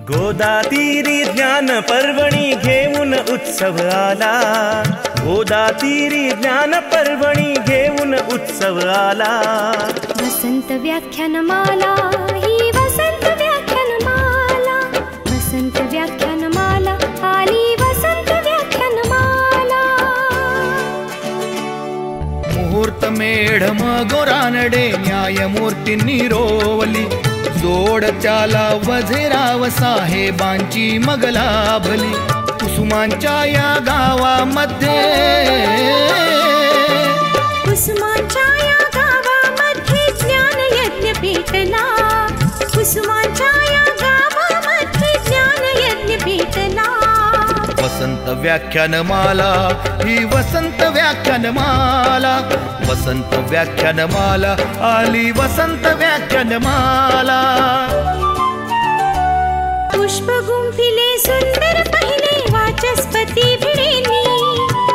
गोदातीरी ज्ञान पर्वणी घेऊन उत्सव आला, गोदातीरी ज्ञान पर्वणी घेऊन उत्सव आला। वसंत व्याख्यानमाला ही वसंत व्याख्यानमाला, वसंत व्याख्यानमाला आली वसंत व्याख्यानमाला। मुहूर्त मेढम गोरानडे न्यायमूर्तींनी रोवली, जोड त्याला वझेराव साहेबांची मग लाभली। कुसुमांच्या या गावामध्ये, कुसुमांच्या या गावामध्ये ज्ञान यज्ञ पेटला, कुसुमांच्या या गावामध्ये ज्ञान यज्ञ पेटला। वसंत व्याख्यानमाला ही वसंत व्याख्यानमाला, वसंत व्याख्यानमाला आली वसंत व्याख्यानमाला। पुष्प गुंफिले सुंदर पहिले वाचस्पती भिडेनी,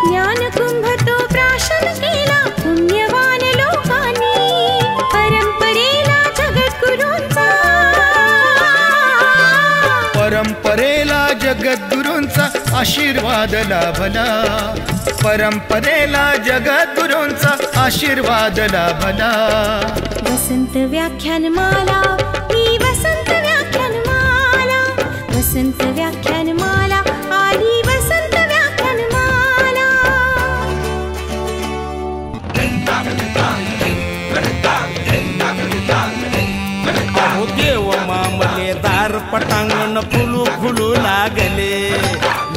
ज्ञान कुंभ तो प्राशन केला पुण्यवान लोकांनी। परंपरेला जगद्गुरूंचा, परंपरेला जगद्गुरूंचा आशीर्वाद लाभला, परंपरेला जगद्गुरूंचा आशीर्वाद लाभला। वसंत व्याख्यानमाला ही वसंत व्याख्यानमाला, वसंत व्याख्यानमाला आली वसंत व्याख्यानमाला। अहो देव मामले दार पटांगण फुलू फुलू लागले,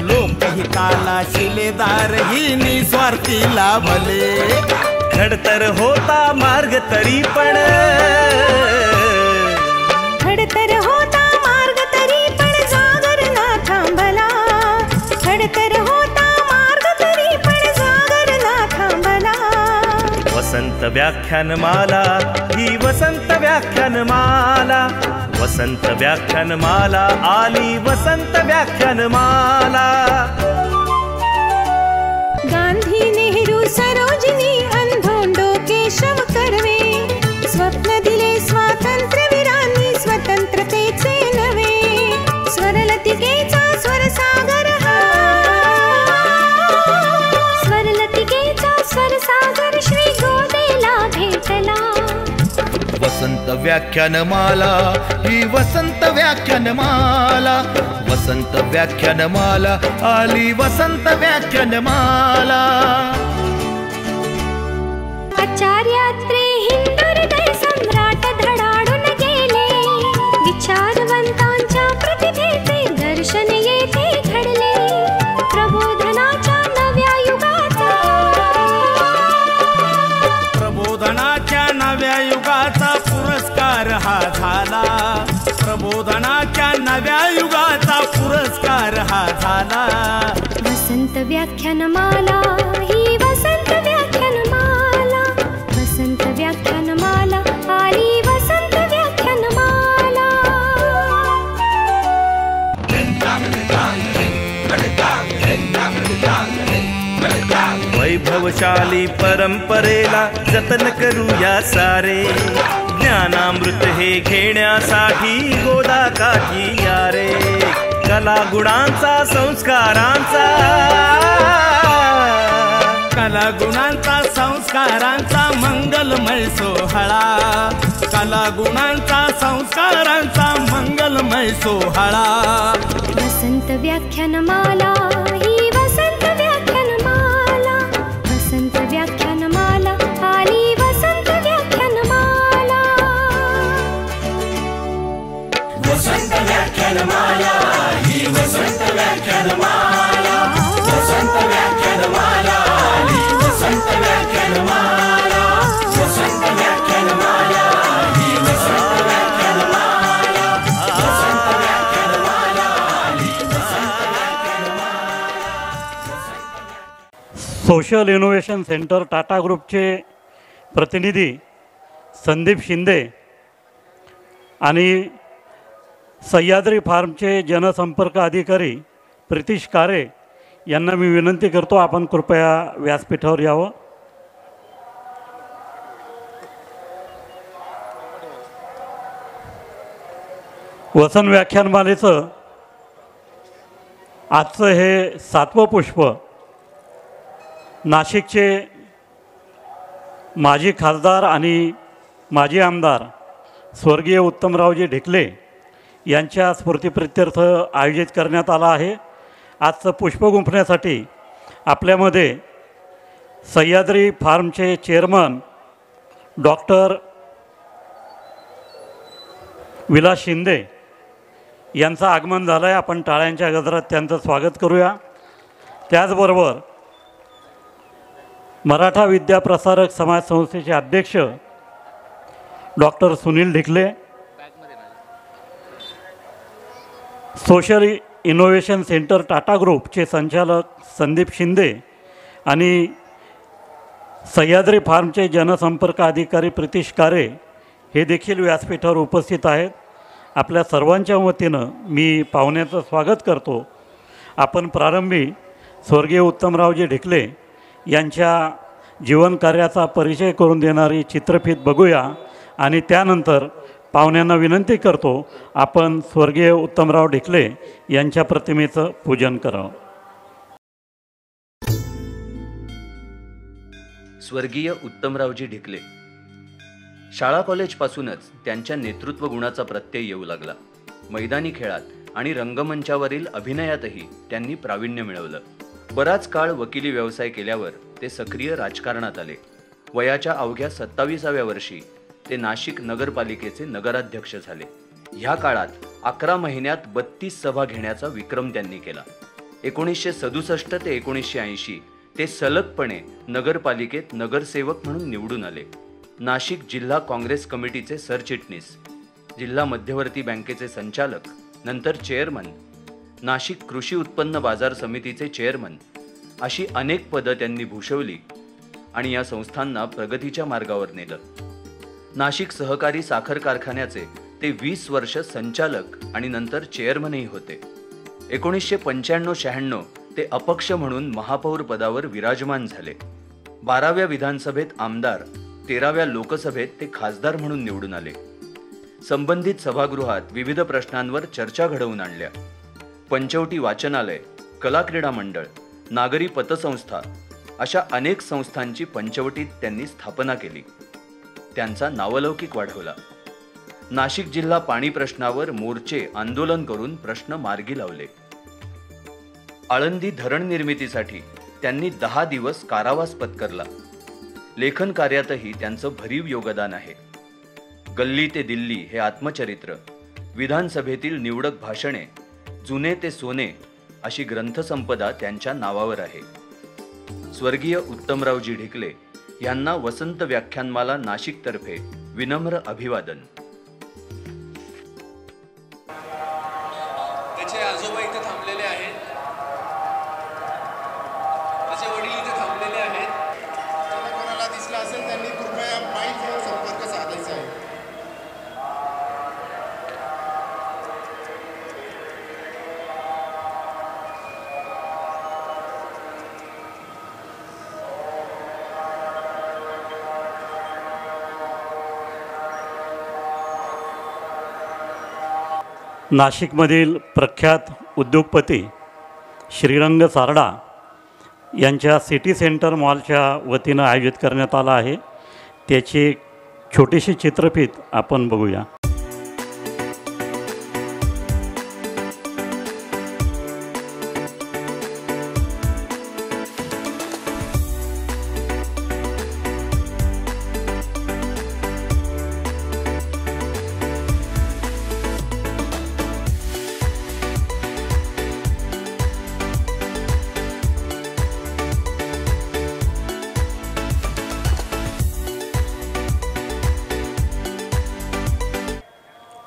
लोकहिताला शिलेदार ही निस्वार्थी लाभले। खडतर होता मार्ग तरी पण, खडतर होता मार्ग तरी पण जागर ना थांबला, खडतर होता मार्ग तरी पण जागर ना थांबला। वसंत व्याख्यानमाला ही वसंत व्याख्यानमाला, वसंत व्याख्यानमाला आली वसंत व्याख्यानमाला। गांधी नेहरू सरोजिनी अंधोंडो केशव कर्वे, स्वप्न दिले स्वातंत्र्यवीरांनी स्वतंत्रतेचे नवे। स्वरलतिकेचा स्वरसागर हा, स्वरलतिकेचा स्वरसागर श्री गोदेला भेटला। वसंत व्याख्यानमाला ही वसंत व्याख्यानमाला, वसंत व्याख्यानमाला आली वसंत व्याख्यानमाला। आचार्यात्रे हिंदुहृदय सम्राट धडाडून गेले, विचारवंतांच्या प्रतिभेचे दर्शन येथे घडले। प्रबोधनाच्या नव्या युगाचा, प्रबोधनाच्या नव्या युगाचा पुरस्कार हा झाला, प्रबोधनाच्या नव्या युगाचा पुरस्कार हा झाला। वसंत व्याख्यानमाला ही वसंत व्याख्यानमाला, वसंत व्याख्यानमाला आली वसंत व्याख्यानमाला। वैभवशाली परंपरेला जतन करूया सारे, ज्ञानामृत हे घेण्यासाठी गोदा काठी या रे। कला गुणांचा संस्कारांचा, कला गुणांचा संस्कारांचा मंगलमय सोहळा, कला गुणांचा संस्कारांचा मंगलमय सोहळा। वसंत व्याख्यानमाला ही वसंत व्याख्यानमाला, वसंत व्याख्यानमाला आली वसंत व्याख्यानमाला। वसंत व्याख्यानमाला ही वसंत व्याख्यानमाला, वसंत व्याख्यानमाला आली वसंत व्याख्यानमाला, वसंत व्याख्यानमाला ही वसंत व्याख्यानमाला, वसंत व्याख्यानमाला आली वसंत व्याख्यानमाला। सोशल इनोव्हेशन सेंटर टाटा ग्रुपचे प्रतिनिधी संदीप शिंदे आणि सह्याद्री फार्मचे जनसंपर्क अधिकारी प्रितीश कारे यांना मी विनंती करतो, आपण कृपया व्यासपीठावर यावं। वसन व्याख्यानमालेचं आजचं हे 7वं पुष्प नाशिकचे माजी खासदार आणि माजी आमदार स्वर्गीय उत्तमरावजी ढिकले यांच्या स्मृतिप्रित्यर्थ आयोजित करण्यात आला आहे. आजचं पुष्प गुंफण्यासाठी आपल्यामध्ये सह्याद्री फार्मचे चेअरमन डॉक्टर विलास शिंदे यांचं आगमन झालं आहे. आपण टाळ्यांच्या गजरात त्यांचं स्वागत करूया. त्याचबरोबर मराठा विद्याप्रसारक समाज संस्थेचे अध्यक्ष doctor Sunil Dhikle, social innovation centre Tata ग्रुपचे संचालक संदीप शिंदे आणि सह्याद्री फार्मचे जनसंपर्क अधिकारी प्रितिश कारे हे देखील व्यासपीठावर उपस्थित आहेत. आपल्या सर्वांच्या वतीनं मी पाहुण्याचं स्वागत करतो. आपण प्रारंभी स्वर्गीय उत्तमरावजी ढिकले यांच्या जीवनकार्याचा परिचय करून देणारी चित्रफीत बघूया आणि त्यानंतर पाहुण्यांना विनंती करतो आपण स्वर्गीय उत्तमराव ढिकले यांच्या प्रतिमेचं पूजन करावं. स्वर्गीय उत्तमरावजी ढिकले शाळा कॉलेजपासूनच त्यांच्या नेतृत्व गुणाचा प्रत्यय येऊ लागला. मैदानी खेळात आणि रंगमंचावरील अभिनयातही त्यांनी प्रावीण्य मिळवलं. बराच काळ वकिली व्यवसाय केल्यावर ते सक्रिय राजकारणात आले. वयाच्या अवघ्या 27व्या वर्षी ते नाशिक नगरपालिकेचे नगराध्यक्ष झाले. ह्या काळात 11 महिन्यात 32 सभा घेण्याचा विक्रम त्यांनी केला. 1967 ते 1980 ते सलगपणे नगरपालिकेत नगरसेवक म्हणून निवडून आले. नाशिक जिल्हा काँग्रेस कमिटीचे सरचिटणीस, जिल्हा मध्यवर्ती बँकेचे संचालक, नंतर चेअरमन, नाशिक कृषी उत्पन्न बाजार समितीचे चेअरमन अशी अनेक पदं त्यांनी भूषवली आणि या संस्थांना प्रगतीच्या मार्गावर नेलं. नाशिक सहकारी साखर कारखान्याचे ते 20 वर्ष संचालक आणि नंतर चेअरमनही होते. 1995-96 ते अपक्ष म्हणून महापौर पदावर विराजमान झाले. 12व्या विधानसभेत आमदार, 13व्या लोकसभेत ते खासदार म्हणून निवडून आले. संबंधित सभागृहात विविध प्रश्नांवर चर्चा घडवून आणल्या. पंचवटी वाचनालय, कला क्रीडा मंडळ, नागरी पतसंस्था अशा अनेक संस्थांची पंचवटीत त्यांनी स्थापना केली. त्यांचा नावलौकिक वाढवला. नाशिक जिल्हा पाणी प्रश्नावर मोर्चे आंदोलन करून प्रश्न मार्गी लावले. आळंदी धरण निर्मितीसाठी त्यांनी 10 दिवस कारावास पत्करला. लेखन कार्यातही त्यांचं भरीव योगदान आहे. गल्ली ते दिल्ली हे आत्मचरित्र, विधानसभेतील निवडक भाषणे, जुने ते सोने अशी ग्रंथसंपदा त्यांच्या नावावर आहे. स्वर्गीय उत्तमरावजी ढिकले यांना वसंत व्याख्यानमाला नाशिकतर्फे विनम्र अभिवादन. त्याचे आजोबा इथे थांबलेले आहेत, त्याचे वडील इथे थांबलेले आहेत. कोणाला दिसलं असेल त्यांनी कृपया माईकवर संपर्क साधायचा आहे. नाशिकमधील प्रख्यात उद्योगपती श्रीरंग सारडा यांच्या सिटी सेंटर मॉलच्या वतीनं आयोजित करण्यात आला आहे. त्याची एक छोटीशी चित्रफीत आपण बघूया.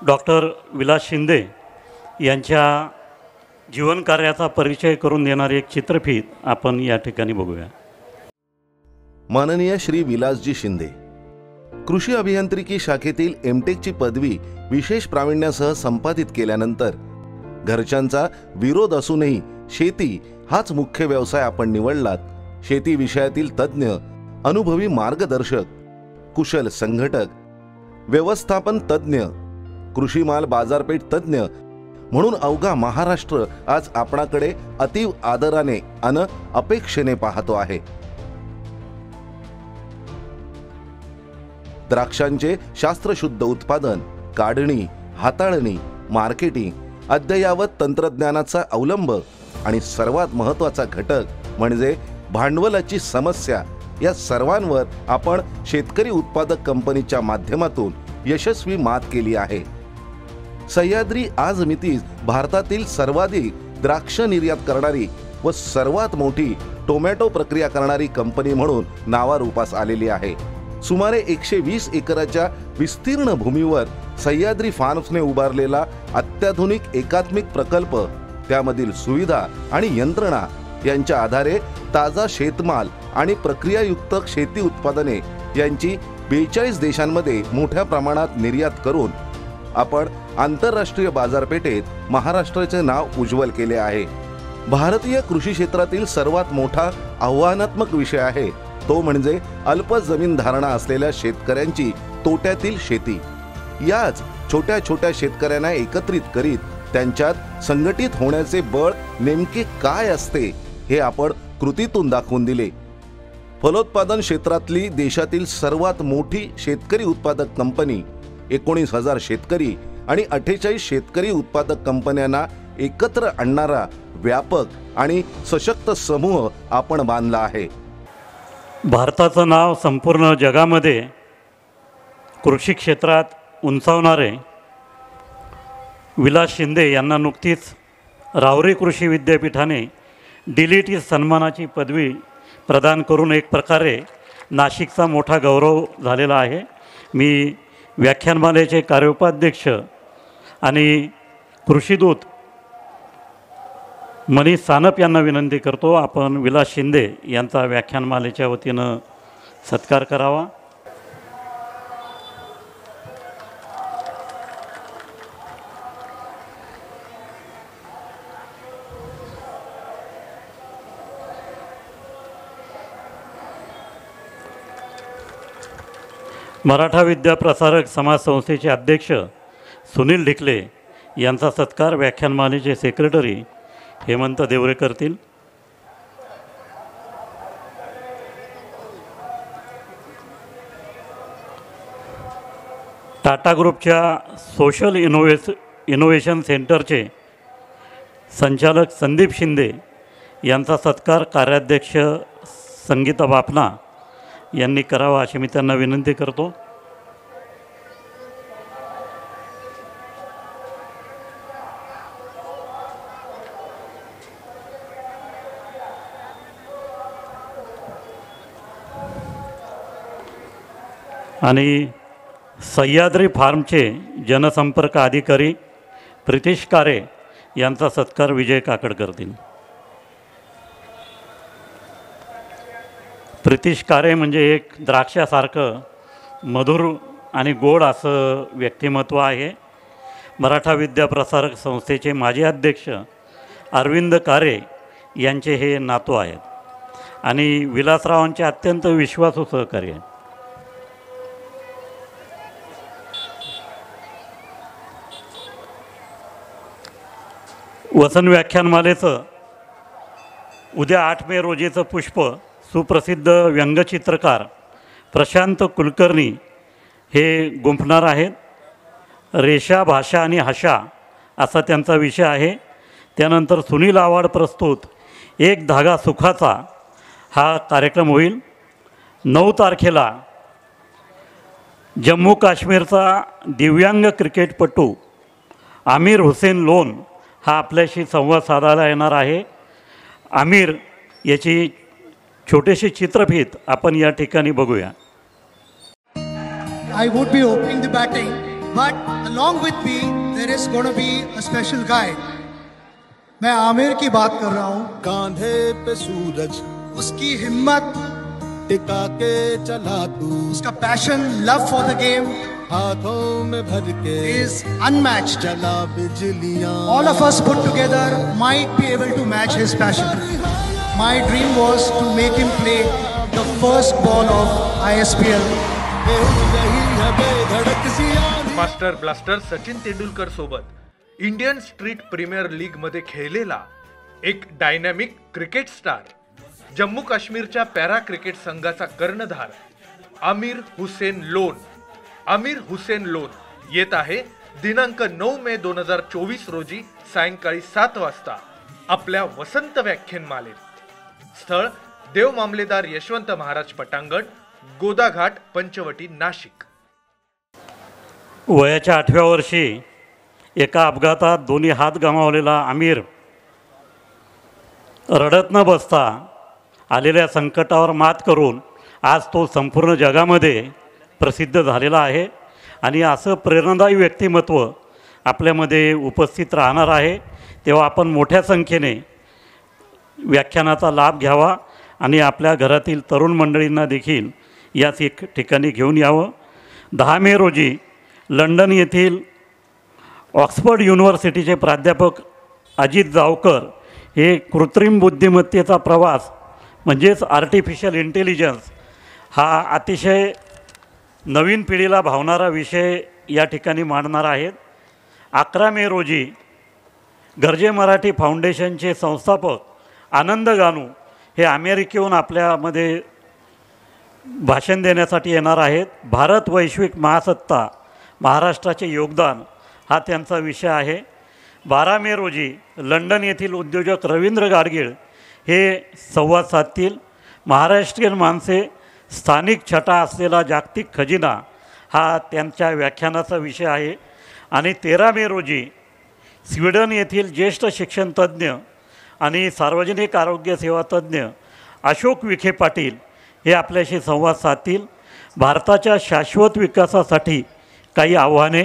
डॉक्टर विलास शिंदे यांच्या जीवनकार्याचा परिचय करून देणारी एक चित्रफीत आपण या ठिकाणी बघूया. माननीय श्री विलासजी शिंदे, कृषी अभियांत्रिकी शाखेतील एमटेकची पदवी विशेष प्रावीण्यासह संपादित केल्यानंतर घरच्यांचा विरोध असूनही शेती हाच मुख्य व्यवसाय आपण निवडलात. शेती विषयातील तज्ज्ञ, अनुभवी मार्गदर्शक, कुशल संघटक, व्यवस्थापन तज्ज्ञ, कृषी माल बाजारपेठ तज्ज्ञ म्हणून अवघा महाराष्ट्र आज आपणाकडे अतीव आदराने अन अपेक्षेने पाहतो आहे. द्राक्षांचे शास्त्रशुद्ध उत्पादन, काढणी, हाताळणी, मार्केटिंग, अद्ययावत तंत्रज्ञानाचा अवलंब आणि सर्वात महत्त्वाचा घटक म्हणजे भांडवलाची समस्या, या सर्वांवर आपण शेतकरी उत्पादक कंपनीच्या माध्यमातून यशस्वी मात केली आहे. सह्याद्री आज मितीस भारतातील सर्वाधिक द्राक्ष निर्यात करणारी व सर्वात मोठी टोमॅटो प्रक्रिया करणारी कंपनी म्हणून नावारूपास आलेली आहे. सुमारे 120 एकराच्या विस्तीर्ण भूमीवर सह्याद्री फार्म्सने उभारलेला अत्याधुनिक एकात्मिक प्रकल्प, त्यामधील सुविधा आणि यंत्रणा यांच्या आधारे ताजा शेतमाल आणि प्रक्रियायुक्त शेती उत्पादने यांची 42 देशांमध्ये मोठ्या प्रमाणात निर्यात करून आपण आंतरराष्ट्रीय बाजारपेठेत महाराष्ट्राचे नाव उज्ज्वल केले आहे. भारतीय कृषी क्षेत्रातील सर्वात मोठा आव्हानात्मक विषय आहे तो म्हणजे अल्प जमीन धारणा असलेल्या शेतकऱ्यांची तोट्यातील शेती. याच छोट्या छोट्या शेतकऱ्यांना एकत्रित करीत त्यांच्यात संघटित होण्याचे बळ नेमके काय असते हे आपण कृतीतून दाखवून दिले. फलोत्पादन क्षेत्रातली देशातील सर्वात मोठी शेतकरी उत्पादक कंपनी, 19,000 शेतकरी आणि 48 शेतकरी उत्पादक कंपन्यांना एकत्र आणणारा व्यापक आणि सशक्त समूह आपण बांधला आहे. भारताचं नाव संपूर्ण जगामध्ये कृषी क्षेत्रात उंचावणारे विलास शिंदे यांना नुकतीच राहुरी कृषी विद्यापीठाने DLT सन्मानाची पदवी प्रदान करून एक प्रकारे नाशिकचा मोठा गौरव झालेला आहे. मी व्याख्यानमालेचे कार्योपाध्यक्ष आणि कृषीदूत मनीष सानप यांना विनंती करतो, आपण विलास शिंदे यांचा व्याख्यानमालेच्या वतीनं सत्कार करावा. मराठा विद्या प्रसारक समाज संस्थेचे अध्यक्ष सुनील ढिकले यांचा सत्कार व्याख्यानमालेचे सेक्रेटरी हेमंत देवरे करतील. टाटा ग्रुपच्या सोशल इनोव्हेशन सेंटरचे संचालक संदीप शिंदे यांचा सत्कार कार्याध्यक्ष संगीता बापना यांनी करावा अशी मी त्यांना विनंती करतो. आणि सह्याद्री फार्मचे जनसंपर्क अधिकारी प्रितीश कारे यांचा सत्कार विजय काकड करतील. प्रितीश कारे म्हणजे एक द्राक्षासारखं मधुर आणि गोड असं व्यक्तिमत्व आहे. मराठा विद्या प्रसारक संस्थेचे माजी अध्यक्ष अरविंद कारे यांचे हे नातू आहेत आणि विलासरावांचे अत्यंत विश्वासू सहकारी आहेत. वसन व्याख्यानमालेचं उद्या 8 मे रोजीचं पुष्प सुप्रसिद्ध व्यंगचित्रकार प्रशांत कुलकर्णी हे गुंफणार आहेत. रेषा, भाषा आणि हशा असा त्यांचा विषय आहे. त्यानंतर सुनील आव्हाड प्रस्तुत एक धागा सुखाचा हा कार्यक्रम होईल. 9 तारखेला जम्मू काश्मीरचा दिव्यांग क्रिकेटपटू आमिर हुसेन लोन हा आपल्याशी संवाद साधायला येणार आहे. आमिर याची छोटीशी चित्रफीत आपण या ठिकाणी बघूया. I would be opening the batting, but along with me there is going to be a special guy. मैं आमिर की बात कर रहा हूँ. कांधे पे सूरज उसकी हिम्मत टिका के चला तू, उसका passion, love for the game हाथों में भर के is unmatched. चला बिजलियां. All of us put together might be able to match his passion. My dream was to make him play the first ball of ISPL. रही है बेधड़क C आंधी. Master blaster Sachin Tendulkar सोबत इंडियन स्ट्रीट प्रीमियर लीगमध्ये खेळलेला एक डायनॅमिक क्रिकेट स्टार, जम्मू काश्मीरच्या para cricket संघाचा कर्णधार आमिर हुसेन लोन येत आहे दिनांक 9 मे 2024 रोजी सायंकाळी 7 वाजता आपल्या वसंत व्याख्यानमालेत. स्थळ देव मामलेदार यशवंत महाराज पटांगण, गोदाघाट, पंचवटी, नाशिक. वयाच्या 8व्या वर्षी एका अपघातात दोन्ही हात गमावलेला आमिर रडत न बसता आलेल्या संकटावर मात करून आज तो संपूर्ण जगामध्ये प्रसिद्ध झालेला आहे. आणि असं प्रेरणादायी व्यक्तिमत्व आपल्यामध्ये उपस्थित राहणार आहे. तेव्हा आपण मोठ्या संख्येने व्याख्यानाचा लाभ घ्यावा आणि आपल्या घरातील तरुण मंडळींना देखील या ठिकाणी घेऊन यावं. 10 मे रोजी लंडन येथील ऑक्सफर्ड युनिव्हर्सिटीचे प्राध्यापक अजित जावकर हे कृत्रिम बुद्धिमत्तेचा प्रवास म्हणजेच आर्टिफिशियल इंटेलिजन्स हा अतिशय नवीन पिढीला भावणारा विषय या ठिकाणी मांडणार आहेत. 11 मे रोजी गर्जे मराठी फाउंडेशनचे संस्थापक आनंद गानू हे अमेरिकेहून आपल्यामध्ये भाषण देण्यासाठी येणार आहेत. भारत वैश्विक महासत्ता, महाराष्ट्राचे योगदान हा त्यांचा विषय आहे. 12 मे रोजी लंडन येथील उद्योजक रवींद्र गाडगीळ हे संवाद साधतील. महाराष्ट्रीयन माणसे, स्थानिक छटा असलेला जागतिक खजिना हा त्यांच्या व्याख्यानाचा विषय आहे. आणि 13 मे रोजी स्वीडन येथील ज्येष्ठ शिक्षणतज्ज्ञ आणि सार्वजनिक आरोग्य सेवा तज्ज्ञ अशोक विखे पाटील हे आपल्याशी संवाद साधतील. भारताच्या शाश्वत विकासासाठी काही आव्हाने,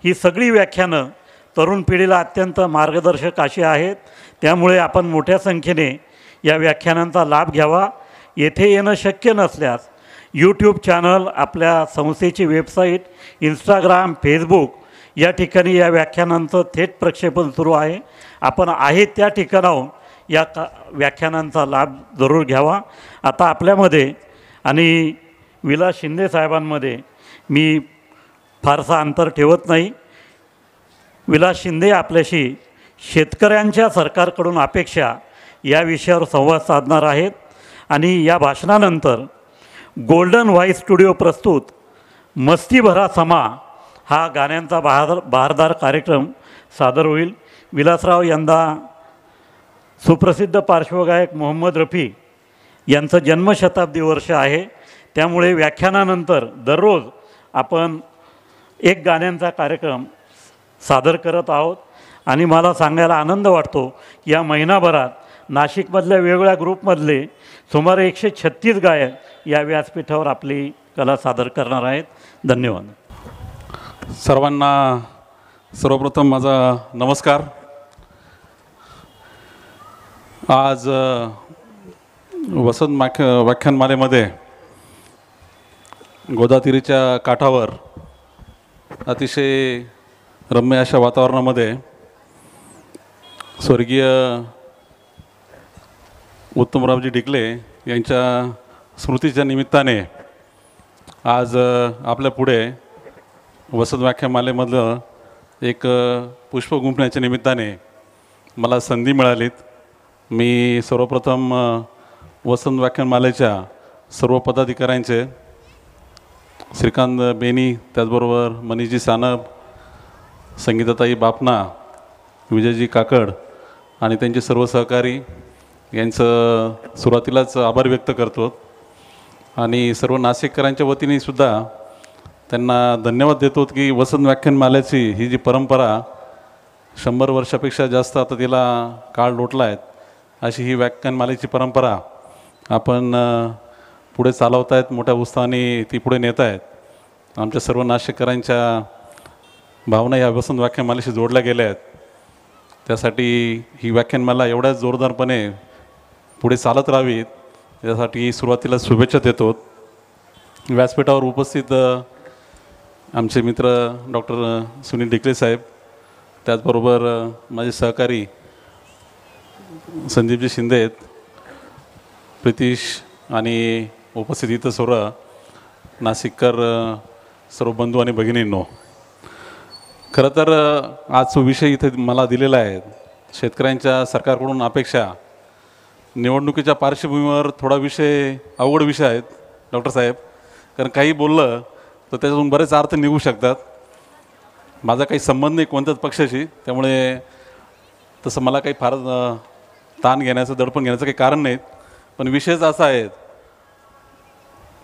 ही सगळी व्याख्यानं तरुण पिढीला अत्यंत मार्गदर्शक अशी आहेत. त्यामुळे आपण मोठ्या संख्येने या व्याख्यानांचा लाभ घ्यावा. येथे येणं शक्य नसल्यास यूट्यूब चॅनल, आपल्या संस्थेची वेबसाईट, इंस्टाग्राम, फेसबुक या ठिकाणी या व्याख्यानांचं थेट प्रक्षेपण सुरू आहे. आपण आहे त्या ठिकाणाहून या व्याख्यानांचा लाभ जरूर घ्यावा. आता आपल्यामध्ये आणि विलास शिंदे साहेबांमध्ये मी फारसा अंतर ठेवत नाही. विलास शिंदे आपल्याशी शेतकऱ्यांच्या सरकारकडून अपेक्षा या विषयावर संवाद साधणार आहेत. आणि या भाषणानंतर गोल्डन व्हाईस स्टुडिओ प्रस्तुत मस्ती भरा समा हा गाण्यांचा बहारदार कार्यक्रम सादर होईल. विलासराव यंदा सुप्रसिद्ध पार्श्वगायक मोहम्मद रफी यांचं जन्मशताब्दी वर्ष आहे. त्यामुळे व्याख्यानानंतर दररोज आपण एक गाण्यांचा कार्यक्रम सादर करत आहोत. आणि मला सांगायला आनंद वाटतो, या महिनाभरात नाशिकमधल्या वेगवेगळ्या ग्रुपमधले सुमारे 136 गायक या व्यासपीठावर आपली कला सादर करणार आहेत. धन्यवाद. सर्वांना सर्वप्रथम माझा नमस्कार. आज वसंत व्याख्यानमालेमध्ये गोदातीरीच्या काठावर अतिशय रम्य अशा वातावरणामध्ये स्वर्गीय उत्तमरावजी ढिकले यांच्या स्मृतीच्या निमित्ताने आज आपल्या पुढे वसंत व्याख्यानमालेमधलं एक पुष्प गुंफण्याच्या निमित्ताने मला संधी मिळालीत. मी सर्वप्रथम वसंत व्याख्यानमालेच्या सर्व पदाधिकाऱ्यांचे, श्रीकांत बेनी, त्याचबरोबर मनीषजी सानप, संगीताताई बापना, विजयजी काकड आणि त्यांचे सर्व सहकारी यांचं सुरुवातीलाच आभार व्यक्त करतो. आणि सर्व नाशिककरांच्या वतीने सुद्धा त्यांना धन्यवाद देतो की वसंत व्याख्यानमालेची ही जी परंपरा 100 वर्षापेक्षा जास्त आता तिला काळ लोटला आहे, अशी ही व्याख्यानमालेची परंपरा आपण पुढे चालवत आहेत. मोठ्या उत्साहाने ती पुढे नेत आहेत. आमच्या सर्व नाशिककरांच्या भावना या वसंत व्याख्यानमालेशी जोडल्या गेल्या आहेत. त्यासाठी ही व्याख्यानमाला एवढ्याच जोरदारपणे पुढे चालत राहावीत यासाठी सुरुवातीला शुभेच्छा देतो. व्यासपीठावर उपस्थित आमचे मित्र डॉक्टर सुनील ढिकले साहेब, त्याचबरोबर माझे सहकारी संदीपजी शिंदे आहेत, प्रितीश आणि उपस्थित इथं सर्व नाशिककर सर्व बंधू आणि भगिनींनो, खरं तर आज जो विषय इथे मला दिलेला आहे, शेतकऱ्यांच्या सरकारकडून अपेक्षा, निवडणुकीच्या पार्श्वभूमीवर थोडा विषय अवघड विषय आहेत डॉक्टर साहेब, कारण काही बोललं तर त्याच्यातून बरेच अर्थ निघू शकतात. माझा काही संबंध नाही कोणत्याच पक्षाशी, त्यामुळे तसं मला काही फार ताण घेण्याचं, दडपण घेण्याचं काही कारण नाहीत. पण विषयच असा आहे,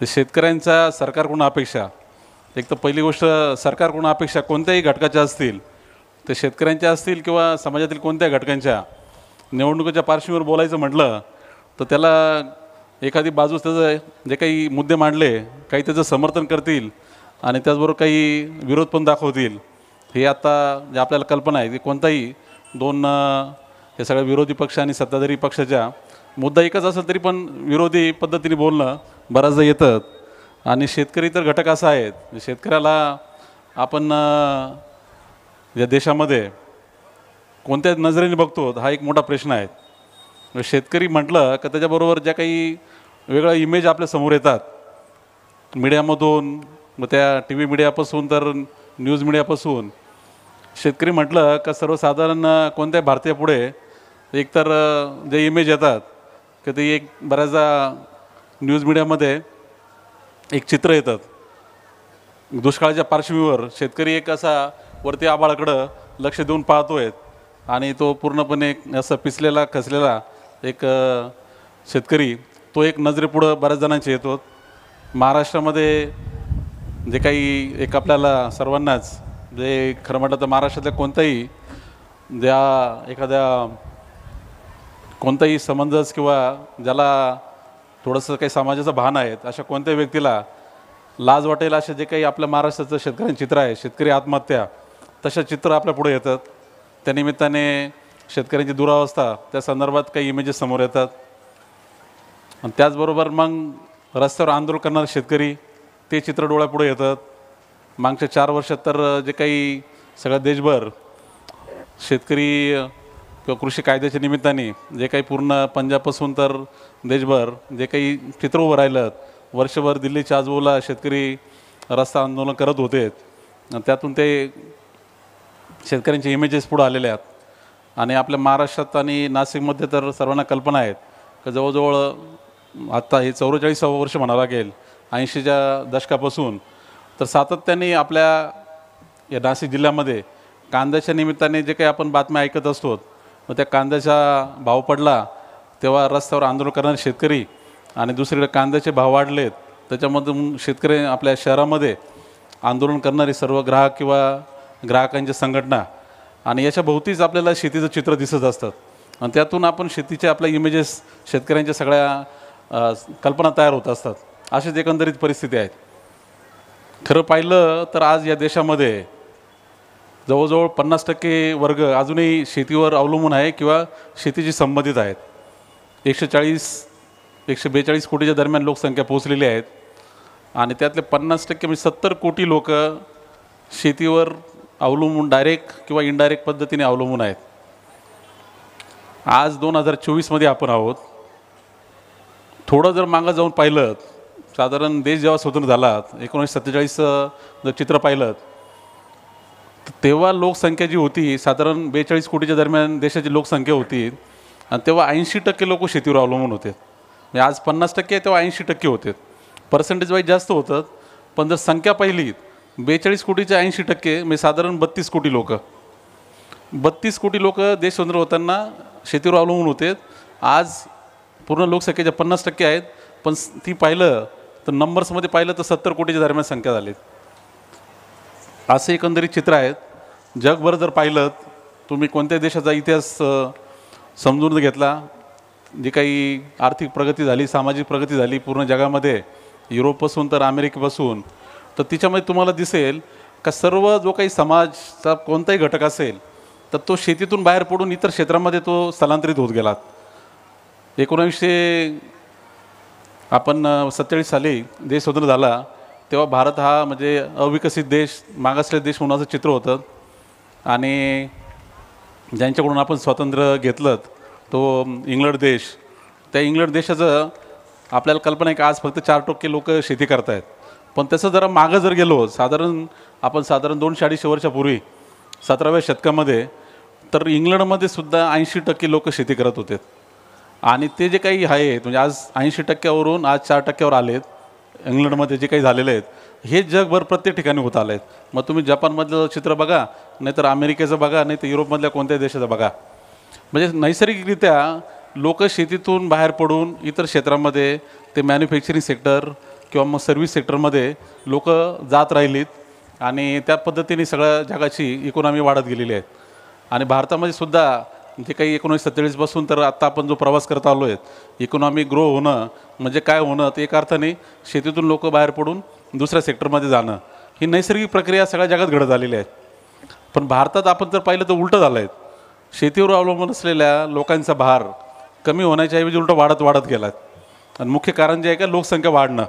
शेतकऱ्यांच्या सरकारकडून अपेक्षा. एक तर पहिली गोष्ट, सरकारकडून अपेक्षा कोणत्याही घटकाच्या असतील, ते शेतकऱ्यांच्या असतील किंवा समाजातील कोणत्याही घटकांच्या, निवडणुकीच्या पार्श्वभूमीवर बोलायचं म्हटलं तर त्याला एखादी बाजूस त्याचं जे काही मुद्दे मांडले, काही त्याचं समर्थन करतील आणि त्याचबरोबर काही विरोध पण दाखवतील. हे आता जे आपल्याला कल्पना आहे की कोणताही दोन हे सगळ्या विरोधी पक्ष आणि सत्ताधारी पक्षाच्या मुद्दा एकच असेल तरी पण विरोधी पद्धतीने बोलणं बऱ्याचदा येतं. आणि शेतकरी तर घटक असा आहे, शेतकऱ्याला आपण या देशामध्ये कोणत्या नजरेने बघतो हा एक मोठा प्रश्न आहे. शेतकरी म्हटलं का त्याच्याबरोबर ज्या काही वेगळ्या इमेज आपल्यासमोर येतात मीडियामधून, मग त्या टी व्ही मीडियापासून तर न्यूज मीडियापासून, शेतकरी म्हटलं का सर्वसाधारण कोणत्या भारतीयापुढे एकतर जे इमेज येतात की ते एक बऱ्याचदा न्यूज मीडियामध्ये एक चित्र येतात. दुष्काळाच्या पार्श्वभूमीवर शेतकरी एक असा वरती आभाळाकडं लक्ष देऊन पाहतोय आणि तो पूर्णपणे असं पिसलेला खचलेला एक शेतकरी, तो एक नजरेपुढं बऱ्याच जणांचे येतो. महाराष्ट्रामध्ये जे काही एक आपल्याला सर्वांनाच जे खरं म्हटलं तर महाराष्ट्रातल्या कोणताही एखाद्या कोणताही समंजस किंवा ज्याला थोडंसं काही समाजाचं भान आहेत, अशा कोणत्याही व्यक्तीला लाज वाटेल असे जे काही आपल्या महाराष्ट्राचं शेतकऱ्यांचं चित्र आहे, शेतकरी आत्महत्या, तशा चित्र आपल्या पुढे येतात. त्यानिमित्ताने शेतकऱ्यांची दुरावस्था, त्या संदर्भात काही इमेजेस समोर येतात. आणि त्याचबरोबर मग रस्त्यावर आंदोलन करणारे शेतकरी, ते चित्र डोळ्यापुढे येतात. मागच्या 4 वर्षात तर जे काही सगळ्या देशभर शेतकरी किंवा कृषी कायद्याच्या निमित्ताने जे काही पूर्ण पंजाबपासून तर देशभर जे काही चित्र उभं राहिलं, वर्षभर दिल्लीच्या आजूबाजूला शेतकरी रस्ता आंदोलन करत होते. त्यातून ते शेतकऱ्यांचे इमेजेस पुढे आलेले आहेत. आणि आपल्या महाराष्ट्रात आणि नाशिकमध्ये तर सर्वांना कल्पना आहेत की जवळजवळ आत्ता हे 44वं वर्ष म्हणावं लागेल 80च्या दशकापासून, तर सातत्याने आपल्या या नाशिक जिल्ह्यामध्ये कांद्याच्या निमित्ताने जे काही आपण बातम्या ऐकत असतो, मग त्या कांद्याचा भाव पडला तेव्हा रस्त्यावर आंदोलन करणारे शेतकरी, आणि दुसरीकडे कांद्याचे भाव वाढलेत त्याच्यामधून शेतकरी आपल्या शहरामध्ये आंदोलन करणारे सर्व ग्राहक किंवा ग्राहकांच्या संघटना, आणि याच्या भोवतीच आपल्याला शेतीचं चित्र दिसत असतात. आणि त्यातून आपण शेतीचे आपल्या इमेजेस, शेतकऱ्यांच्या सगळ्या कल्पना तयार होत असतात. अशीच एकंदरीत परिस्थिती आहे. खरं पाहिलं तर आज या देशामध्ये जवळजवळ 50% वर्ग अजूनही शेतीवर अवलंबून आहे किंवा शेतीशी संबंधित आहेत. 142 कोटीच्या दरम्यान लोकसंख्या पोहोचलेली आहेत. आणि त्यातले 50% म्हणजे 70 कोटी लोक शेतीवर अवलंबून डायरेक्ट किंवा इनडायरेक्ट पद्धतीने अवलंबून आहेत. आज 2024मध्ये आपण आहोत. थोडं जर मागं जाऊन पाहिलं, साधारण देश जेव्हा स्वतंत्र झाला 1947चं जर चित्र पाहिलं तर तेव्हा लोकसंख्या जी होती साधारण 42 कोटीच्या दरम्यान देशाची लोकसंख्या होती. आणि तेव्हा 80% लोक शेतीवर अवलंबून होते. म्हणजे आज 50% तेव्हा 80% होते. पर्सेंटेज वाईज जास्त होतं, पण जर संख्या पाहिली 42 कोटीच्या 80% म्हणजे साधारण 32 कोटी लोक, 32 कोटी लोक देश स्वतंत्र होताना शेतीवर अवलंबून होते. आज पूर्ण लोकसंख्येच्या 50% आहेत, पण ती पाहिलं तर नंबर्समध्ये पाहिलं तर 70 कोटीच्या दरम्यान संख्या झाली. असे एकंदरीत चित्र आहेत. जगभर जर पाहिलं, तुम्ही कोणत्याही देशाचा इतिहास समजून घेतला, जी काही आर्थिक प्रगती झाली, सामाजिक प्रगती झाली पूर्ण जगामध्ये, युरोपपासून तर अमेरिकेपासून, तर तिच्यामध्ये तुम्हाला दिसेल का सर्व जो काही समाजचा कोणताही घटक असेल तर तो शेतीतून बाहेर पडून इतर क्षेत्रामध्ये तो स्थलांतरित होत गेला. 1947 साली देश स्वतंत्र झाला तेव्हा भारत हा म्हणजे अविकसित देश, मागासलेला देश म्हणून असं चित्र होतं. आणि ज्यांच्याकडून आपण स्वातंत्र्य घेतलं तो इंग्लंड देश, त्या इंग्लंड देशाचं आपल्याला कल्पना आहे की आज फक्त 4% लोक शेती करत आहेत. पण त्याचं जरा मागं जर गेलो, साधारण 200-250 वर्षापूर्वी 17व्या शतकामध्ये, तर इंग्लंडमध्ये सुद्धा 80% लोक शेती करत होते. आणि ते जे काही आहेत म्हणजे आज 80%वरून आज 4%वर आलेत. इंग्लंडमध्ये जे काही झालेले आहेत हे जगभर प्रत्येक ठिकाणी होत आले आहेत. मग तुम्ही जपानमधलं चित्र बघा, नाहीतर अमेरिकेचं बघा, नाही तर युरोपमधल्या कोणत्याही देशाचं बघा. म्हणजे नैसर्गिकरित्या लोक शेतीतून बाहेर पडून इतर क्षेत्रामध्ये ते मॅन्युफॅक्चरिंग सेक्टर किंवा मग सर्व्हिस सेक्टरमध्ये लोक जात राहिलीत आणि त्या पद्धतीने सगळ्या जगाची इकॉनॉमी वाढत गेलेली आहे. आणि भारतामध्ये सुद्धा जे काही 1947पासून तर आत्ता आपण जो प्रवास करत आलो आहे, इकॉनॉमी ग्रो होणं म्हणजे काय होणं, ते एक अर्थाने शेतीतून लोक बाहेर पडून दुसऱ्या सेक्टरमध्ये जाणं, ही नैसर्गिक प्रक्रिया सगळ्या जगात घडत आलेली आहे. पण भारतात आपण जर पाहिलं तर उलटं झालं आहे. शेतीवर अवलंबून असलेल्या लोकांचा भार कमी होण्याच्या ऐवजी उलटं वाढत गेला आहे. आणि मुख्य कारण जे आहे का लोकसंख्या वाढणं.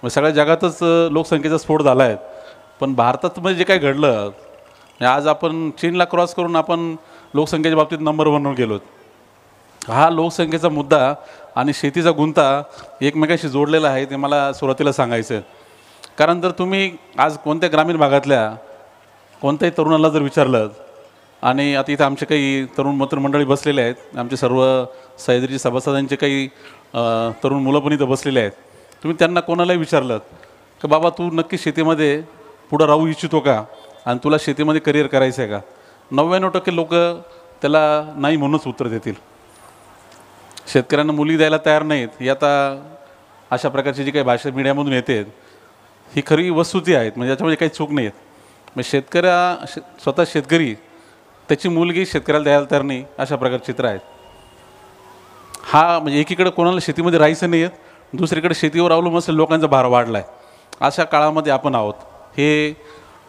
मग सगळ्या जगातच लोकसंख्येचा स्फोट झाला आहे. पण भारतात म्हणजे जे काय घडलं, आज आपण चीनला क्रॉस करून आपण लोकसंख्येच्या बाबतीत नंबर 1वर गेलो. हा लोकसंख्येचा मुद्दा आणि शेतीचा गुंता एकमेकांशी जोडलेला आहे, ते मला सुरुवातीला सांगायचं. कारण जर तुम्ही आज कोणत्या ग्रामीण भागातल्या कोणत्याही तरुणाला जर विचारलं, आणि आता इथं आमचे काही तरुण मित्रमंडळी बसलेले आहेत, आमचे सर्व सह्याद्रीची सभासदांचे काही तरुण मुलं पण इथं बसलेले आहेत, तुम्ही त्यांना कोणालाही विचारलं की बाबा तू नक्की शेतीमध्ये पुढं राहू इच्छितो का आणि तुला शेतीमध्ये करिअर करायचं आहे का, 99% लोक त्याला नाही म्हणूनच उत्तर देतील. शेतकऱ्यांना मुली द्यायला तयार नाहीत, ही आता अशा प्रकारची जी काही भाषा मीडियामधून येते ही खरी वस्तुस्थिती आहेत. म्हणजे याच्यामध्ये काही चूक नाही आहेत. म्हणजे स्वतः शेतकरी त्याची मुलगी शेतकऱ्याला द्यायला तयार नाही, अशा प्रकारचे चित्र आहेत. हा म्हणजे एकीकडे कोणाला शेतीमध्ये राहायचं नाही आहे, दुसरीकडे शेतीवर अवलंबून असलेल्या लोकांचा भार वाढला आहे. अशा काळामध्ये आपण आहोत. हे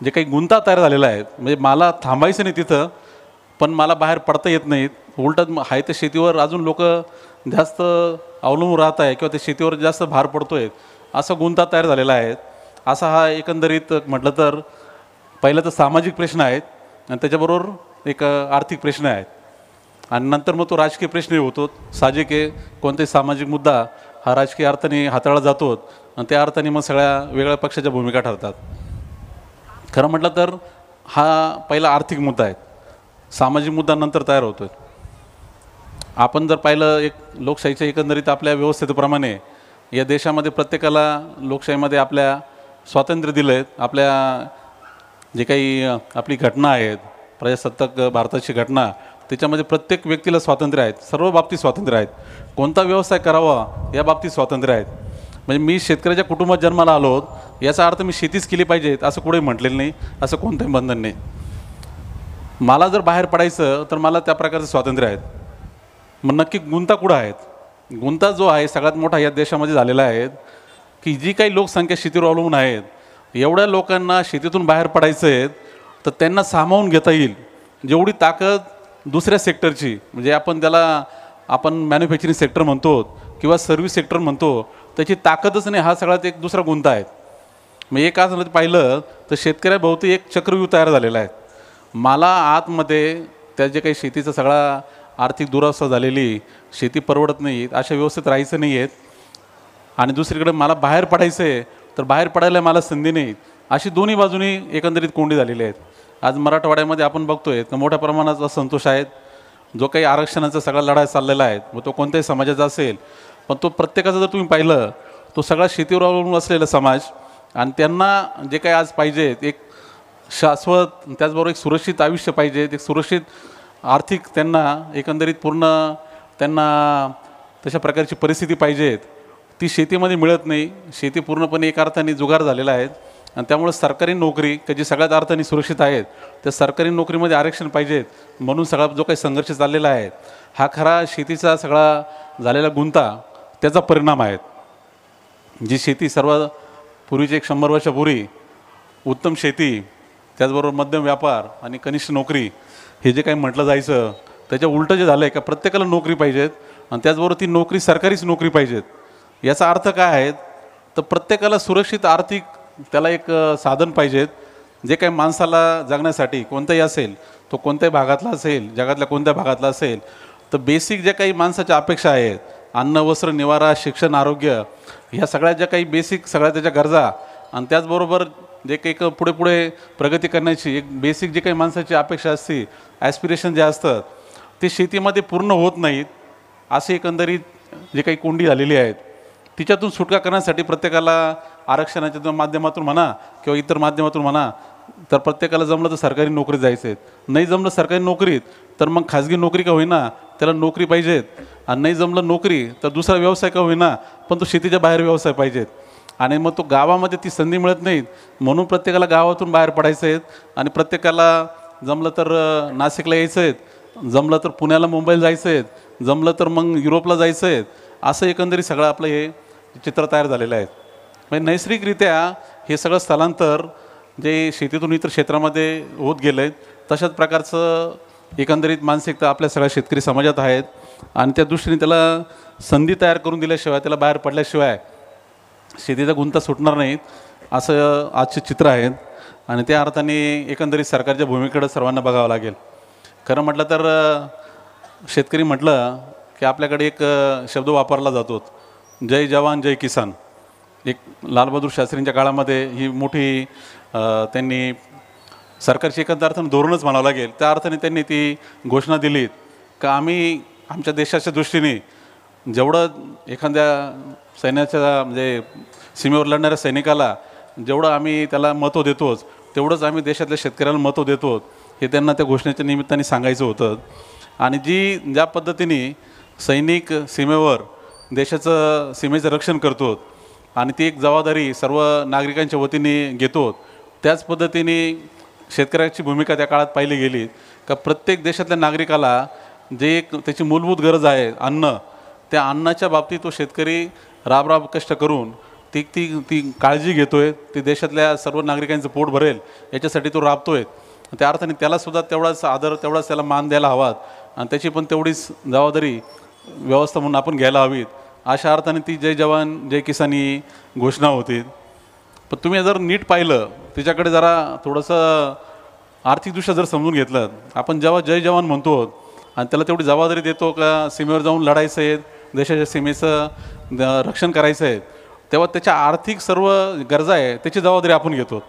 जे काही गुंता तयार झालेला आहे, म्हणजे मला थांबायचं नाही तिथं, पण मला बाहेर पडता येत नाहीत, उलटं आहे तर शेतीवर अजून लोक जास्त अवलंबून राहत आहे किंवा ते शेतीवर जास्त भार पडतो आहे, असा गुंता तयार झालेला आहे. असा हा एकंदरीत म्हटलं तर पहिलं तर सामाजिक प्रश्न आहेत आणि त्याच्याबरोबर एक आर्थिक प्रश्न आहेत आणि नंतर मग तो राजकीय प्रश्नही होतो. साहजिक आहे, कोणताही सामाजिक मुद्दा हा राजकीय अर्थाने हाताळला जातो आणि त्या अर्थाने मग सगळ्या वेगळ्या पक्षाच्या भूमिका ठरतात. खरं म्हटलं तर हा पहिला आर्थिक मुद्दा आहे, सामाजिक मुद्दा नंतर तयार होतो आहे. आपण जर पाहिलं एक लोकशाहीच्या एकंदरीत आपल्या व्यवस्थेप्रमाणे या देशामध्ये प्रत्येकाला लोकशाहीमध्ये आपल्या स्वातंत्र्य दिलं आहे. आपल्या जे काही आपली घटना आहेत, प्रजासत्ताक भारताची घटना, त्याच्यामध्ये प्रत्येक व्यक्तीला स्वातंत्र्य आहेत, सर्व बाबतीत स्वातंत्र्य आहेत. कोणता व्यवसाय करावा या बाबतीत स्वातंत्र्य आहेत. म्हणजे मी शेतकऱ्याच्या कुटुंबात जन्माला आलो, याचा अर्थ मी शेतीच केली पाहिजे असं कुठेही म्हटलेलं नाही, असं कोणतंही बंधन नाही. मला जर बाहेर पडायचं तर मला त्या प्रकारचं स्वातंत्र्य आहेत. मग नक्की गुंता कुठं आहेत? गुंता जो आहे सगळ्यात मोठा या देशामध्ये झालेला आहे की जी काही लोकसंख्या शेतीवर अवलंबून आहेत, एवढ्या लोकांना शेतीतून बाहेर पडायचं आहे तर त्यांना सामावून घेता येईल जेवढी ताकद दुसऱ्या सेक्टरची, म्हणजे आपण मॅन्युफॅक्चरिंग सेक्टर म्हणतो किंवा सर्व्हिस सेक्टर म्हणतो, त्याची ताकदच नाही. हा सगळ्यात एक दुसरा गुंता आहे. मग एक आज पाहिलं तर शेतकऱ्याभोवती एक चक्रव्यूह तयार झालेला आहे. मला आतमध्ये त्या जे काही शेतीचा सगळा आर्थिक दुरावस्था झालेली, शेती परवडत नाही, अशा व्यवस्थेत राहायचं नाही आहेत. आणि दुसरीकडे मला बाहेर पडायचं आहे तर बाहेर पडायला मला संधी नाही, अशी दोन्ही बाजूनी एकंदरीत कोंडी झालेली आहेत. आज मराठवाड्यामध्ये आपण बघतोय की मोठ्या प्रमाणात असंतोष आहेत. जो काही आरक्षणाचा सगळा लढा चाललेला आहे, मग तो कोणत्याही समाजाचा असेल, पण तो प्रत्येकाचं जर तुम्ही पाहिलं तो सगळा शेतीवर अवलंबून असलेला समाज, आणि त्यांना जे काही आज पाहिजे एक शाश्वत, त्याचबरोबर एक सुरक्षित आयुष्य पाहिजे, एक सुरक्षित आर्थिक त्यांना एकंदरीत पूर्ण त्यांना तशा प्रकारची परिस्थिती पाहिजेत, ती शेतीमध्ये मिळत नाही. शेती पूर्णपणे एक अर्थाने जुगार झालेला आहे. आणि त्यामुळे सरकारी नोकरी जी सगळ्यात अर्थाने सुरक्षित आहेत, त्या सरकारी नोकरीमध्ये आरक्षण पाहिजेत, म्हणून सगळा जो काही संघर्ष चाललेला आहे हा खरा शेतीचा सगळा झालेला गुंता त्याचा परिणाम आहे. जी शेती सर्व पूर्वीचे 100 वर्षापूर्वी उत्तम शेती, त्याचबरोबर मध्यम व्यापार आणि कनिष्ठ नोकरी हे जे काही म्हटलं जायचं, त्याच्या उलटं जे झालं आहे का प्रत्येकाला नोकरी पाहिजेत आणि त्याचबरोबर ती नोकरी सरकारीच नोकरी पाहिजेत. याचा अर्थ काय आहे तर प्रत्येकाला सुरक्षित आर्थिक त्याला एक साधन पाहिजेत, जे काही माणसाला जगण्यासाठी कोणताही असेल, तो कोणत्याही भागातला असेल, जगातल्या कोणत्या भागातला असेल, तर बेसिक ज्या काही माणसाच्या अपेक्षा आहेत, अन्न, वस्त्र, निवारा, शिक्षण, आरोग्य, ह्या सगळ्या ज्या काही बेसिक सगळ्या त्याच्या गरजा, आणि त्याचबरोबर जे काही पुढे पुढे प्रगती करण्याची एक बेसिक जे काही माणसाची अपेक्षा असते, ॲस्पिरेशन जे असतं ते शेतीमध्ये पूर्ण होत नाहीत. असे एकंदरीत जे काही कोंडी झालेली आहेत तिच्यातून सुटका करण्यासाठी प्रत्येकाला आरक्षणाच्या माध्यमातून म्हणा किंवा इतर माध्यमातून म्हणा, तर प्रत्येकाला जमलं तर सरकारी नोकरीत जायचं आहे. नाही जमलं सरकारी नोकरीत तर मग खाजगी नोकरी का होईना त्याला नोकरी पाहिजेत. आणि नाही जमलं नोकरी तर दुसरा व्यवसाय का होईना पण तो शेतीच्या बाहेर व्यवसाय पाहिजेत. आणि मग तो गावामध्ये ती संधी मिळत नाहीत म्हणून प्रत्येकाला गावातून बाहेर पडायचं आहेत. आणि प्रत्येकाला जमलं तर नाशिकला यायचं आहेत, जमलं तर पुण्याला मुंबईला जायचं आहेत, जमलं तर मग युरोपला जायचं आहे. असं एकंदरीत सगळं आपलं हे चित्र तयार झालेलं आहे. म्हणजे नैसर्गिकरित्या हे सगळं स्थलांतर जे शेतीतून इतर क्षेत्रामध्ये होत गेलं आहे तशाच प्रकारचं एकंदरीत मानसिकता आपल्या सगळ्या शेतकरी समाजात आहेत. आणि त्या दृष्टीने त्याला संधी तयार करून दिल्याशिवाय, त्याला बाहेर पडल्याशिवाय शेतीचा गुंता सुटणार नाहीत असं आजचे चित्र आहेत. आणि त्या अर्थाने एकंदरीत सरकारच्या भूमिकेकडे सर्वांना बघावं लागेल. खरं म्हटलं तर शेतकरी म्हटलं की आपल्याकडे एक शब्द वापरला जातो, जय जवान जय किसान. एक लालबहादूर शास्त्रींच्या काळामध्ये ही मोठी त्यांनी सरकारची एखाद्या अर्थानं धोरणच म्हणावं लागेल, त्या अर्थाने त्यांनी ती घोषणा दिलीत का आम्ही आमच्या देशाच्या दृष्टीने जेवढं एखाद्या सैन्याच्या म्हणजे सीमेवर लढणाऱ्या सैनिकाला जेवढं आम्ही त्याला महत्त्व देतोच तेवढंच आम्ही देशातल्या शेतकऱ्याला महत्त्व देतो हे त्यांना त्या घोषणेच्या निमित्ताने सांगायचं होतं. आणि ज्या पद्धतीने सैनिक सीमेवर देशाचं सीमेचं रक्षण करतो आणि ती एक जबाबदारी सर्व नागरिकांच्या वतीने घेतो, त्याच पद्धतीने शेतकऱ्याची भूमिका त्या काळात पाहिली गेली का प्रत्येक देशातल्या नागरिकाला जे एक त्याची मूलभूत गरज आहे अन्न, त्या अन्नाच्या बाबतीत तो शेतकरी राबराब कष्ट करून ती ती ती काळजी घेतो आहे, ती देशातल्या सर्व नागरिकांचं पोट भरेल याच्यासाठी तो राबतो आहे. त्या अर्थाने त्यालासुद्धा तेवढाच आदर, तेवढाच त्याला मान द्यायला हवात आणि त्याची पण तेवढीच जबाबदारी व्यवस्था म्हणून आपण घ्यायला हवीत. अशा अर्थाने ती जय जवान जय किसान ही घोषणा होती. पण तुम्ही जर नीट पाहिलं तिच्याकडे जरा थोडंसं आर्थिकदृष्ट्या जर समजून घेतलं, आपण जेव्हा जय जवान म्हणतो आणि त्याला तेवढी जबाबदारी देतो का सीमेवर जाऊन लढायचं आहे, देशाच्या सीमेचं रक्षण करायचं आहे, तेव्हा त्याच्या आर्थिक सर्व गरजा आहे त्याची जबाबदारी आपण घेतो.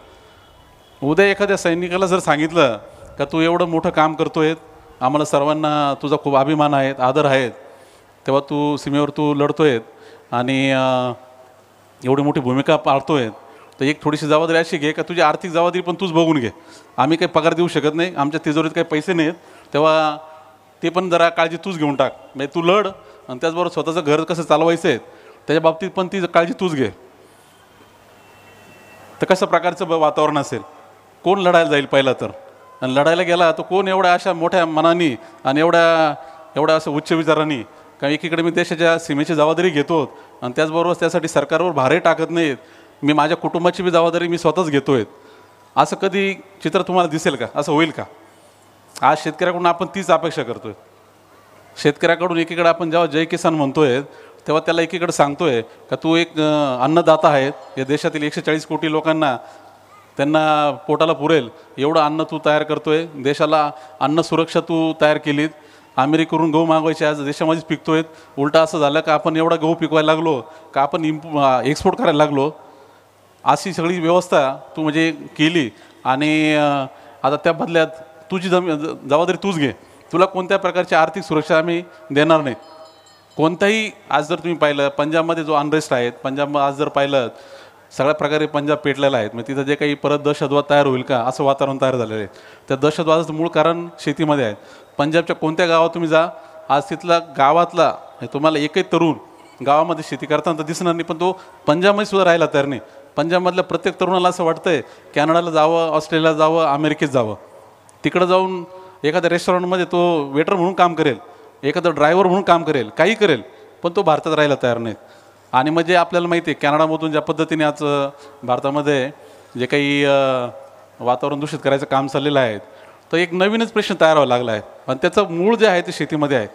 उद्या एखाद्या सैनिकाला जर सांगितलं का तू एवढं मोठं काम करतो आहे, आम्हाला सर्वांना तुझा खूप अभिमान आहे, आदर आहेत, तेव्हा तू सीमेवर तू लढतो आहे आणि एवढी मोठी भूमिका पाळतो आहे, तर एक थोडीशी जबाबदारी अशी घे का तुझी आर्थिक जबाबदारी पण तूच बघून घे. आम्ही काही पगार देऊ शकत नाही, आमच्या तिजोरीत काही पैसे नाहीत, तेव्हा ते पण जरा काळजी तूच घेऊन टाक. म्हणजे तू लढ आणि त्याचबरोबर स्वतःचं घर कसं चालवायचं आहे त्याच्या बाबतीत पण ती काळजी तूच घे. तर कसं प्रकारचं वातावरण असेल, कोण लढायला जाईल पहिला तर, आणि लढायला गेला तर कोण एवढ्या अशा मोठ्या मनाने आणि एवढ्या असं उच्च विचारांनी का एकीकडे मी देशाच्या सीमेची जबाबदारी घेतो आणि त्याचबरोबर त्यासाठी सरकारवर भारही टाकत नाहीत, मी माझ्या कुटुंबाची बी जबाबदारी मी स्वतःच घेतो आहे, असं कधी चित्र तुम्हाला दिसेल का? असं होईल का? आज शेतकऱ्याकडून आपण तीच अपेक्षा करतो आहे. शेतकऱ्याकडून एकीकडे आपण जेव्हा जय किसान म्हणतो आहे तेव्हा त्याला एकीकडे सांगतो आहे का तू एक अन्नदाता आहे, या देशातील 140 कोटी लोकांना त्यांना पोटाला पुरेल एवढं अन्न तू तयार करतो आहे, देशाला अन्न सुरक्षा तू तयार केलीत. अमेरिकेवरून गहू मागवायचे आज देशामध्येच पिकतो आहेत. उलटा असं झालं का आपण एवढा गहू पिकवायला लागलो का आपण एक्सपोर्ट करायला लागलो. अशी सगळी व्यवस्था तू म्हणजे केली आणि आता त्या बदल्यात तुझी जबाबदारी तूच घे, तुला कोणत्या प्रकारची आर्थिक सुरक्षा आम्ही देणार नाहीत. कोणताही आज जर तुम्ही पाहिलं पंजाबमध्ये जो अनरेस्ट आहे, पंजाब आज जर पाहिलं सगळ्या प्रकारे पंजाब पेटलेला आहे, मग तिथं जे काही परत दहशतवाद तयार होईल का असं वातावरण तयार झालेलं आहे. त्या दहशतवादाचं मूळ कारण शेतीमध्ये आहे. पंजाबच्या कोणत्या गावात तुम्ही जा, आज तिथला गावातला तुम्हाला एकही तरुण गावामध्ये शेती करताना तर दिसणार नाही, पण तो पंजाबमध्ये सुद्धा राहायला तयार नाही. पंजाबमधल्या प्रत्येक तरुणाला असं वाटतंय कॅनडाला जावं, ऑस्ट्रेलियाला जावं, अमेरिकेत जावं. तिकडं जाऊन एखाद्या रेस्टॉरंटमध्ये तो वेटर म्हणून काम करेल, एखादा ड्रायव्हर म्हणून काम करेल, काही करेल, पण तो भारतात राहायला तयार नाहीत. आणि म्हणजे आपल्याला माहिती आहे कॅनडामधून ज्या पद्धतीने आज भारतामध्ये जे काही वातावरण दूषित करायचं काम चाललेलं आहे, तर एक नवीनच प्रश्न तयार व्हावा लागला आहे. आणि त्याचं मूळ जे आहे ते शेतीमध्ये आहे.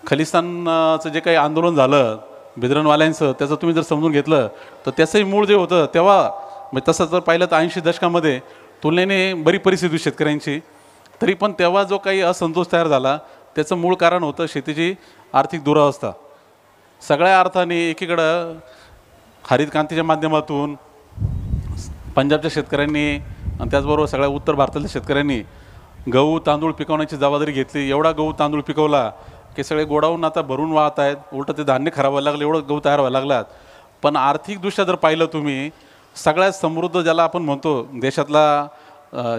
खलिस्तानचं जे काही आंदोलन झालं बिदरनवाल्यांचं, त्याचं तुम्ही जर समजून घेतलं तर त्याचंही मूळ जे होतं तेव्हा म्हणजे तसं जर पाहिलं तर 80 दशकामध्ये तुलनेने बरी परिस्थिती शेतकऱ्यांची, तरी पण तेव्हा जो काही असंतोष तयार झाला त्याचं मूळ कारण होतं शेतीची आर्थिक दुरावस्था. सगळ्या अर्थाने एकीकडं हरित क्रांतीच्या माध्यमातून पंजाबच्या शेतकऱ्यांनी आणि त्याचबरोबर सगळ्या उत्तर भारतातल्या शेतकऱ्यांनी गहू तांदूळ पिकवण्याची जबाबदारी घेतली. एवढा गहू तांदूळ पिकवला की सगळे गोडाऊन आता भरून वाहत आहेत. उलटं ते धान्य खराब व्हायला लागलं, एवढं गहू तयार व्हायला लागलात. पण आर्थिकदृष्ट्या जर पाहिलं तुम्ही, सगळ्यात समृद्ध ज्याला आपण म्हणतो देशातला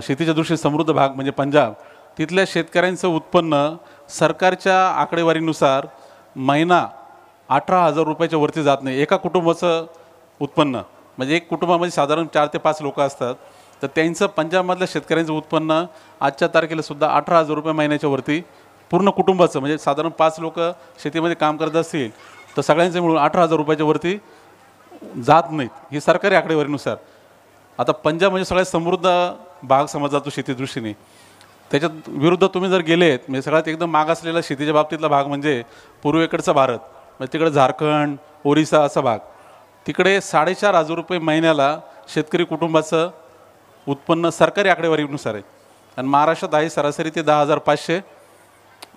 शेतीच्या दृष्टीने समृद्ध भाग म्हणजे पंजाब, तिथल्या शेतकऱ्यांचं उत्पन्न सरकारच्या आकडेवारीनुसार महिना 18,000 रुपयाच्या वरती जात नाही. एका कुटुंबाचं उत्पन्न म्हणजे एक कुटुंबामध्ये साधारण 4 ते 5 लोक असतात, तर त्यांचं पंजाबमधल्या शेतकऱ्यांचं उत्पन्न आजच्या तारखेला सुद्धा 18,000 रुपये महिन्याच्या वरती पूर्ण कुटुंबाचं, म्हणजे साधारण 5 लोक शेतीमध्ये काम करत असतील तर सगळ्यांचे मिळून 18,000 रुपयाच्या वरती जात नाहीत, ही सरकारी आकडेवारीनुसार. आता पंजाब म्हणजे सगळ्यात समृद्ध भाग समजला जातो शेती दृष्टीने. त्याच्यात विरुद्ध तुम्ही जर गेलेत म्हणजे सगळ्यात एकदम मागासलेला शेतीच्या बाबतीतला भाग म्हणजे पूर्वेकडचा भारत, म्हणजे तिकडे झारखंड, ओरिसा असा भाग. तिकडे 4,500 रुपये महिन्याला शेतकरी कुटुंबाचं उत्पन्न सरकारी आकडेवारीनुसार आहे. आणि महाराष्ट्रात आहे सरासरी ते 10,500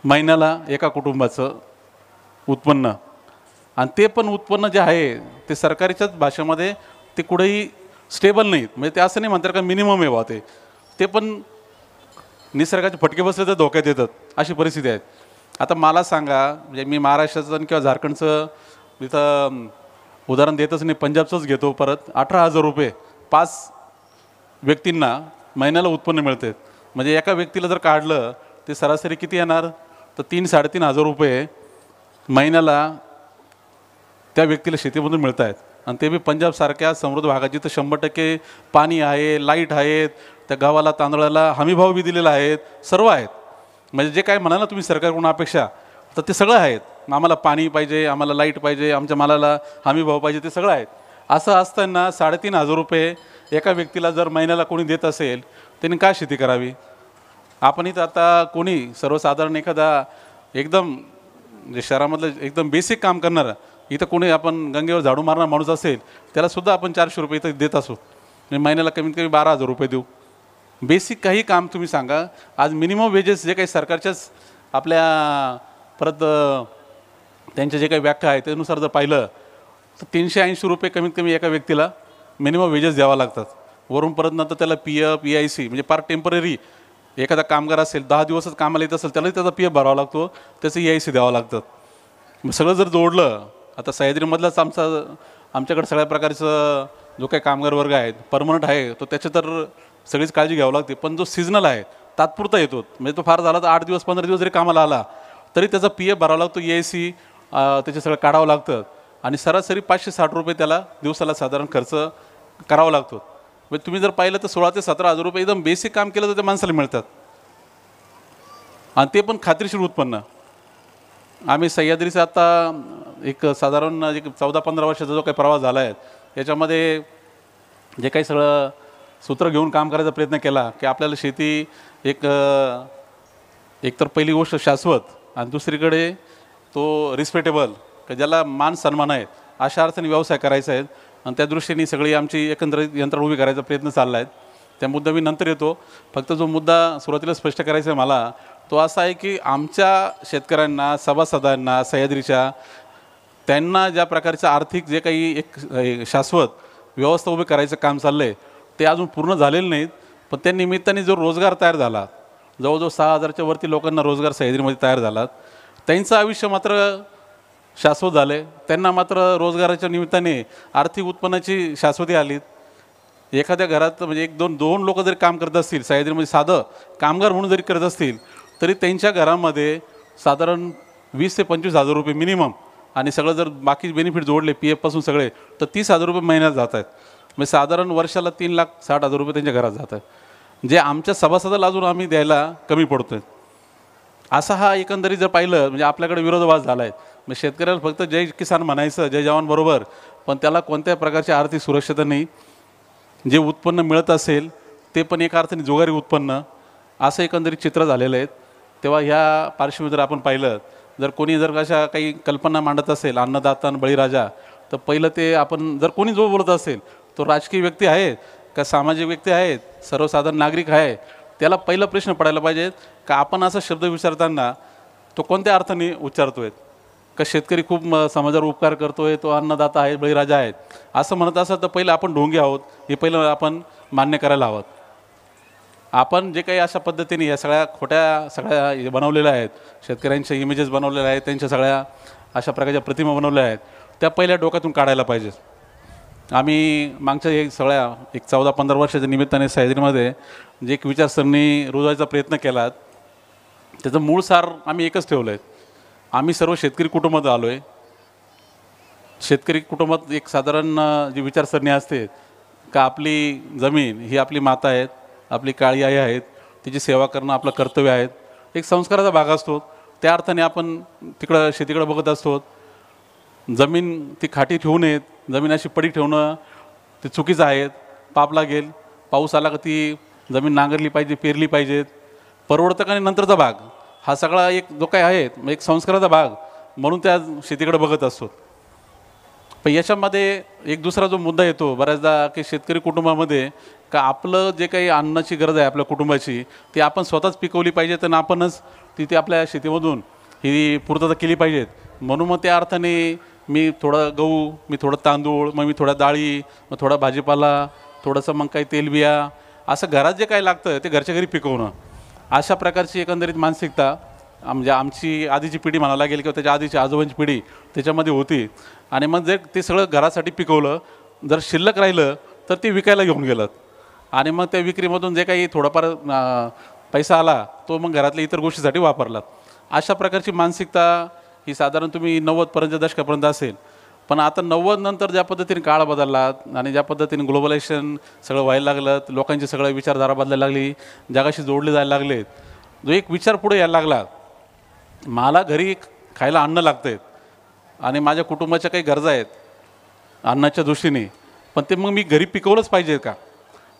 महिन्याला एका कुटुंबाचं उत्पन्न. आणि ते पण उत्पन्न जे आहे ते सरकारच्याच भाषेमध्ये ते कुठेही स्टेबल नाहीत. म्हणजे ते असं नाही म्हणतात का मिनिमम आहे बा, ते पण निसर्गाचे फटके बसले तर धोक्यात येतात, अशी परिस्थिती आहे. आता मला सांगा, म्हणजे मी महाराष्ट्राचं किंवा झारखंडचं इथं उदाहरण देतच नाही, पंजाबचंच घेतो परत. 18,000 रुपये 5 व्यक्तींना महिन्याला उत्पन्न मिळते. म्हणजे एका व्यक्तीला जर काढलं ते सरासरी किती येणार, तर 3-3,500 रुपये महिन्याला त्या व्यक्तीला शेतीमधून मिळत आहेत. आणि ते बी पंजाबसारख्या समृद्ध भागात जिथं 100% पाणी आहे, लाईट आहेत, त्या गव्हाला तांदळाला हमीभाव बी दिलेला आहेत, सर्व आहेत. म्हणजे जे काय म्हणाला तुम्ही सरकारकडून अपेक्षा, तर ते सगळं आहेत. आम्हाला पाणी पाहिजे, आम्हाला लाईट पाहिजे, आमच्या मालाला हमीभाव पाहिजे, ते सगळं आहेत. असं असताना 3,500 रुपये एका व्यक्तीला जर महिन्याला कोणी देत असेल, त्यांनी काय शेती करावी? आपण इथं आता कोणी सर्वसाधारण एखादा एकदम म्हणजे शहरामधलं एकदम बेसिक काम करणारा, इथं कोणी आपण गंगेवर झाडू मारणारा माणूस असेल, त्यालासुद्धा आपण 400 रुपये इथं देत असू. म्हणजे महिन्याला कमीत कमी 12,000 रुपये देऊ. बेसिक काही काम तुम्ही सांगा. आज मिनिमम वेजेस जे काही सरकारच्याच आपल्या परत त्यांचे जे काही व्याख्या आहे त्यानुसार जर पाहिलं तर 380 रुपये कमीत कमी एका व्यक्तीला मिनिमम वेजेस द्यावा लागतात. वरून परत नंतर त्याला PF EIC म्हणजे फार टेम्पररी एखादा कामगार असेल 10 दिवसच कामाला येत असेल त्यालाही त्याचा PF भरावा लागतो, त्याचं EIC द्यावं लागतं. मग सगळं जर जोडलं, आता सह्याद्रीमधलाच आमच्याकडे सगळ्या प्रकारचं जो काही कामगार वर्ग आहे परमनंट आहे तो त्याची तर सगळीच काळजी घ्यावी लागते. पण जो सीझनल आहे तात्पुरता येतो, म्हणजे तो फार झाला तर 8 दिवस 15 दिवस जरी कामाला आला तरी त्याचा PF भरावा लागतो, EIC त्याचे सगळं काढावं लागतं. आणि सरासरी 560 रुपये त्याला दिवसाला साधारण खर्च करावा लागतो. म्हणजे तुम्ही जर पाहिलं तर 16,000 ते 17,000 रुपये एकदम बेसिक काम केलं तर त्या माणसाला मिळतात, आणि ते पण खात्रीशीर उत्पन्न. आम्ही सह्याद्रीचा आता एक साधारण 14-15 वर्षाचा जो काही प्रवास झाला आहे याच्यामध्ये जे काही सगळं सूत्र घेऊन काम करायचा प्रयत्न केला की आपल्याला शेती एकतर पहिली गोष्ट शाश्वत आणि दुसरीकडे तो रिस्पेक्टेबल, की ज्याला मान सन्मान आहे अशा अर्थाने व्यवसाय करायचा आहे. आणि त्या दृष्टीने सगळी आमची एकंदरीत यंत्रणा उभी करायचा प्रयत्न चालला आहे. त्या मुद्दा मी नंतर येतो. फक्त जो मुद्दा सुरुवातीला स्पष्ट करायचा आहे मला तो असा आहे की आमच्या शेतकऱ्यांना, सभासदांना, सह्याद्रीच्या त्यांना ज्या प्रकारचं आर्थिक जे काही एक शाश्वत व्यवस्था उभी करायचं काम चाललं आहे ते अजून पूर्ण झालेलं नाहीत. पण त्या निमित्ताने जो रोजगार तयार झाला, जवळजवळ 6,000च्या वरती लोकांना रोजगार सह्याद्रीमध्ये तयार झाला, त्यांचं आयुष्य मात्र शाश्वत झाले. त्यांना मात्र रोजगाराच्या निमित्ताने आर्थिक उत्पन्नाची शाश्वती आली. एखाद्या घरात म्हणजे 1-2 लोक जरी काम करत असतील सह्याद्रीमध्ये, साधं कामगार म्हणून जरी करत असतील तरी त्यांच्या घरामध्ये साधारण 20,000 ते 25,000 रुपये मिनिमम, आणि सगळं जर बाकी बेनिफिट जोडले PF पासून सगळे तर 30,000 रुपये महिन्यात जात आहेत. म्हणजे साधारण वर्षाला 3,60,000 रुपये त्यांच्या घरात जात आहेत, जे आमच्या सभासदाला अजून आम्ही द्यायला कमी पडतो आहे. असा हा एकंदरीत जर पाहिलं म्हणजे आपल्याकडे विरोधाभास झाला आहे. म्हणजे शेतकऱ्याला फक्त जय किसान म्हणायचं, जय जवान बरोबर, पण त्याला कोणत्या प्रकारची आर्थिक सुरक्षितता नाही. जे उत्पन्न मिळत असेल ते पण एका अर्थाने जुगारी उत्पन्न, असं एकंदरीत चित्र झालेलं आहे. तेव्हा ह्या पार्श्वभूमीवर आपण पाहिलं, जर कोणी जर अशा काही कल्पना मांडत असेल अन्नदाता आणि बळीराजा, तर पहिलं ते आपण जर कोणी जो बोलत असेल तो राजकीय व्यक्ती आहे का सामाजिक व्यक्ती आहेत, सर्वसाधारण नागरिक आहे, त्याला पहिला प्रश्न पडायला पाहिजे का आपण असा शब्द विचारताना तो कोणत्या अर्थाने उच्चारतो आहे. का शेतकरी खूप समाजावर उपकार करतोय, तो अन्नदाता आहे, बळीराजा आहे असं म्हणत असं तर पहिलं आपण ढोंगी आहोत हे पहिलं आपण मान्य करायला हवं. आपण जे काही अशा पद्धतीने या सगळ्या खोट्या सगळ्या बनवलेल्या आहेत, शेतकऱ्यांच्या इमेजेस बनवलेल्या आहेत, त्यांच्या सगळ्या अशा प्रकारच्या प्रतिमा बनवल्या आहेत, त्या पहिल्या डोक्यातून काढायला पाहिजे. आम्ही मागच्या एक सगळ्या 14-15 वर्षाच्या निमित्ताने सह्याद्रीमध्ये जे एक विचारसरणी रुजवायचा प्रयत्न केला, त्याचं मूळ सार आम्ही एकच ठेवलं आहे. आम्ही सर्व शेतकरी कुटुंबात आलो आहे. शेतकरी कुटुंबात एक साधारण जी विचारसरणी असते का आपली जमीन ही आपली माता आहेत, आपली काळी आई आहेत, तिची सेवा करणं आपलं कर्तव्य आहे, एक संस्काराचा भाग असतो. त्या अर्थाने आपण तिकडं शेतीकडे बघत असतो. जमीन ती खाटी ठेवू नयेत, जमीन अशी पडी ठेवणं ते चुकीचं आहे. पाप लागेल. पाऊस आला का ती जमीन नांगरली पाहिजे, पेरली पाहिजेत. परवडतं आणि नंतरचा भाग हा सगळा एक जो काय आहे एक संस्काराचा भाग म्हणून त्या शेतीकडे बघत असतो. पण याच्यामध्ये एक दुसरा जो मुद्दा येतो बऱ्याचदा की शेतकरी कुटुंबामध्ये का आपलं जे काही अन्नाची गरज आहे आपल्या कुटुंबाची ती आपण स्वतःच पिकवली पाहिजे आणि आपणच ती आपल्या शेतीमधून ही पूर्तता केली पाहिजेत. म्हणून मग त्या अर्थाने मी थोडं गहू, मी थोडं तांदूळ, मग मी थोड्या डाळी, मग थोडा भाजीपाला, थोडंसं मग काही तेलबिया असं घरात जे काही लागतं ते घरच्या घरी पिकवणं, अशा प्रकारची एकंदरीत मानसिकता म्हणजे आमची आधीची पिढी म्हणायला लागेल किंवा त्याच्या आधीची आजोबांची पिढी त्याच्यामध्ये होती. आणि मग जर ते सगळं घरासाठी पिकवलं, जर शिल्लक राहिलं तर ते विकायला घेऊन गेलं आणि मग त्या विक्रीमधून जे काही थोडाफार पैसा आला तो मग घरातल्या इतर गोष्टीसाठी वापरला. अशा प्रकारची मानसिकता ही साधारण तुम्ही 90पर्यंत दशकापर्यंत असेल. पण आता 90 नंतर ज्या पद्धतीने काळ बदलला आणि ज्या पद्धतीने ग्लोबलायझेशन सगळं व्हायला लागलं, लोकांची सगळं विचारधारा बदलायला लागली, जगाशी जोडले जायला लागले, जो एक विचार पुढे यायला लागला, मला घरी खायला अन्न लागतं आहे आणि माझ्या कुटुंबाच्या काही गरजा आहेत अन्नाच्या दृष्टीने, पण ते मग मी घरी पिकवलंच पाहिजे का?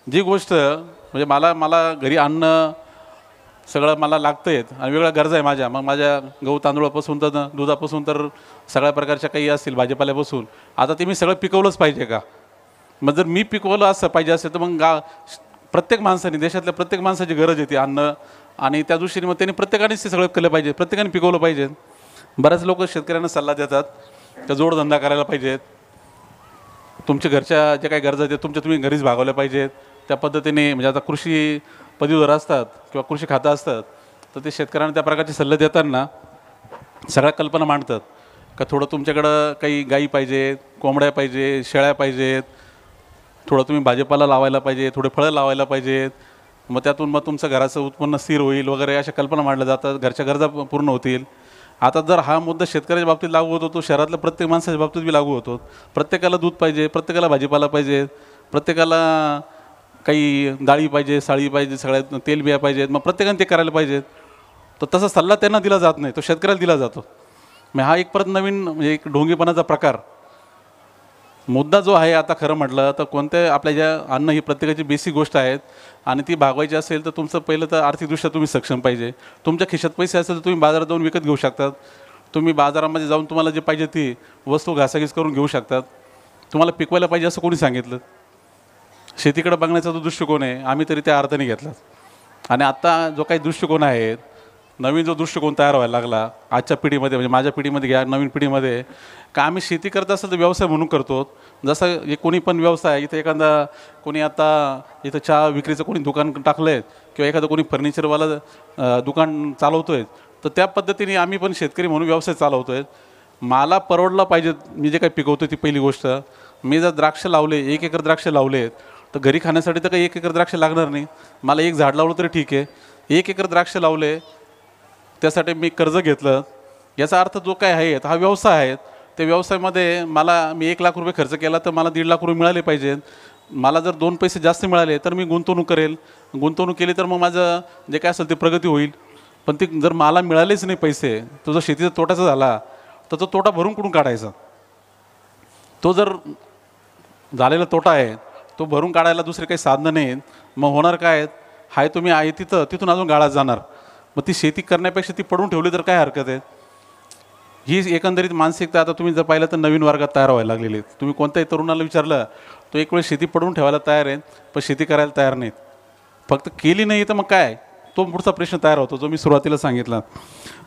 जी गोष्ट म्हणजे मला घरी अन्न सगळं मला लागतं आहेत आणि वेगळ्या गरजा आहे माझ्या, मग माझ्या गहू तांदूळापासून तर दुधापासून तर सगळ्या प्रकारच्या काही असतील भाजीपाल्यापासून, आता ते मी सगळं पिकवलंच पाहिजे का? मग जर मी पिकवलं असं पाहिजे असेल तर मग प्रत्येक माणसाने, देशातल्या प्रत्येक माणसाची गरज आहे ती अन्न आणि त्या दृष्टीने मग त्यांनी प्रत्येकानेच ते सगळं केलं पाहिजे, प्रत्येकाने पिकवलं पाहिजे. बऱ्याच लोक शेतकऱ्यांना सल्ला देतात का जोडधंदा करायला पाहिजेत, तुमच्या घरच्या ज्या काही गरजा आहेत तुमच्या तुम्ही घरीच भागवल्या पाहिजेत. त्या पद्धतीने म्हणजे आता कृषी पदवीधर असतात किंवा कृषी खातं असतात तर ते शेतकऱ्यांना त्या प्रकारचे सल्ले देताना सगळ्या कल्पना मांडतात का थोडं तुमच्याकडं काही गाई पाहिजेत, कोंबड्या पाहिजे, शेळ्या पाहिजेत, थोडं तुम्ही भाजीपाला लावायला पाहिजे, थोडे फळं लावायला पाहिजेत, मग त्यातून मग तुमचं घराचं उत्पन्न स्थिर होईल वगैरे अशा कल्पना मांडल्या जातात, घरच्या गरजा पूर्ण होतील. आता जर हा मुद्दा शेतकऱ्याच्या बाबतीत लागू होतो तो शहरातल्या प्रत्येक माणसाच्या बाबतीत बी लागू होतो. प्रत्येकाला दूध पाहिजे, प्रत्येकाला भाजीपाला पाहिजे, प्रत्येकाला काही डाळी पाहिजे, साळी पाहिजे, सगळ्या तेलबिया पाहिजेत, मग प्रत्येकाने ते करायला पाहिजेत. तर तसा सल्ला त्यांना दिला जात नाही, तो शेतकऱ्याला दिला जातो. मग हा एक परत नवीन म्हणजे एक ढोंगीपणाचा प्रकार. मुद्दा जो आहे आता खरं म्हटलं तर कोणत्या आपल्या ज्या अन्न ही प्रत्येकाची बेसिक गोष्ट आहेत आणि ती भागवायची असेल तर तुमचं पहिलं तर आर्थिकदृष्ट्या तुम्ही सक्षम पाहिजे. तुमच्या खिशात पैसे असेल तर तुम्ही बाजारात जाऊन विकत घेऊ शकतात. तुम्ही बाजारामध्ये जाऊन तुम्हाला जे पाहिजे ती वस्तू घासाघीस करून घेऊ शकतात. तुम्हाला पिकवायला पाहिजे असं कोणी सांगितलं? शेतीकडे बघण्याचा जो दृष्टिकोन आहे आम्ही तरी त्या अर्थाने घेतला. आणि आता जो काही दृष्टिकोन आहे, नवीन जो दृष्टिकोन तयार व्हायला लागला आजच्या पिढीमध्ये, म्हणजे माझ्या पिढीमध्ये घ्या, नवीन पिढीमध्ये, का आम्ही शेती करत असेल तर व्यवसाय म्हणून करतो. जसं कोणी पण व्यवसाय, इथं एखादा कोणी आता इथं चहा विक्रीचं कोणी दुकान टाकलं आहे किंवा एखादं कोणी फर्निचरवाला दुकान चालवतो आहे, तर त्या पद्धतीने आम्ही पण शेतकरी म्हणून व्यवसाय चालवतो आहे. मला परवडलं पाहिजे मी जे काही पिकवतो ती पहिली गोष्ट. मी जर द्राक्ष लावले, 1 एकर द्राक्ष लावले तर घरी खाण्यासाठी तर काही 1 एकर द्राक्ष लागणार नाही. मला एक झाड लावलं तरी ठीक आहे. 1 एकर द्राक्ष लावले त्यासाठी मी कर्ज घेतलं, याचा अर्थ जो काय आहे हा व्यवसाय आहे. त्या व्यवसायामध्ये मी 1 लाख रुपये खर्च केला तर मला 1.5 लाख रुपये मिळाले पाहिजेत. मला जर 2 पैसे जास्त मिळाले तर मी गुंतवणूक करेल. गुंतवणूक केली तर मग माझं जे काय असेल ते प्रगती होईल. पण ती जर मला मिळालेच नाही पैसे, तो जर शेतीचा तोटाचा झाला तर तो तोटा भरून कुठून काढायचा? तो जर झालेला तोटा आहे तो भरून काढायला दुसरे काही साधनं नाहीत. मग होणार काय? हाय तुम्ही आहे तिथून अजून गाळात जाणार. मग ती शेती करण्यापेक्षा ती पडून ठेवली तर काय हरकत आहे? ही एकंदरीत मानसिकता आता तुम्ही जर पाहिलं तर नवीन वर्गात तयार व्हायला लागलेली आहे. तुम्ही कोणत्याही तरुणाला विचारलं तो एक वेळ शेती पडून ठेवायला तयार आहे, पण शेती करायला तयार नाहीत. फक्त केली नाही तर मग काय, तो पुढचा प्रश्न तयार होतो जो मी सुरुवातीला सांगितला.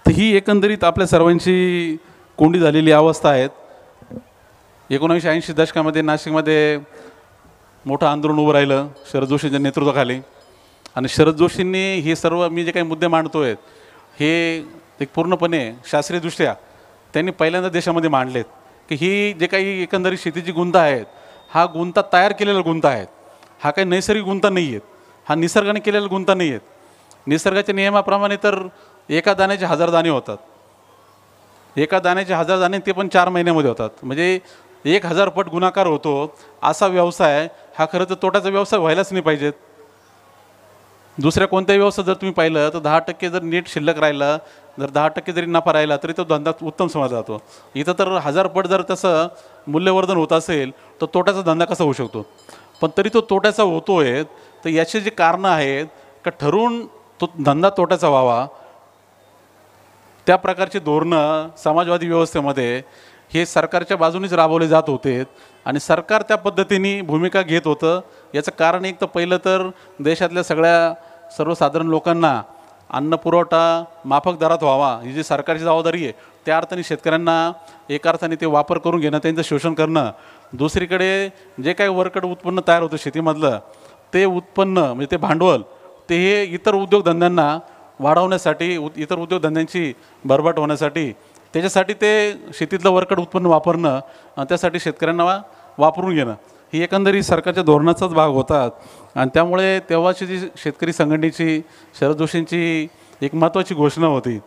तर ही एकंदरीत आपल्या सर्वांची कोंडी झालेली अवस्था आहेत. 1980 दशकामध्ये नाशिकमध्ये मोठं आंदोलन उभं राहिलं शरद जोशींच्या नेतृत्वाखाली, आणि शरद जोशींनी हे सर्व मी जे काही मुद्दे मांडतो आहेत हे एक पूर्णपणे शास्त्रीयदृष्ट्या त्यांनी पहिल्यांदा देशामध्ये मांडलेत की ही जे काही एकंदरीत शेतीची गुंता आहेत हा गुंता तयार केलेला गुंता आहेत, हा काही नैसर्गिक गुंता नाही आहेत, हा निसर्गाने केलेला गुंता नाही आहेत. निसर्गाच्या नियमाप्रमाणे तर एका दाण्याचे 1000 दाणे होतात, एका दाण्याचे 1000 दाणे ते पण 4 महिन्यामध्ये होतात, म्हणजे 1000 पट गुणाकार होतो. असा व्यवसाय हा खरं तर तोट्याचा व्यवसाय व्हायलाच नाही पाहिजेत. दुसऱ्या कोणत्याही व्यवसाय जर तुम्ही पाहिलं तर 10% जर नीट शिल्लक राहिला, जर 10% जरी नफा राहिला तरी तो धंदा उत्तम समजला जातो. इथं तर 1000 पट जर तसं मूल्यवर्धन होत असेल तर तोट्याचा धंदा कसा होऊ शकतो. पण तरी तो तोट्याचा होतो आहे. तर याची जी कारणं आहेत का ठरवून तो धंदा तोट्याचा व्हावा त्या प्रकारची धोरणं समाजवादी व्यवस्थेमध्ये हे सरकारच्या बाजूनेच राबवले जात होते आणि सरकार त्या पद्धतीने भूमिका घेत होतं. याचं कारण एक तर पहिलं तर देशातल्या सगळ्या सर्वसाधारण लोकांना अन्न पुरवठा माफक दरात व्हावा ही जी सरकारची जबाबदारी आहे, त्या अर्थाने शेतकऱ्यांना एका अर्थाने ते वापर करून घेणं, त्यांचं शोषण करणं. दुसरीकडे जे काही वरकड उत्पन्न तयार होतं शेतीमधलं ते उत्पन्न म्हणजे ते भांडवल ते हे इतर उद्योगधंद्यांना वाढवण्यासाठी, इतर उद्योगधंद्यांची भरभराट होण्यासाठी, त्याच्यासाठी ते शेतीतलं वरकड उत्पन्न वापरणं आणि त्यासाठी शेतकऱ्यांना वापरून घेणं ही एकंदरीत सरकारच्या धोरणाचाच भाग होतात. आणि त्यामुळे तेव्हाची जी शेतकरी संघटनेची शरद जोशींची एक महत्त्वाची घोषणा होती,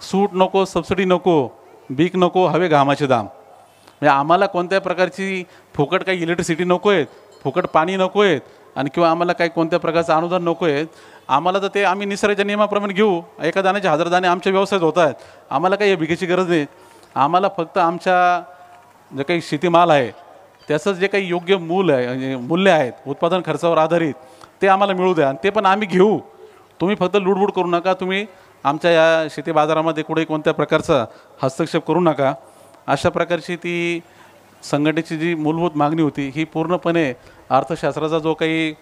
सूट नको, सबसिडी नको, बीक नको, हवे घामाचे दाम. म्हणजे आम्हाला कोणत्या प्रकारची फुकट काही इलेक्ट्रिसिटी नको आहेत, फुकट पाणी नको आहेत आणि किंवा आम्हाला काही कोणत्या प्रकारचं अनुदान नको आहेत. आम्हाला तर ते आम्ही निसर्गाच्या नियमाप्रमाणे घेऊ, एका दाण्याचे 1000 दाणे आमच्या व्यवसायात होत आहेत, आम्हाला काही भिकेची गरज नाही. आम्हाला फक्त आमच्या जे काही शेतीमाल आहे त्याचं जे काही योग्य मूल्य आहेत उत्पादन खर्चावर आधारित ते आम्हाला मिळू द्या आणि ते पण आम्ही घेऊ. तुम्ही फक्त लुडबुड करू नका, तुम्ही आमच्या या शेती बाजारामध्ये कुठे कोणत्या प्रकारचा हस्तक्षेप करू नका. अशा प्रकारची ती संघटनेची जी मूलभूत मागणी होती ही पूर्णपणे अर्थशास्त्राचा जो काही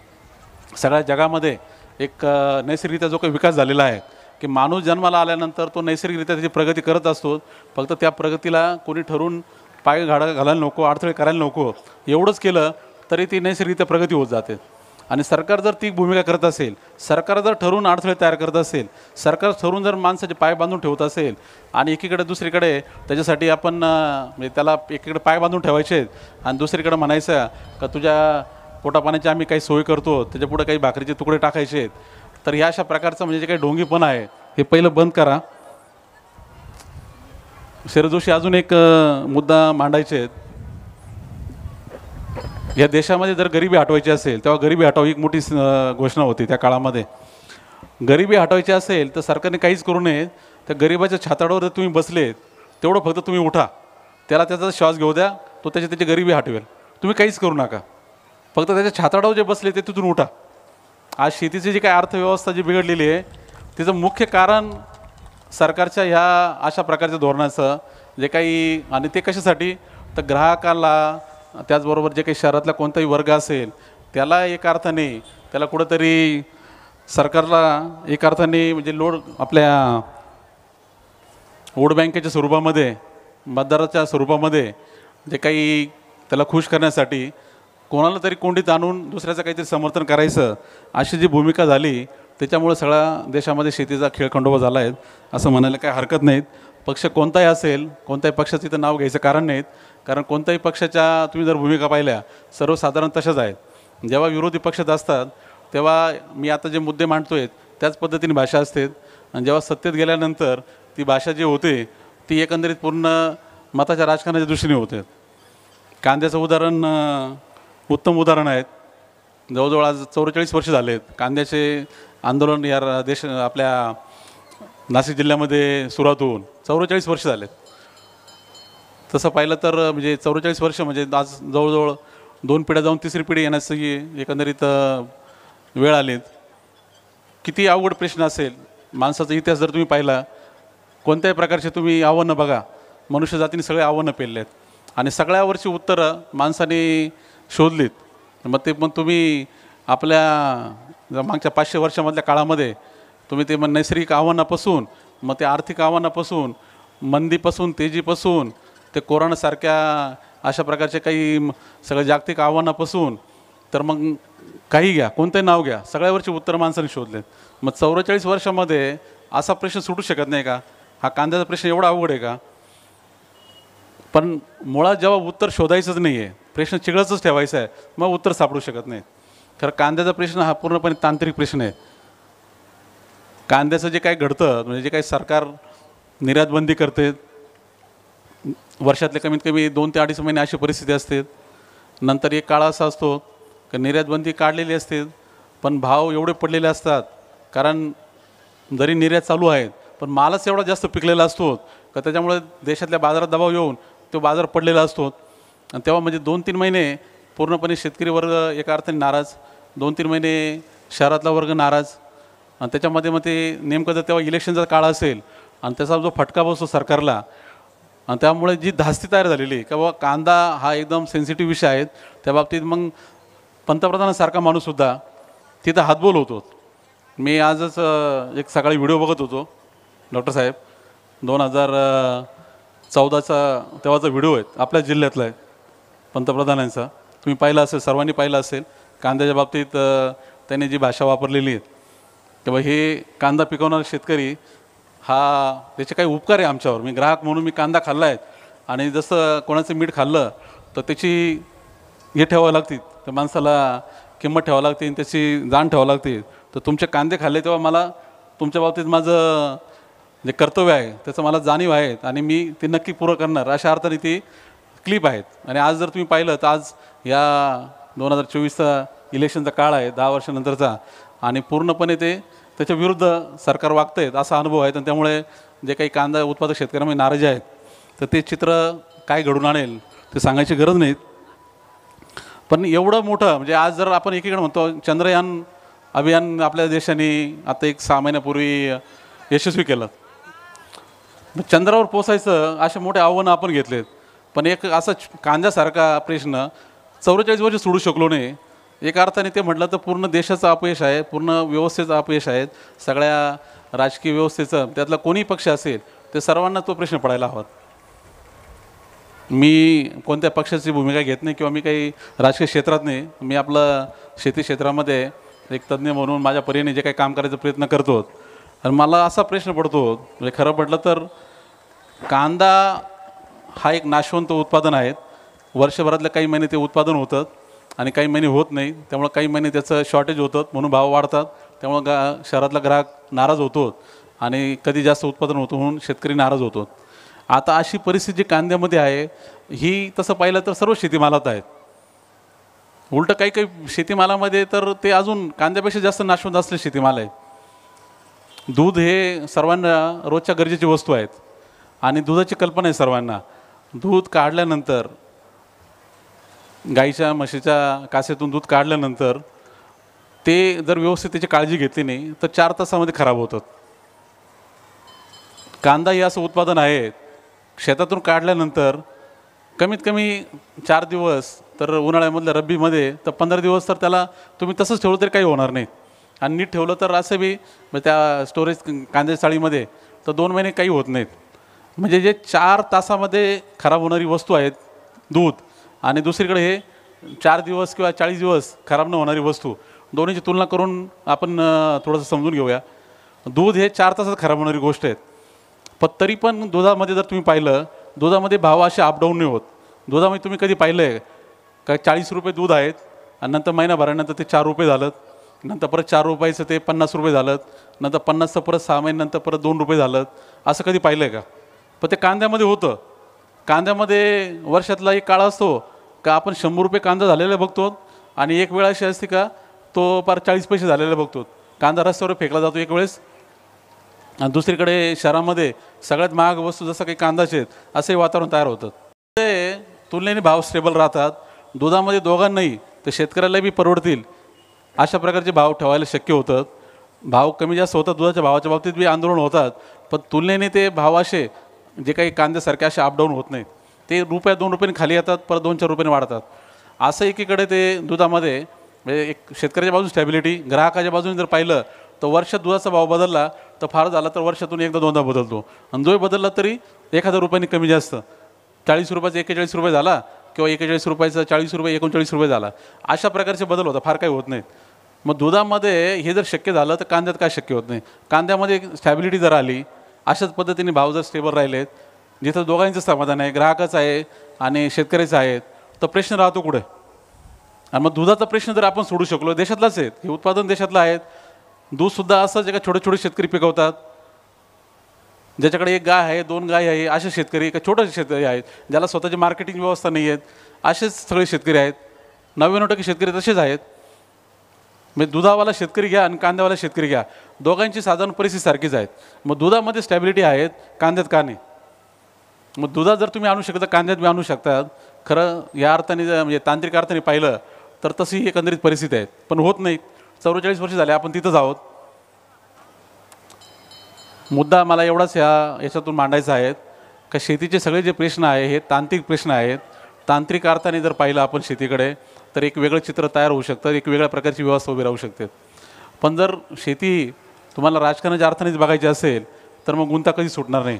सगळ्या जगामध्ये एक नैसर्गिकरित्या जो काही विकास झालेला आहे की माणूस जन्माला आल्यानंतर तो नैसर्गिकरित्या त्याची प्रगती करत असतो, फक्त त्या प्रगतीला कोणी ठरवून पाय घालायला नको, अडथळे करायला नको. एवढंच केलं तरी ती नैसर्गिकरित्या प्रगती होत जाते. आणि सरकार जर ती भूमिका करत असेल, सरकार जर ठरवून अडथळे तयार करत असेल, सरकार ठरवून जर माणसाचे पाय बांधून ठेवत असेल आणि एकीकडे दुसरीकडे त्याच्यासाठी आपण म्हणजे त्याला एकीकडे पाय बांधून ठेवायचे आहेत आणि दुसरीकडे म्हणायचं का तुझ्या पोटापाण्याची आम्ही काही सोय करतो, त्याच्या पुढे काही भाकरीचे तुकडे टाकायचे आहेत, तर ह्या अशा प्रकारचं म्हणजे जे काही ढोंगीपणा आहे हे पहिलं बंद करा. शरद जोशी अजून एक मुद्दा मांडायचे आहेत. या देशामध्ये जर गरिबी हटवायची असेल तेव्हा गरिबी हटाव एक मोठी घोषणा होती त्या काळामध्ये. गरिबी हटवायची असेल तर सरकारने काहीच करू नये, त्या गरिबाच्या छाताडावर जर तुम्ही बसले तेवढं फक्त तुम्ही उठा, त्याला त्याचा श्वास घेऊ द्या, तो त्याची गरिबी हटवेल. तुम्ही काहीच करू नका, फक्त त्याच्या छाताडावर जे बसले ते तिथून उठा. आज शेतीची जी काही अर्थव्यवस्था जी बिघडलेली आहे तिचं मुख्य कारण सरकारच्या ह्या अशा प्रकारच्या धोरणाचं जे काही, आणि ते कशासाठी तर ग्राहकाला, त्याचबरोबर जे काही शहरातला कोणताही वर्ग असेल त्याला एक अर्थाने त्याला कुठंतरी सरकारला एक अर्थाने म्हणजे लोड आपल्या वोट बँकेच्या स्वरूपामध्ये, मतदाराच्या स्वरूपामध्ये जे काही त्याला खुश करण्यासाठी कोणाला तरी कोंडीत आणून दुसऱ्याचं काहीतरी समर्थन करायचं अशी जी भूमिका झाली त्याच्यामुळे सगळ्या देशामध्ये शेतीचा खेळखंडोबा झाला आहे असं म्हणायला काही हरकत नाहीत. पक्ष कोणताही असेल, कोणत्याही पक्षाचं इथं नाव घ्यायचं कारण नाहीत, कारण कोणत्याही पक्षाच्या तुम्ही जर भूमिका पाहिल्या सर्वसाधारण तशाच आहेत. जेव्हा विरोधी पक्षात असतात तेव्हा मी आता जे मुद्दे मांडतो आहेत त्याच पद्धतीने भाषा असते आणि जेव्हा सत्तेत गेल्यानंतर ती भाषा जी होते ती एकंदरीत पूर्ण मताच्या राजकारणाच्या दृष्टीने होते. कांद्याचं उदाहरण उत्तम उदाहरण आहेत. जवळजवळ आज 44 वर्ष झाले आहेत कांद्याचे आंदोलन या आपल्या नाशिक जिल्ह्यामध्ये सुरुवात होऊन 44 वर्ष झालेत. तसं पाहिलं तर म्हणजे 44 वर्ष म्हणजे आज जवळजवळ 2 पिढ्या जाऊन 3री पिढी येण्याची एकंदरीत वेळ आलीत. किती अवघड प्रश्न असेल, माणसाचा इतिहास जर तुम्ही पाहिला कोणत्याही प्रकारचे तुम्ही आव्हानं बघा, मनुष्य जातीने सगळे आव्हानं पेललेत आणि सगळ्यावरची उत्तरं माणसाने शोधलीत. मग ते पण तुम्ही आपल्या मागच्या 500 वर्षामधल्या काळामध्ये तुम्ही ते मग नैसर्गिक आव्हानापासून, मग ते आर्थिक आव्हानापासून, मंदीपासून तेजीपासून ते कोरोनासारख्या अशा प्रकारचे काही सगळ्या जागतिक आव्हानापासून तर मग काही घ्या, कोणतंही नाव घ्या, सगळ्यावरचे उत्तर माणसाने शोधले. मग 44 वर्षामध्ये असा प्रश्न सुटू शकत नाही का? हा कांद्याचा प्रश्न एवढा अवघड आहे का? पण मुळात जेव्हा उत्तर शोधायचंच नाही आहे, प्रश्न चिघळतच ठेवायचा आहे, मग उत्तर सापडू शकत नाही. खरं कांद्याचा प्रश्न हा पूर्णपणे तांत्रिक प्रश्न आहे. कांद्याचं जे काही घडतं, म्हणजे जे काही सरकार निर्यात बंदी करते, वर्षातले कमीत कमी 2 ते 2.5 महिने अशी परिस्थिती असते. नंतर एक काळ असा असतो की निर्यात बंदी काढलेली असते, पण भाव एवढे पडलेले असतात, कारण जरी निर्यात चालू आहेत पण मालच एवढा जास्त पिकलेला असतो का त्याच्यामुळे देशातल्या बाजारात दबाव येऊन तो बाजार पडलेला असतो. आणि तेव्हा म्हणजे 2-3 महिने पूर्णपणे शेतकरी वर्ग एका अर्थाने नाराज, 2-3 महिने शहरातला वर्ग नाराज. आणि त्याच्यामध्ये मग ते नेमकं जर तेव्हा इलेक्शनचा काळ असेल आणि त्याचा जो फटका बसतो सरकारला, आणि त्यामुळे जी धास्ती तयार झालेली की बाबा कांदा हा एकदम सेन्सिटिव्ह विषय आहे, त्या बाबतीत मग पंतप्रधानासारखा माणूससुद्धा तिथं हातबोल होतो. मी आजच एक सकाळी व्हिडिओ बघत होतो डॉक्टर साहेब, 2014चा तेव्हाचा व्हिडिओ आहे, आपल्या जिल्ह्यातला आहे पंतप्रधानांचा. तुम्ही पाहिला असेल, सर्वांनी पाहिलं असेल. कांद्याच्या बाबतीत त्यांनी जी भाषा वापरलेली आहे तेव्हा हे कांदा पिकवणारा शेतकरी हा त्याचे काही उपकार आहे आमच्यावर. मी ग्राहक म्हणून मी कांदा खाल्ला आहे आणि जसं कोणाचं मीठ खाल्लं तर त्याची हे ठेवावं लागते, त्या माणसाला किंमत ठेवावं लागते आणि त्याची जाण ठेवावं लागते. तर तुमचे कांदे खाल्ले तेव्हा मला तुमच्या बाबतीत माझं जे कर्तव्य आहे त्याचं मला जाणीव आहे आणि मी ते नक्की पुरं करणार, अशा अर्थाने ती क्लिप आहेत. आणि आज जर तुम्ही पाहिलं तर आज या 2024चा इलेक्शनचा काळ आहे, 10 वर्षानंतरचा, आणि पूर्णपणे ते त्याच्या विरुद्ध सरकार वागतं आहेत असा अनुभव आहे. आणि त्यामुळे जे काही कांदा उत्पादक शेतकऱ्यांमध्ये नाराजी आहेत तर ते चित्र काय घडून आणेल ते सांगायची गरज नाही. पण एवढं मोठं म्हणजे आज जर आपण एकीकडे म्हणतो चंद्रयान अभियान आपल्या देशाने आता एक 6 महिन्यापूर्वी यशस्वी केलं, चंद्रावर पोचायचं असे मोठे आव्हानं आपण घेतलेत. पण एक असा कांद्यासारखा प्रश्न 44 वर्ष सोडू शकलो नाही. एका अर्थाने ते म्हटलं तर पूर्ण देशाचं अपयश आहे, पूर्ण व्यवस्थेचं अपयश आहे, सगळ्या राजकीय व्यवस्थेचं, त्यातला कोणी पक्ष असेल ते सर्वांना तो प्रश्न पडायला हवा. मी कोणत्या पक्षाची भूमिका घेत नाही किंवा मी काही राजकीय क्षेत्रात नाही. मी आपलं शेती क्षेत्रामध्ये एक तज्ज्ञ म्हणून माझ्या परीने जे काही काम करायचा प्रयत्न करतो. आणि मला असा प्रश्न पडतो, म्हणजे खरं म्हटलं तर कांदा हा एक नाशवंत उत्पादन आहे. वर्षभरातले काही महिने ते उत्पादन होतं आणि काही महिने होत नाही, त्यामुळे काही महिने त्याचं शॉर्टेज होतं म्हणून भाव वाढतात, त्यामुळं शहरातला ग्राहक नाराज होतो आणि कधी जास्त उत्पादन होतं म्हणून शेतकरी नाराज होतो. आता अशी परिस्थिती जी कांद्यामध्ये आहे ही तसं पाहिलं तर सर्व शेतीमालात आहेत. उलटं काही काही शेतीमालामध्ये तर ते अजून कांद्यापेक्षा जास्त नाशवंत असले शेतीमाल आहे. दूध हे सर्वांना रोजच्या गरजेची वस्तू आहेत आणि दुधाची कल्पना आहे सर्वांना. दूध काढल्यानंतर गाईच्या म्हशीच्या कासेतून दूध काढल्यानंतर ते जर व्यवस्थित त्याची काळजी घेतली नाही तर 4 तासामध्ये खराब होतात. कांदा हे असं उत्पादन आहे, शेतातून काढल्यानंतर कमीत कमी 4 दिवस, तर उन्हाळ्यामधल्या रब्बीमध्ये तर 15 दिवस तर त्याला तुम्ही तसंच ठेवलं तरी काही होणार नाही. आणि नीट ठेवलं तर असं बी त्या स्टोरेज कांद्या चाळीमध्ये तर 2 महिने काही होत नाहीत. म्हणजे जे 4 तासामध्ये खराब होणारी वस्तू आहेत दूध, आणि दुसरीकडे हे 4 दिवस किंवा 40 दिवस खराब न होणारी वस्तू, दोन्हीची तुलना करून आपण थोडंसं समजून घेऊया. दूध हे 4 तासात खराब होणारी गोष्ट आहे, पण तरी पण दुधामध्ये जर तुम्ही पाहिलं, दुधामध्ये भाव असे अपडाऊन नाही होत. दुधामध्ये तुम्ही कधी पाहिलं आहे का 40 रुपये दूध आहेत आणि नंतर महिनाभरानंतर ते 4 रुपये झालं, नंतर परत 4 रुपयाचं ते 50 रुपये झालं, नंतर 50चं परत 6 महिन्यानंतर परत 2 रुपये झालं, असं कधी पाहिलं आहे का? पण ते कांद्यामध्ये होतं. कांद्यामध्ये वर्षातला एक काळ असतो का आपण 100 रुपये कांदा झालेला बघतो आणि एक वेळ अशी असते का तो पार 40 पैसे झालेला बघतो. कांदा रस्त्यावर फेकला जातो एक वेळेस, आणि दुसरीकडे शहरामध्ये सगळ्यात महाग वस्तू जसं काही कांदाचे आहेत असंही वातावरण तयार होतं. ते तुलनेने भाव स्टेबल राहतात. दुधामध्ये दोघांनाही तर शेतकऱ्याला बी परवडतील अशा प्रकारचे भाव ठेवायला शक्य होतं. भाव कमी जास्त होतात, दुधाच्या भावाच्या बाबतीत बी आंदोलन होतात, पण तुलनेने ते भाव असे जे काही कांद्यासारखे असे अपडाऊन होत नाहीत. ते ₹1-2 रुपयांनी खाली येतात, परत 2-4 रुपयांनी वाढतात. असं एकीकडे ते दुधामध्ये म्हणजे एक शेतकऱ्याच्या बाजून स्टॅबिलिटी, ग्राहकाच्या बाजूने जर पाहिलं तर वर्षात दुधाचा भाव बदलला तर फार झाला तर वर्षातून एकदा दोनदा बदलतो, आणि जोही बदलला तरी 1000 रुपयांनी कमी जास्त, 40 रुपयाचा 41 रुपये झाला किंवा 41 रुपयाचा 40 रुपये 39 रुपये झाला, अशा प्रकारचे बदल होतात, फार काही होत नाहीत. मग दुधामध्ये हे जर शक्य झालं तर कांद्यात काय शक्य होत नाही? कांद्यामध्ये स्टॅबिलिटी जर आली, अशाच पद्धतीने भाव जर स्टेबल राहिलेत, जिथं दोघांचं समाधान आहे, ग्राहकाचं आहे आणि शेतकऱ्याचं आहे, तर प्रश्न राहतो कुठे? आणि मग दुधाचा प्रश्न जर आपण सोडू शकलो, देशातलाच आहेत, हे उत्पादन देशातलं आहेत. दूधसुद्धा असंच आहे का छोटे छोटे शेतकरी पिकवतात, ज्याच्याकडे 1 गाय आहे 2 गाय आहे, असे शेतकरी का छोटे शेतकरी आहेत, ज्याला स्वतःची मार्केटिंग व्यवस्था नाही आहेत, असेच सगळे शेतकरी आहेत. 99% शेतकरी तसेच आहेत. म्हणजे दुधावाला शेतकरी घ्या आणि कांद्यावाला शेतकरी घ्या, दोघांची साधारण परिस्थिती सारखीच आहेत. मग दुधामध्ये स्टॅबिलिटी आहेत, कांद्यात का नाही? मग दुधात जर तुम्ही आणू शकता, कांद्यात बी आणू शकतात. खरं या अर्थाने म्हणजे तांत्रिक अर्थाने पाहिलं तर तशी एकंदरीत परिस्थिती आहे, पण होत नाही. 44 वर्ष झाले आपण तिथंच आहोत. मुद्दा मला एवढाच याच्यातून मांडायचा आहे का शेतीचे सगळे जे प्रश्न आहे हे तांत्रिक प्रश्न आहेत. तांत्रिक अर्थाने जर पाहिलं आपण शेतीकडे तर एक वेगळं चित्र तयार होऊ शकतं, एक वेगळ्या प्रकारची व्यवस्था उभी राहू शकते. पण जर शेती तुम्हाला राजकारणाच्या अर्थानेच बघायची असेल तर मग गुंता कधी सुटणार नाही.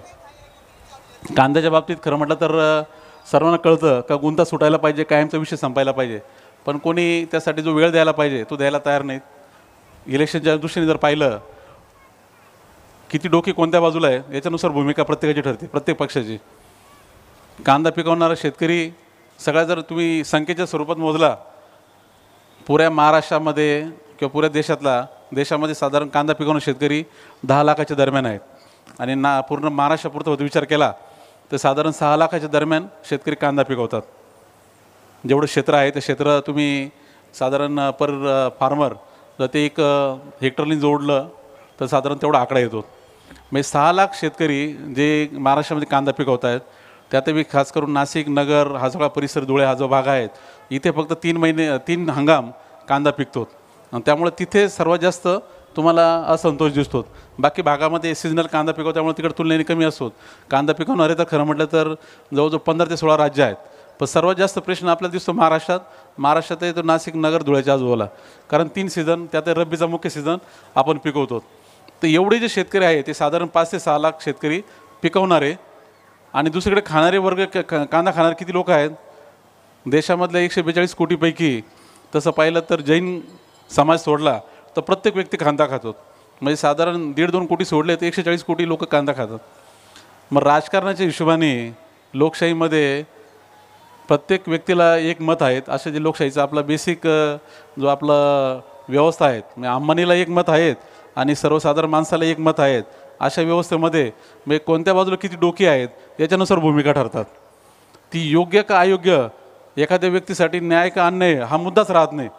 कांद्याच्या बाबतीत खरं म्हटलं तर सर्वांना कळतं का गुंता सुटायला पाहिजे, कायमचा विषय संपायला पाहिजे, पण कोणी त्यासाठी जो वेळ द्यायला पाहिजे तो द्यायला तयार नाहीत. इलेक्शनच्या दृष्टीने जर पाहिलं किती डोकी कोणत्या बाजूला आहे याच्यानुसार भूमिका प्रत्येकाची ठरते, प्रत्येक पक्षाची. कांदा पिकवणारा शेतकरी सगळ्या जर तुम्ही संख्येच्या स्वरूपात मोजला, पुऱ्या महाराष्ट्रामध्ये किंवा पुऱ्या देशामध्ये साधारण कांदा पिकवणारे शेतकरी 10 लाखाच्या दरम्यान आहेत. आणि पूर्ण महाराष्ट्रापुरता विचार केला तर साधारण 6 लाखाच्या दरम्यान शेतकरी कांदा पिकवतात. जेवढं क्षेत्र आहे ते क्षेत्र तुम्ही साधारण पर फार्मर जर ते 1 हेक्टरनी जोडलं तर साधारण तेवढा आकडा येतो. म्हणजे 6 लाख शेतकरी जे महाराष्ट्रामध्ये कांदा पिकवत आहेत, त्यातही खास करून नाशिक, नगर हा सगळा परिसर, धुळे हा जो भाग आहे, इथे फक्त 3 हंगाम कांदा पिकतो. आणि त्यामुळे तिथे सर्वात जास्त तुम्हाला असंतोष दिसतो. बाकी भागामध्ये सीजनल कांदा पिकवतो, त्यामुळे तिकडे तुलनेने कमी असतो. कांदा पिकवणारे तर खरं म्हटलं तर जवळजवळ 15 ते 16 राज्य आहेत. पण सर्वात जास्त प्रश्न आपल्याला दिसतो महाराष्ट्रात येतो नाशिक, नगर, धुळ्याच्या आजूबाजूला, कारण 3 सीझन, त्यात रब्बीचा मुख्य सीझन आपण पिकवतो. तर एवढे जे शेतकरी आहेत ते साधारण 5 ते 6 लाख शेतकरी पिकवणारे. आणि दुसरीकडे खाणारे वर्ग, कांदा खाणारे किती लोक आहेत देशामधल्या 142 कोटीपैकी? तसं पाहिलं तर जैन समाज सोडला तर प्रत्येक व्यक्ती कांदा खातो. म्हणजे साधारण 1.5-2 कोटी सोडले तर 140 कोटी लोक कांदा खातात. मग राजकारणाच्या हिशोबाने लोकशाहीमध्ये प्रत्येक व्यक्तीला एक मत आहेत, असे जे लोकशाहीचा आपला बेसिक जो आपला व्यवस्था आहेत, म्हणजे अंबानीला एक मत आहेत आणि सर्वसाधारण माणसाला एक मत आहेत. अशा व्यवस्थेमध्ये म्हणजे कोणत्या बाजूला किती डोकी आहेत याच्यानुसार भूमिका ठरतात. ती योग्य का अयोग्य, एखाद्या व्यक्तीसाठी न्याय का अन्याय हा मुद्दाच राहत नाही.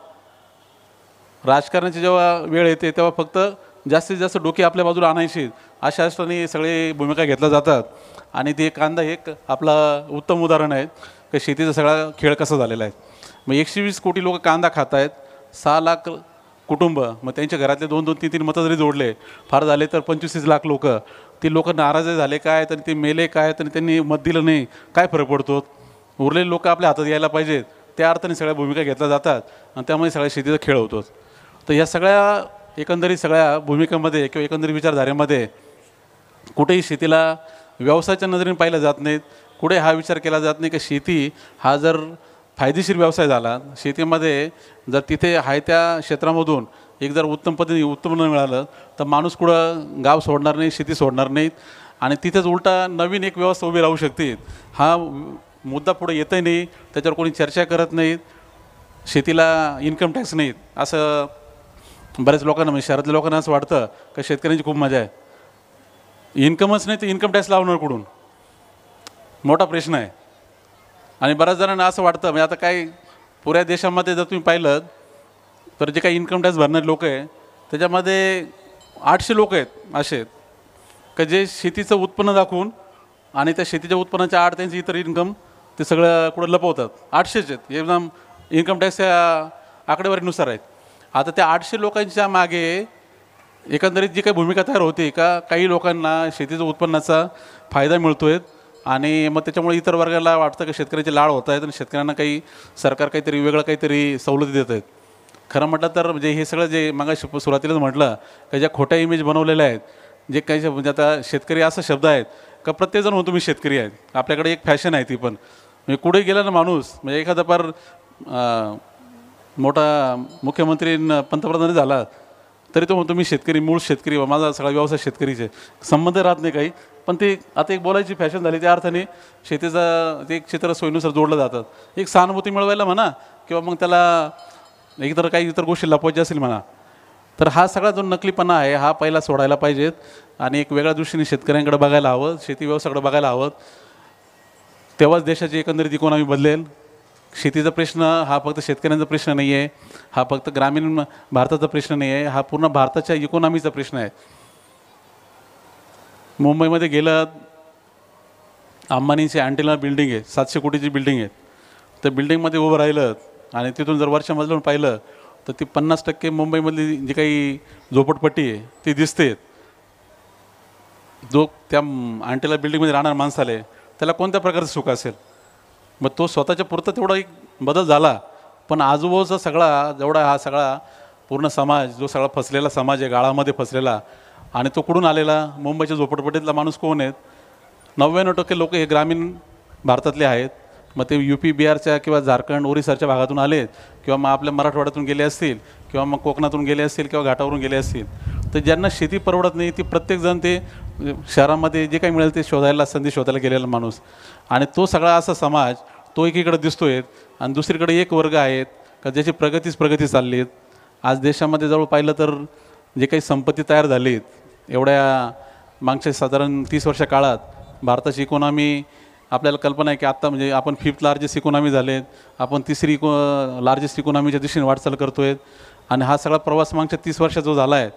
राजकारणाची जेव्हा वेळ येते तेव्हा फक्त जास्तीत जास्त डोकी आपल्या बाजूला आणायची, अशा असताना सगळे भूमिका घेतल्या जातात. आणि ते कांदा एक आपला उत्तम उदाहरण आहे की शेतीचा सगळा खेळ कसा झालेला आहे. मग 120 कोटी लोक कांदा खात आहेत, 6 लाख कुटुंब, मग त्यांच्या घरातले 2-2, 3-3 मतं जरी जोडले, फार झाले तर 25 लाख लोक. ती लोक नाराज झाले काय, तर ते मेले काय, तर त्यांनी मत दिलं नाही, काय फरक पडतो? उरलेले लोक आपल्या हातात यायला पाहिजेत, त्या अर्थाने सगळ्या भूमिका घेतल्या जातात आणि त्यामुळे सगळ्या शेतीचा खेळ होतो. तर या सगळ्या एकंदरीत सगळ्या भूमिकेमध्ये किंवा एकंदरीत विचारधारेमध्ये कुठेही शेतीला व्यवसायाच्या नजरेने पाहिलं जात नाहीत. कुठे हा विचार केला जात नाही की शेती हा जर फायदेशीर व्यवसाय झाला, शेतीमध्ये जर तिथे आहे त्या क्षेत्रामधून एक जर उत्तम पद्धतीने उत्पन्न मिळालं तर माणूस कुठं गाव सोडणार नाही, शेती सोडणार नाहीत आणि तिथेच उलटा नवीन एक व्यवस्था उभी राहू शकते. हा मुद्दा पुढे येतही नाही, त्याच्यावर कोणी चर्चा करत नाहीत. शेतीला इन्कम टॅक्स नाहीत असं बऱ्याच लोकांना, म्हणजे शहरातल्या लोकांना असं वाटतं की शेतकऱ्यांची खूप मजा आहे. इन्कमच नाही तर इन्कम टॅक्स लावणार कुठून, मोठा प्रश्न आहे. आणि बऱ्याच जणांना असं वाटतं, म्हणजे आता काय पुऱ्या देशामध्ये जर तुम्ही पाहिलं तर जे काही इन्कम टॅक्स भरणारे लोक आहे त्याच्यामध्ये 800 लोक आहेत असे का जे शेतीचं उत्पन्न दाखवून आणि त्या शेतीच्या उत्पन्नाच्या आड त्यांची इतर इन्कम ते सगळं कुठं लपवतात. 800च आहेत, एकदम इन्कम टॅक्सच्या आकडेवारीनुसार आहेत. आता त्या 800 लोकांच्या मागे एकंदरीत जी काही भूमिका तयार होते का काही लोकांना शेतीच्या उत्पन्नाचा फायदा मिळतो आहे आणि मग त्याच्यामुळे इतर वर्गाला वाटतं की शेतकऱ्याचे लाळ होत आहेत आणि शेतकऱ्यांना काही सरकार काहीतरी वेगळं काहीतरी सवलती देत आहेत. खरं म्हटलं तर म्हणजे हे सगळं जे मग सुरुवातीलाच म्हटलं की ज्या खोट्या इमेज बनवलेल्या आहेत जे काही म्हणजे आता शेतकरी असा शब्द आहेत का प्रत्येकजण म्हणतो मी शेतकरी आहे. आपल्याकडे एक फॅशन आहे ती पण, म्हणजे कुठे गेला ना माणूस, म्हणजे एखादा फार मोठा मुख्यमंत्री पंतप्रधान झाला तरी तो म्हणतो मी शेतकरी, मूळ शेतकरी, माझा सगळा व्यवसाय शेतकरीचे, संबंध राहत नाही काही. पण ते आता एक बोलायची फॅशन झाली, त्या अर्थाने शेतीचा ते एक क्षेत्र सोयीनुसार जोडलं जातं. एक सहानुभूती मिळवायला म्हणा किंवा मग त्याला इतर काही इतर गोष्टी लपवायच्या असेल म्हणा. तर हा सगळा जो नकलीपणा आहे हा पहिला सोडायला पाहिजेत आणि एक वेगळ्या दृष्टीने शेतकऱ्यांकडे बघायला हवं, शेती व्यवसायाकडे बघायला हवं. तेव्हाच देशाची एकंदरीत इकॉनॉमी बदलेल. शेतीचा प्रश्न हा फक्त शेतकऱ्यांचा प्रश्न नाही आहे, हा फक्त ग्रामीण भारताचा प्रश्न नाही आहे, हा पूर्ण भारताच्या इकॉनॉमीचा प्रश्न आहे. मुंबईमध्ये गेलं, अंबानीची अँटेना बिल्डिंग आहे, 700 कोटीची बिल्डिंग आहे. त्या बिल्डिंगमध्ये उभं राहिलं आणि तिथून जर वरच्या मजल्यावरून पाहिलं तर ती 50% मुंबईमधली जी काही झोपडपट्टी आहे ती दिसते. जो त्या अँटेना बिल्डिंगमध्ये राहणार माणसाला त्याला कोणत्या प्रकारचं सुख असेल. मग तो स्वतःच्या पुरतं तेवढा एक बदल झाला, पण आजूबाजूचा सगळा जेवढा हा सगळा पूर्ण समाज, जो सगळा फसलेला समाज आहे, गाळामध्ये फसलेला, आणि तो कुठून आलेला, मुंबईच्या झोपडपट्टीतला माणूस कोण आहेत? 99% लोक हे ग्रामीण भारतातले आहेत. मग ते UP बिहारच्या किंवा झारखंड ओरिसाच्या भागातून आलेत किंवा मग आपल्या मराठवाड्यातून गेले असतील किंवा मग कोकणातून गेले असतील किंवा घाटावरून गेले असतील. तर ज्यांना शेती परवडत नाही ती प्रत्येकजण ते शहरामध्ये जे काही मिळेल ते शोधायला, संधी शोधायला गेलेला माणूस. आणि तो सगळा असा समाज तो एकीकडे दिसतो आहे आणि दुसरीकडे एक वर्ग आहेत का ज्याची प्रगती चालली आहे. आज देशामध्ये जवळ पाहिलं तर जे काही संपत्ती तयार झाली एवढ्या मागच्या साधारण 30 वर्ष काळात भारताची इकॉनॉमी, आपल्याला कल्पना आहे की आत्ता म्हणजे आपण 5th लार्जेस्ट इकॉनॉमी झालेत, आपण 3री लार्जेस्ट इकॉनॉमीच्या दिशेने वाटचाल करतो आहे. आणि हा सगळा प्रवास मागच्या 30 वर्षात जो झाला आहे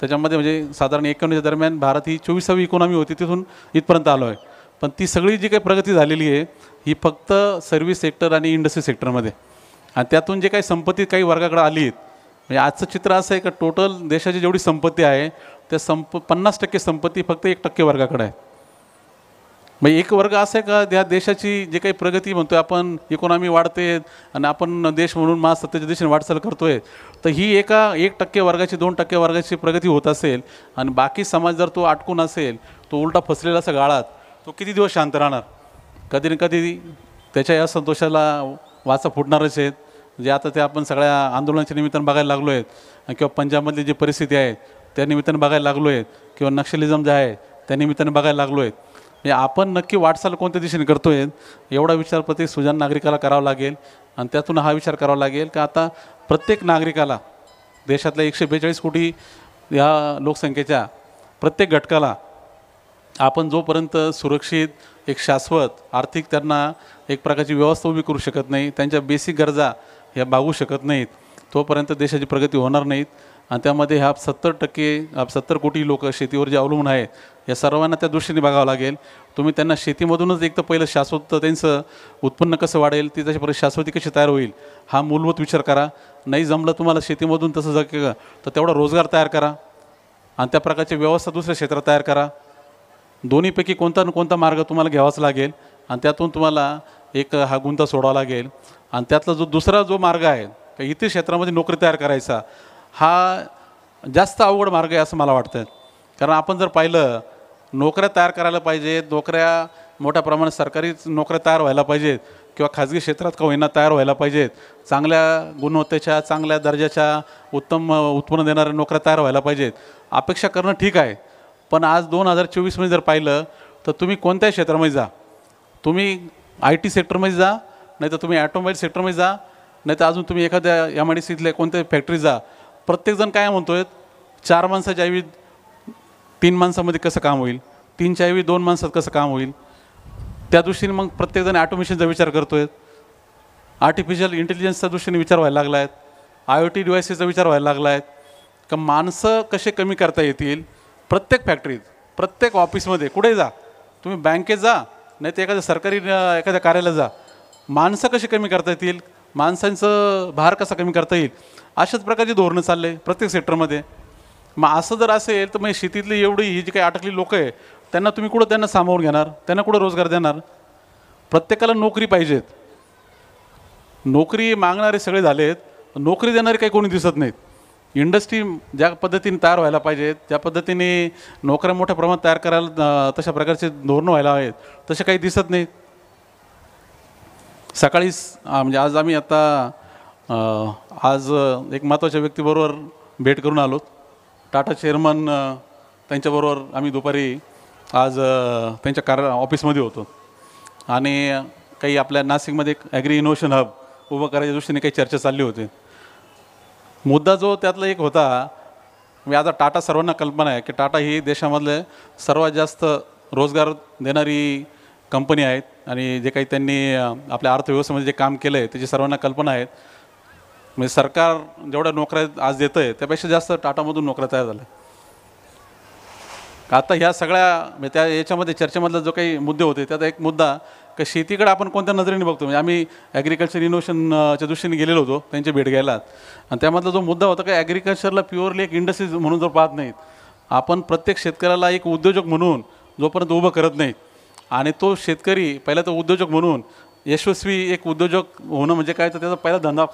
त्याच्यामध्ये म्हणजे साधारण 91च्या दरम्यान भारत ही 24वी इकॉनॉमी होती, तिथून इथपर्यंत आलो आहे. पण ती सगळी जी काही प्रगती झालेली आहे ही फक्त सर्व्हिस सेक्टर आणि इंडस्ट्री सेक्टरमध्ये, आणि त्यातून जे काही संपत्ती काही वर्गाकडे आली आहेत. म्हणजे आजचं चित्र असं आहे का टोटल देशाची जेवढी संपत्ती आहे त्या 50% संपत्ती फक्त 1% वर्गाकडे आहे. म्हणजे एक वर्ग असं आहे का त्या देशाची जे काही प्रगती म्हणतोय आपण, इकॉनॉमी वाढते आणि आपण देश म्हणून महासत्तेच्या दिशेने वाटचाल करतोय, तर ही 1% वर्गाची, 2% वर्गाची प्रगती होत असेल आणि बाकी समाज जर तो अटकून असेल, तो उलटा फसलेला असा गाळात, तो किती दिवस शांत राहणार? कधी ना कधी त्याच्या या संतोषाला वाचा फुटणारच आहेत. जे आता ते आपण सगळ्या आंदोलनाच्या निमित्तानं बघायला लागलो आहेत किंवा पंजाबमधली जी परिस्थिती आहे त्या निमित्तानं बघायला लागलो आहेत किंवा नक्षलिझम जे आहे त्या निमित्तानं बघायला लागलो आहेत. म्हणजे आपण नक्की वाटचाल कोणत्या दिशेने करतो आहे एवढा विचार प्रत्येक सुजाण नागरिकाला करावा लागेल. आणि त्यातून हा विचार करावा लागेल का आता प्रत्येक नागरिकाला, देशातल्या 142 कोटी या लोकसंख्येच्या प्रत्येक घटकाला आपण जोपर्यंत सुरक्षित, एक शाश्वत आर्थिक त्यांना एक प्रकारची व्यवस्था उभी करू शकत नाही, त्यांच्या बेसिक गरजा ह्या भागू शकत नाहीत, तोपर्यंत देशाची प्रगती होणार नाहीत. आणि त्यामध्ये ह्या 70 कोटी लोक शेतीवर जे अवलंबून आहे या सर्वांना त्या दृष्टीने बघावं लागेल. तुम्ही त्यांना शेतीमधूनच एक तर पहिलं शाश्वत त्यांचं उत्पन्न कसं वाढेल, ती त्याच्या परत शाश्वती कशी तयार होईल हा मूलभूत विचार करा. नाही जमलं तुम्हाला शेतीमधून तसं जर तर तेवढा रोजगार तयार करा आणि त्या प्रकारची व्यवस्था दुसऱ्या क्षेत्रात तयार करा. दोन्हीपैकी कोणता ना कोणता मार्ग तुम्हाला घ्यावाच लागेल आणि त्यातून तुम्हाला एक हा गुंता सोडावा लागेल. आणि त्यातला जो दुसरा जो मार्ग आहे का इतर क्षेत्रामध्ये नोकरी तयार करायचा, हा जास्त अवघड मार्ग आहे असं मला वाटतं. कारण आपण जर पाहिलं नोकऱ्या तयार करायला पाहिजेत, नोकऱ्या मोठ्या प्रमाणात सरकारी नोकऱ्या तयार व्हायला पाहिजेत किंवा खाजगी क्षेत्रात का होईना तयार व्हायला पाहिजेत, चांगल्या गुणवत्तेच्या, चांगल्या दर्जाच्या, उत्तम उत्पन्न देणाऱ्या नोकऱ्या तयार व्हायला पाहिजेत. अपेक्षा करणं ठीक आहे, पण आज 2024मध्ये जर पाहिलं तर तुम्ही कोणत्याही क्षेत्रामध्ये जा, तुम्ही IT सेक्टरमध्ये जा, नाही तर तुम्ही ॲटोमोबाईल सेक्टरमध्ये जा, नाही तर अजून तुम्ही एखाद्या MIDCतल्या कोणत्याही फॅक्टरीत जा, प्रत्येकजण काय म्हणतो आहे 4 माणसाच्या ऐवजी 3 माणसामध्ये कसं काम होईल, 3च्या ऐवजी 2 माणसात कसं काम होईल. त्या दृष्टीने मग प्रत्येकजण ॲटोमेशनचा विचार करतो आहे, आर्टिफिशियल इंटेलिजन्सच्या दृष्टीने विचार व्हायला लागला आहेत, IoT डिव्हायसेसचा विचार व्हायला लागला आहेत का माणसं कसे कमी करता येतील. प्रत्येक फॅक्टरीत, प्रत्येक ऑफिसमध्ये, कुठेही जा तुम्ही, बँकेत जा नाही तर एखाद्या सरकारी एखाद्या कार्यालयात जा, माणसं कशी कमी करता येतील, माणसांचं भार कसा कमी करता येईल, अशाच प्रकारची धोरणं चालले प्रत्येक सेक्टरमध्ये. मग असं जर असेल तर मग शेतीतली एवढी ही जी काही अटकली लोक आहे त्यांना तुम्ही कुठं त्यांना सामावून घेणार, त्यांना कुठं रोजगार देणार. प्रत्येकाला नोकरी पाहिजेत, नोकरी मागणारे सगळे झालेत, नोकरी देणारे काही कोणी दिसत नाहीत. इंडस्ट्री ज्या पद्धतीने तयार व्हायला पाहिजेत, ज्या पद्धतीने नोकऱ्या मोठ्या प्रमाणात तयार करायला तशा प्रकारचे धोरणं व्हायला हवेत, तसे काही दिसत नाहीत. सकाळीच म्हणजे आज आम्ही आता आज एक महत्त्वाच्या व्यक्तीबरोबर भेट करून आलो. टाटा चेअरमन त्यांच्याबरोबर आम्ही दुपारी आज त्यांच्या ऑफिसमध्ये होतो आणि काही आपल्या नाशिकमध्ये एक ॲग्री इनोव्हेशन हब उभं करायच्या दृष्टीने काही चर्चा चालली होती. मुद्दा जो त्यातला एक होता, म्हणजे आता टाटा सर्वांना कल्पना आहे की टाटा ही देशामधले सर्वात जास्त रोजगार देणारी कंपनी आहेत आणि जे काही त्यांनी आपल्या अर्थव्यवस्थेमध्ये जे काम केलं आहे त्याची सर्वांना कल्पना आहेत. म्हणजे सरकार जेवढ्या नोकऱ्या आज देतं आहे त्यापेक्षा जास्त टाटामधून नोकऱ्या तयार झाल्या. आता ह्या सगळ्या म्हणजे त्या याच्यामध्ये चर्चेमधला जो काही मुद्दे होते त्यात एक मुद्दा की शेतीकडे आपण कोणत्या नजरेने बघतो. म्हणजे आम्ही ॲग्रिकल्चर इनोव्हेशनच्या दृष्टीने गेलेलो होतो त्यांची भेट घ्यायला आणि त्यामधला जो मुद्दा होता की ॲग्रिकल्चरला प्युअरली एक इंडस्ट्री म्हणून जर पाहत नाहीत आपण, प्रत्येक शेतकऱ्याला एक उद्योजक म्हणून जोपर्यंत उभं करत नाहीत आणि तो शेतकरी पहिला तो उद्योजक म्हणून यशस्वी एक उद्योजक होणं म्हणजे काय, तर त्याचा पहिला धंदा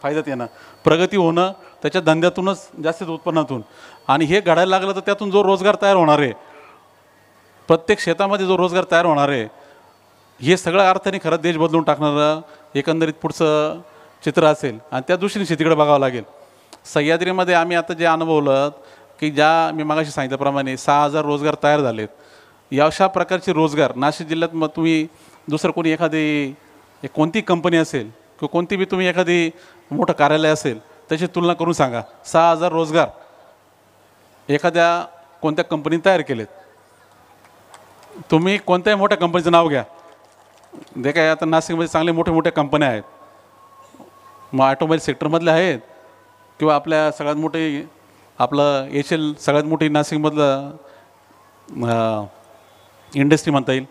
फायद्यात येणं, प्रगती होणं त्याच्या धंद्यातूनच जास्तीत उत्पन्नातून, आणि हे घडायला लागलं तर त्यातून जो रोजगार तयार होणार आहे, प्रत्येक शेतामध्ये जो रोजगार तयार होणार आहे, हे सगळ्या अर्थाने खरं देश बदलून टाकणारं एकंदरीत पुढचं चित्र असेल आणि त्या दृष्टीने शेतीकडे बघावं लागेल. सह्याद्रीमध्ये आम्ही आता जे अनुभवलं की ज्या मी मागाशी सांगितल्याप्रमाणे 6,000 रोजगार तयार झालेत. या अशा प्रकारचे रोजगार नाशिक जिल्ह्यात मग तुम्ही दुसरं कोणी एखादी कोणती कंपनी असेल किंवा कोणती बी तुम्ही एखादी मोठं कार्यालय असेल त्याची तुलना करून सांगा. 6,000 रोजगार एखाद्या कोणत्या कंपनीने तयार केलेत. तुम्ही कोणत्याही मोठ्या कंपनीचं नाव घ्या, जे काय आता नाशिकमध्ये चांगले मोठे मोठ्या कंपन्या आहेत, मग ऑटोमोबाईल सेक्टरमधले आहेत किंवा आपल्या सगळ्यात मोठी आपलं एशियल सगळ्यात मोठी नाशिकमधलं इंडस्ट्री म्हणता येईल,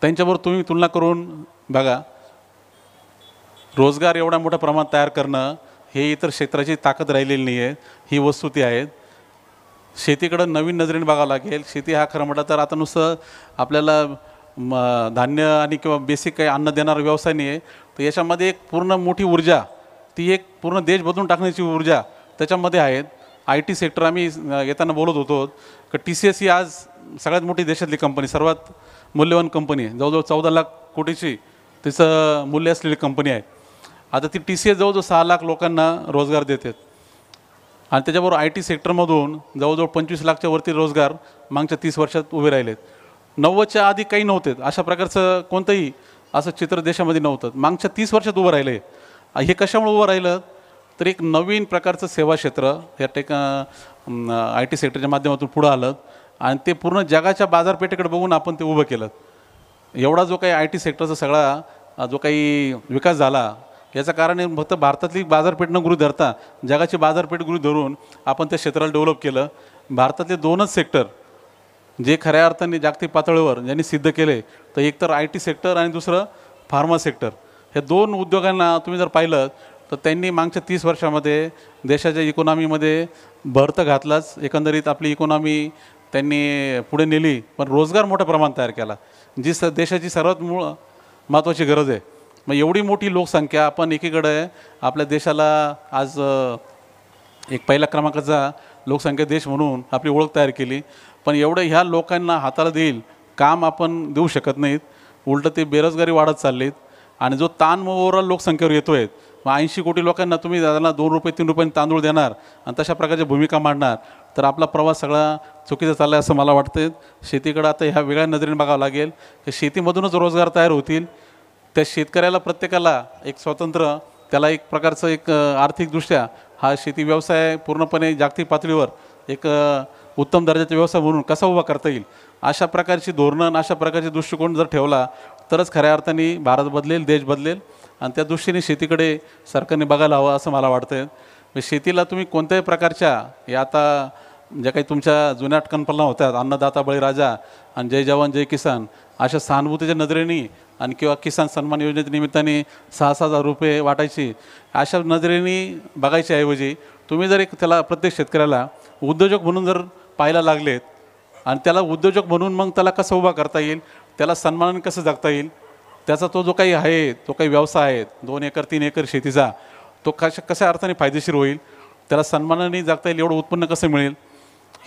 त्यांच्याबरोबर तुम्ही तुलना करून बघा. रोजगार एवढ्या मोठ्या प्रमाणात तयार करणं हे इतर क्षेत्राची ताकद राहिलेली नाही आहे, ही वस्तुस्थिती आहे. शेतीकडं नवीन नजरेने बघावं लागेल. शेती हा खरं म्हटलं तर आता नुसतं आपल्याला धान्य आणि किंवा बेसिक काही अन्न देणारा व्यवसाय नाही आहे, तर याच्यामध्ये एक पूर्ण मोठी ऊर्जा, ती एक पूर्ण देश बदलून टाकण्याची ऊर्जा त्याच्यामध्ये आहेत. IT सेक्टर आम्ही येताना बोलत होतो की TCS ही आज सगळ्यात मोठी देशातली कंपनी, सर्वात मूल्यवान कंपनी आहे, जवळजवळ 14 लाख कोटीची तिचं मूल्य असलेली कंपनी आहे. आता ती TCS जवळजवळ 6 लाख लोकांना रोजगार देतात आणि त्याच्याबरोबर IT सेक्टरमधून जवळजवळ 25 लाखच्या वरती रोजगार मागच्या 30 वर्षात उभे राहिलेत. 90च्या आधी काही नव्हते, अशा प्रकारचं कोणतंही असं चित्र देशामध्ये नव्हतं, मागच्या 30 वर्षात उभं राहिलं आहे. हे कशामुळे उभं राहिलं तर एक नवीन प्रकारचं सेवा क्षेत्र या IT सेक्टरच्या माध्यमातून पुढं आलं आणि ते पूर्ण जगाच्या बाजारपेठेकडे बघून आपण ते उभं केलं. एवढा जो काही IT सेक्टरचा सगळा जो काही विकास झाला याचं कारण फक्त भारतातली बाजारपेठ न गृहीत धरता जगाची बाजारपेठ गृहीत धरून आपण त्या क्षेत्राला डेव्हलप केलं. भारतातले 2च सेक्टर जे खऱ्या अर्थाने जागतिक पातळीवर ज्यांनी सिद्ध केले तर एक तर IT सेक्टर आणि दुसरं फार्मा सेक्टर. हे 2 उद्योगांना तुम्ही जर पाहिलं तर त्यांनी मागच्या 30 वर्षामध्ये देशाच्या इकॉनॉमीमध्ये भर तर घातलाच, एकंदरीत आपली इकॉनॉमी त्यांनी पुढे नेली, पण रोजगार मोठ्या प्रमाणात तयार केला, जी देशाची सर्वात महत्त्वाची गरज आहे. मग एवढी मोठी लोकसंख्या आपण एकीकडे आपल्या देशाला आज एक पहिल्या क्रमांकाचा लोकसंख्या देश म्हणून आपली ओळख तयार केली, पण एवढं ह्या लोकांना हाताला देईल काम आपण देऊ शकत नाहीत. उलटं ते बेरोजगारी वाढत चाललीत आणि जो ताण ओव्हरऑल लोकसंख्येवर येतो आहे, मग 80 कोटी लोकांना तुम्ही त्यांना 2 रुपये 3 रुपयांनी तांदूळ देणार आणि तशा प्रकारच्या भूमिका मांडणार तर आपला प्रवास सगळा चुकीचा चालला आहे असं मला वाटतं. शेतीकडं आता ह्या वेगळ्या नजरेने बघावं लागेल की शेतीमधूनच रोजगार तयार होतील. त्या शेतकऱ्याला प्रत्येकाला एक स्वतंत्र त्याला एक प्रकारचं एक आर्थिकदृष्ट्या हा शेती व्यवसाय पूर्णपणे जागतिक पातळीवर एक उत्तम दर्जाचा व्यवसाय म्हणून कसा उभा करता येईल, अशा प्रकारची धोरणं अशा प्रकारचे दृष्टिकोन जर ठेवला तरच खऱ्या अर्थाने भारत बदलेल, देश बदलेल आणि त्या दृष्टीने शेतीकडे सरकारने बघायला हवं असं मला वाटतं. शेतीला तुम्ही कोणत्याही प्रकारच्या या आता ज्या काही तुमच्या जुन्या कल्पना होत्या अन्नदाता बळीराजा आणि जय जवान जय किसान अशा सहानुभूतीच्या नजरेने आणि किंवा किसान सन्मान योजनेच्या निमित्ताने 6,000 रुपये वाटायची अशा नजरेने बघायच्या ऐवजी तुम्ही जर एक त्याला प्रत्येक शेतकऱ्याला उद्योजक म्हणून जर पाहायला लागलेत आणि त्याला उद्योजक म्हणून मग त्याला कसं उभा करता येईल, त्याला सन्मानाने कसं जगता येईल, त्याचा तो जो काही आहे तो काही व्यवसाय आहे 2 एकर 3 एकर शेतीचा तो कशा अर्थाने फायदेशीर होईल, त्याला सन्मानाने जगता येईल एवढं उत्पन्न कसं मिळेल,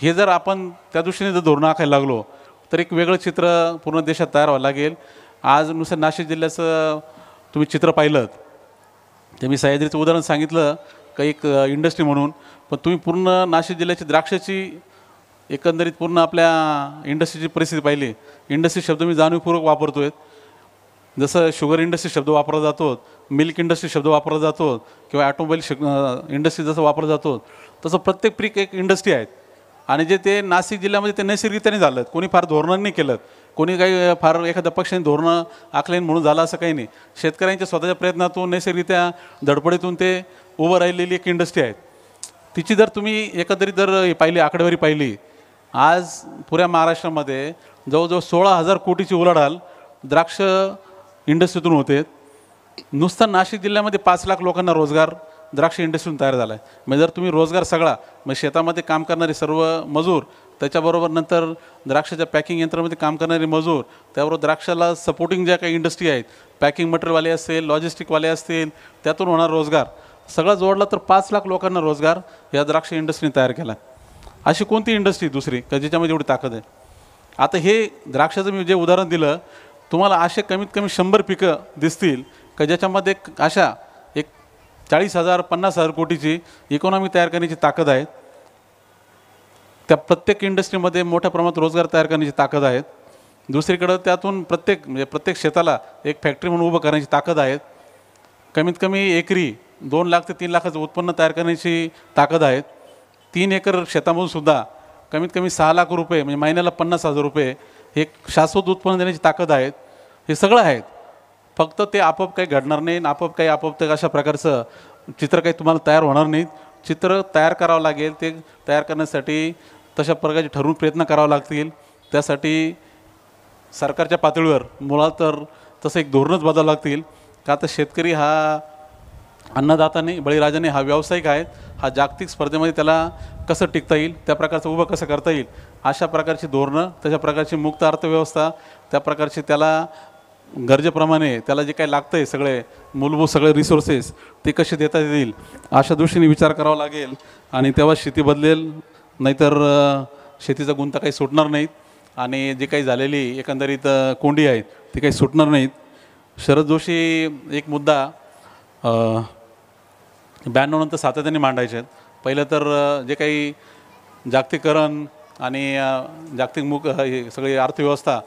हे जर आपण त्या दृष्टीने जर धोरणं आखायला लागलो तर एक वेगळं चित्र पूर्ण देशात तयार व्हावं लागेल. आज नुसतं नाशिक जिल्ह्याचं तुम्ही चित्र पाहिलं ते मी सह्याद्रीचं उदाहरण सांगितलं का एक इंडस्ट्री म्हणून, पण तुम्ही पूर्ण नाशिक जिल्ह्याची द्राक्षाची एकंदरीत पूर्ण आपल्या इंडस्ट्रीची परिस्थिती पाहिली. इंडस्ट्री शब्द मी जाणीवपूर्वक वापरतो आहे. जसं शुगर इंडस्ट्री शब्द वापरला जातो, मिल्क इंडस्ट्री शब्द वापरला जातो किंवा ॲटोमोबाईल इंडस्ट्री जसं वापरला जातो, तसं प्रत्येक पीक एक इंडस्ट्री आहेत. आणि जे ते नाशिक जिल्ह्यामध्ये ते नैसर्गिकतेने झालं, कोणी फार धोरणांनी केलं, कोणी काही फार एखाद्या पक्षाने धोरणं आखले म्हणून झालं असं काही नाही. शेतकऱ्यांच्या स्वतःच्या प्रयत्नातून नैसर्गिकत्या धडपडीतून ते उभं राहिलेली एक इंडस्ट्री आहे. तिची जर तुम्ही एकंदरीत जर पाहिली आकडेवारी पाहिली, आज पुऱ्या महाराष्ट्रामध्ये जवळजवळ 16,000 कोटीची उलाढाल द्राक्ष इंडस्ट्रीतून होते. नुसतं नाशिक जिल्ह्यामध्ये 5 लाख लोकांना रोजगार द्राक्ष इंडस्ट्रीतून तयार झाला आहे. म्हणजे जर तुम्ही रोजगार सगळा म्हणजे शेतामध्ये काम करणारे सर्व मजूर, त्याच्याबरोबर नंतर द्राक्षाच्या पॅकिंग यंत्रामध्ये काम करणारे मजूर, त्याबरोबर द्राक्षाला सपोर्टिंग ज्या काही इंडस्ट्री आहेत, पॅकिंग मटेरियलवाले असतील, लॉजिस्टिकवाले असतील, त्यातून होणार रोजगार सगळं जोडला तर 5 लाख लोकांना रोजगार या द्राक्ष इंडस्ट्रीने तयार केला. अशी कोणती इंडस्ट्री दुसरी का ज्याच्यामध्ये एवढी ताकद आहे? आता हे द्राक्षाचं मी जे उदाहरण दिलं, तुम्हाला असे कमीत कमी 100 पिकं दिसतील का ज्याच्यामध्ये अशा एक 40,000 50,000 कोटीची इकॉनॉमी तयार करण्याची ताकद आहे. त्या प्रत्येक इंडस्ट्रीमध्ये मोठ्या प्रमाणात रोजगार तयार करण्याची ताकद आहे. दुसरीकडं त्यातून प्रत्येक शेताला एक फॅक्टरी म्हणून उभं करण्याची ताकद आहे. कमीत कमी एकरी 2 लाख ते 3 लाखाचं उत्पन्न तयार करण्याची ताकद आहे. 3 एकर शेतामधून सुद्धा कमीत कमी 6 लाख रुपये म्हणजे महिन्याला 50,000 रुपये हे शाश्वत उत्पन्न देण्याची ताकद आहे. हे सगळं आहेत. फक्त ते आपोआप काही घडणार नाही, आपोआप अशा प्रकारचं चित्र काही तुम्हाला तयार होणार नाहीत. चित्र तयार करावं लागेल. ते तयार करण्यासाठी तशा प्रकारचे ठरवून प्रयत्न करावे लागतील. त्यासाठी सरकारच्या पातळीवर मुळात तर तसं एक धोरणच बदलावं लागतील. का तर शेतकरी हा अन्नदाता नाही, बळीराजाने हा व्यावसायिक आहे. हा जागतिक स्पर्धेमध्ये त्याला कसं टिकता येईल, त्या प्रकारचं उभं कसं करता येईल, अशा प्रकारची धोरणं, तशा प्रकारची मुक्त अर्थव्यवस्था, त्या प्रकारची त्याला गरजेप्रमाणे त्याला जे काही लागतं आहे सगळे मूलभूत सगळे रिसोर्सेस ते कसे देता येतील अशा दृष्टीने विचार करावा लागेल. आणि तेव्हा शेती बदलेल, नाहीतर शेतीचा गुंता काही सुटणार नाहीत आणि जे काही झालेली एकंदरीत कोंडी आहेत ती काही सुटणार नाहीत. शरद जोशी एक मुद्दा 92 नंतर सातत्याने मांडायचे आहेत. पहिलं तर जे काही जागतिकीकरण आणि जागतिक सगळी अर्थव्यवस्था,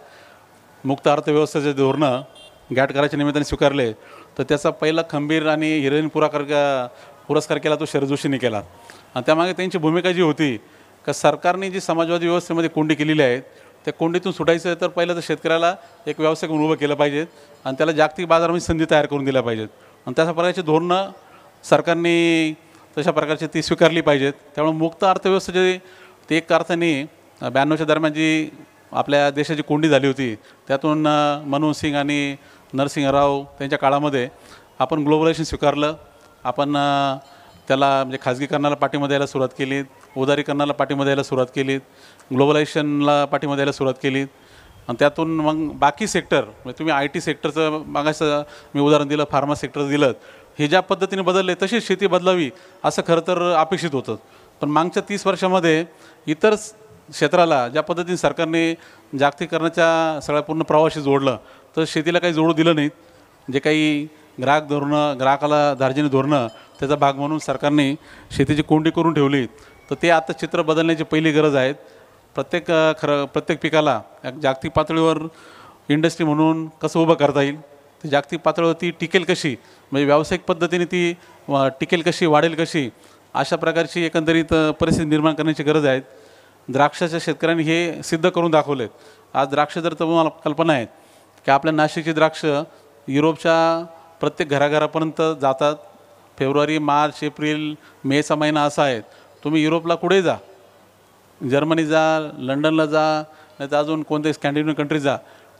मुक्त अर्थव्यवस्थेचे धोरणं गॅट करायच्या निमित्ताने स्वीकारले, तर त्याचा पहिला खंबीर आणि हिरोईन पुरस्कार केला तो शरद जोशींनी केला. आणि त्यामागे त्यांची भूमिका जी होती का सरकारने जी समाजवादी व्यवस्थेमध्ये कोंडी केलेली आहे त्या कोंडीतून सुटायचं तर पहिलं तर शेतकऱ्याला एक व्यावसायिक म्हणून उभं केलं पाहिजे आणि त्याला जागतिक बाजारामध्ये संधी तयार करून दिल्या पाहिजेत. आणि तशा प्रकारची धोरणं सरकारने तशा प्रकारची ती स्वीकारली पाहिजेत. त्यामुळे मुक्त अर्थव्यवस्थेचे ते एक अर्थाने 92च्या दरम्यान जी आपल्या देशाची कोंडी झाली होती त्यातून मनमोहन सिंग आणि नरसिंह राव त्यांच्या काळामध्ये आपण ग्लोबलायझेशन स्वीकारलं. आपण त्याला म्हणजे खाजगीकरणाला पाठिंबा द्यायला सुरुवात केली, उदारीकरणाला पाठिंबा द्यायला सुरुवात केली, ग्लोबलायझेशनला पाठिंबा द्यायला सुरुवात केली. आणि त्यातून मग बाकी सेक्टर म्हणजे तुम्ही IT सेक्टरचं मागाचं मी उदाहरण दिलं, फार्मा सेक्टर दिलं, हे ज्या पद्धतीने बदलले तशीच शेती बदलावी असं खरं तर अपेक्षित होतं. पण मागच्या 30 वर्षामध्ये इतर क्षेत्राला ज्या पद्धतीने सरकारने जागतिकीकरणाच्या सगळ्या पूर्ण प्रवाशी जोडलं तर शेतीला काही जोडू दिलं नाहीत. जे काही ग्राहक धोरणं, ग्राहकाला धार्जिनी धोरणं त्याचा भाग म्हणून सरकारने शेतीची कोंडी करून ठेवली. तर ते आता चित्र बदलण्याची पहिली गरज आहे. प्रत्येक पिकाला जागतिक पातळीवर इंडस्ट्री म्हणून कसं उभं करता येईल, ती जागतिक पातळीवर ती टिकेल कशी, म्हणजे व्यावसायिक पद्धतीने ती टिकेल कशी, वाढेल कशी, अशा प्रकारची एकंदरीत परिस्थिती निर्माण करण्याची गरज आहे. द्राक्षाच्या शेतकऱ्यांनी हे सिद्ध करून दाखवले. आज द्राक्ष जर तुम्हाला कल्पना आहे की आपल्या नाशिकची द्राक्ष युरोपच्या प्रत्येक घराघरापर्यंत जातात. फेब्रुवारी, मार्च, एप्रिल, मेचा महिना असा आहे. तुम्ही युरोपला कुठे जा, जर्मनी जा, लंडनला जा, नाही तर अजून कोणत्याही स्कॅन्डिनेव्हियन कंट्रीज जा,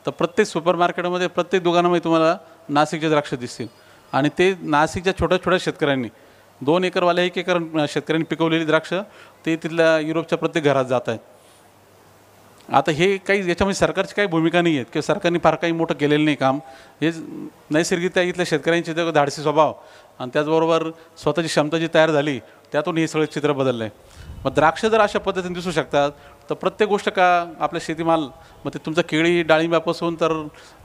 तर प्रत्येक सुपर मार्केटमध्ये, प्रत्येक दुकानामध्ये तुम्हाला नाशिकचे द्राक्ष दिसतील. आणि ते नाशिकच्या छोट्या छोट्या शेतकऱ्यांनी 2 एकरवाल्या 1 एकर शेतकऱ्यांनी पिकवलेली द्राक्ष ते तिथल्या युरोपच्या प्रत्येक घरात जात आहेत. आता हे काही याच्यामध्ये सरकारची काही भूमिका नाही आहेत किंवा सरकारने फार काही मोठं केलेलं नाही काम. हे नैसर्गिकरित्या इथल्या शेतकऱ्यांचे धाडसी स्वभाव आणि त्याचबरोबर स्वतःची क्षमता जी तयार झाली त्यातून हे सगळं चित्र बदललं आहे. मग द्राक्ष जर अशा पद्धतीने दिसू शकतात तर प्रत्येक गोष्ट का आपल्या शेतीमाल, मग ते तुमचं केळी डाळिंब्यापासून तर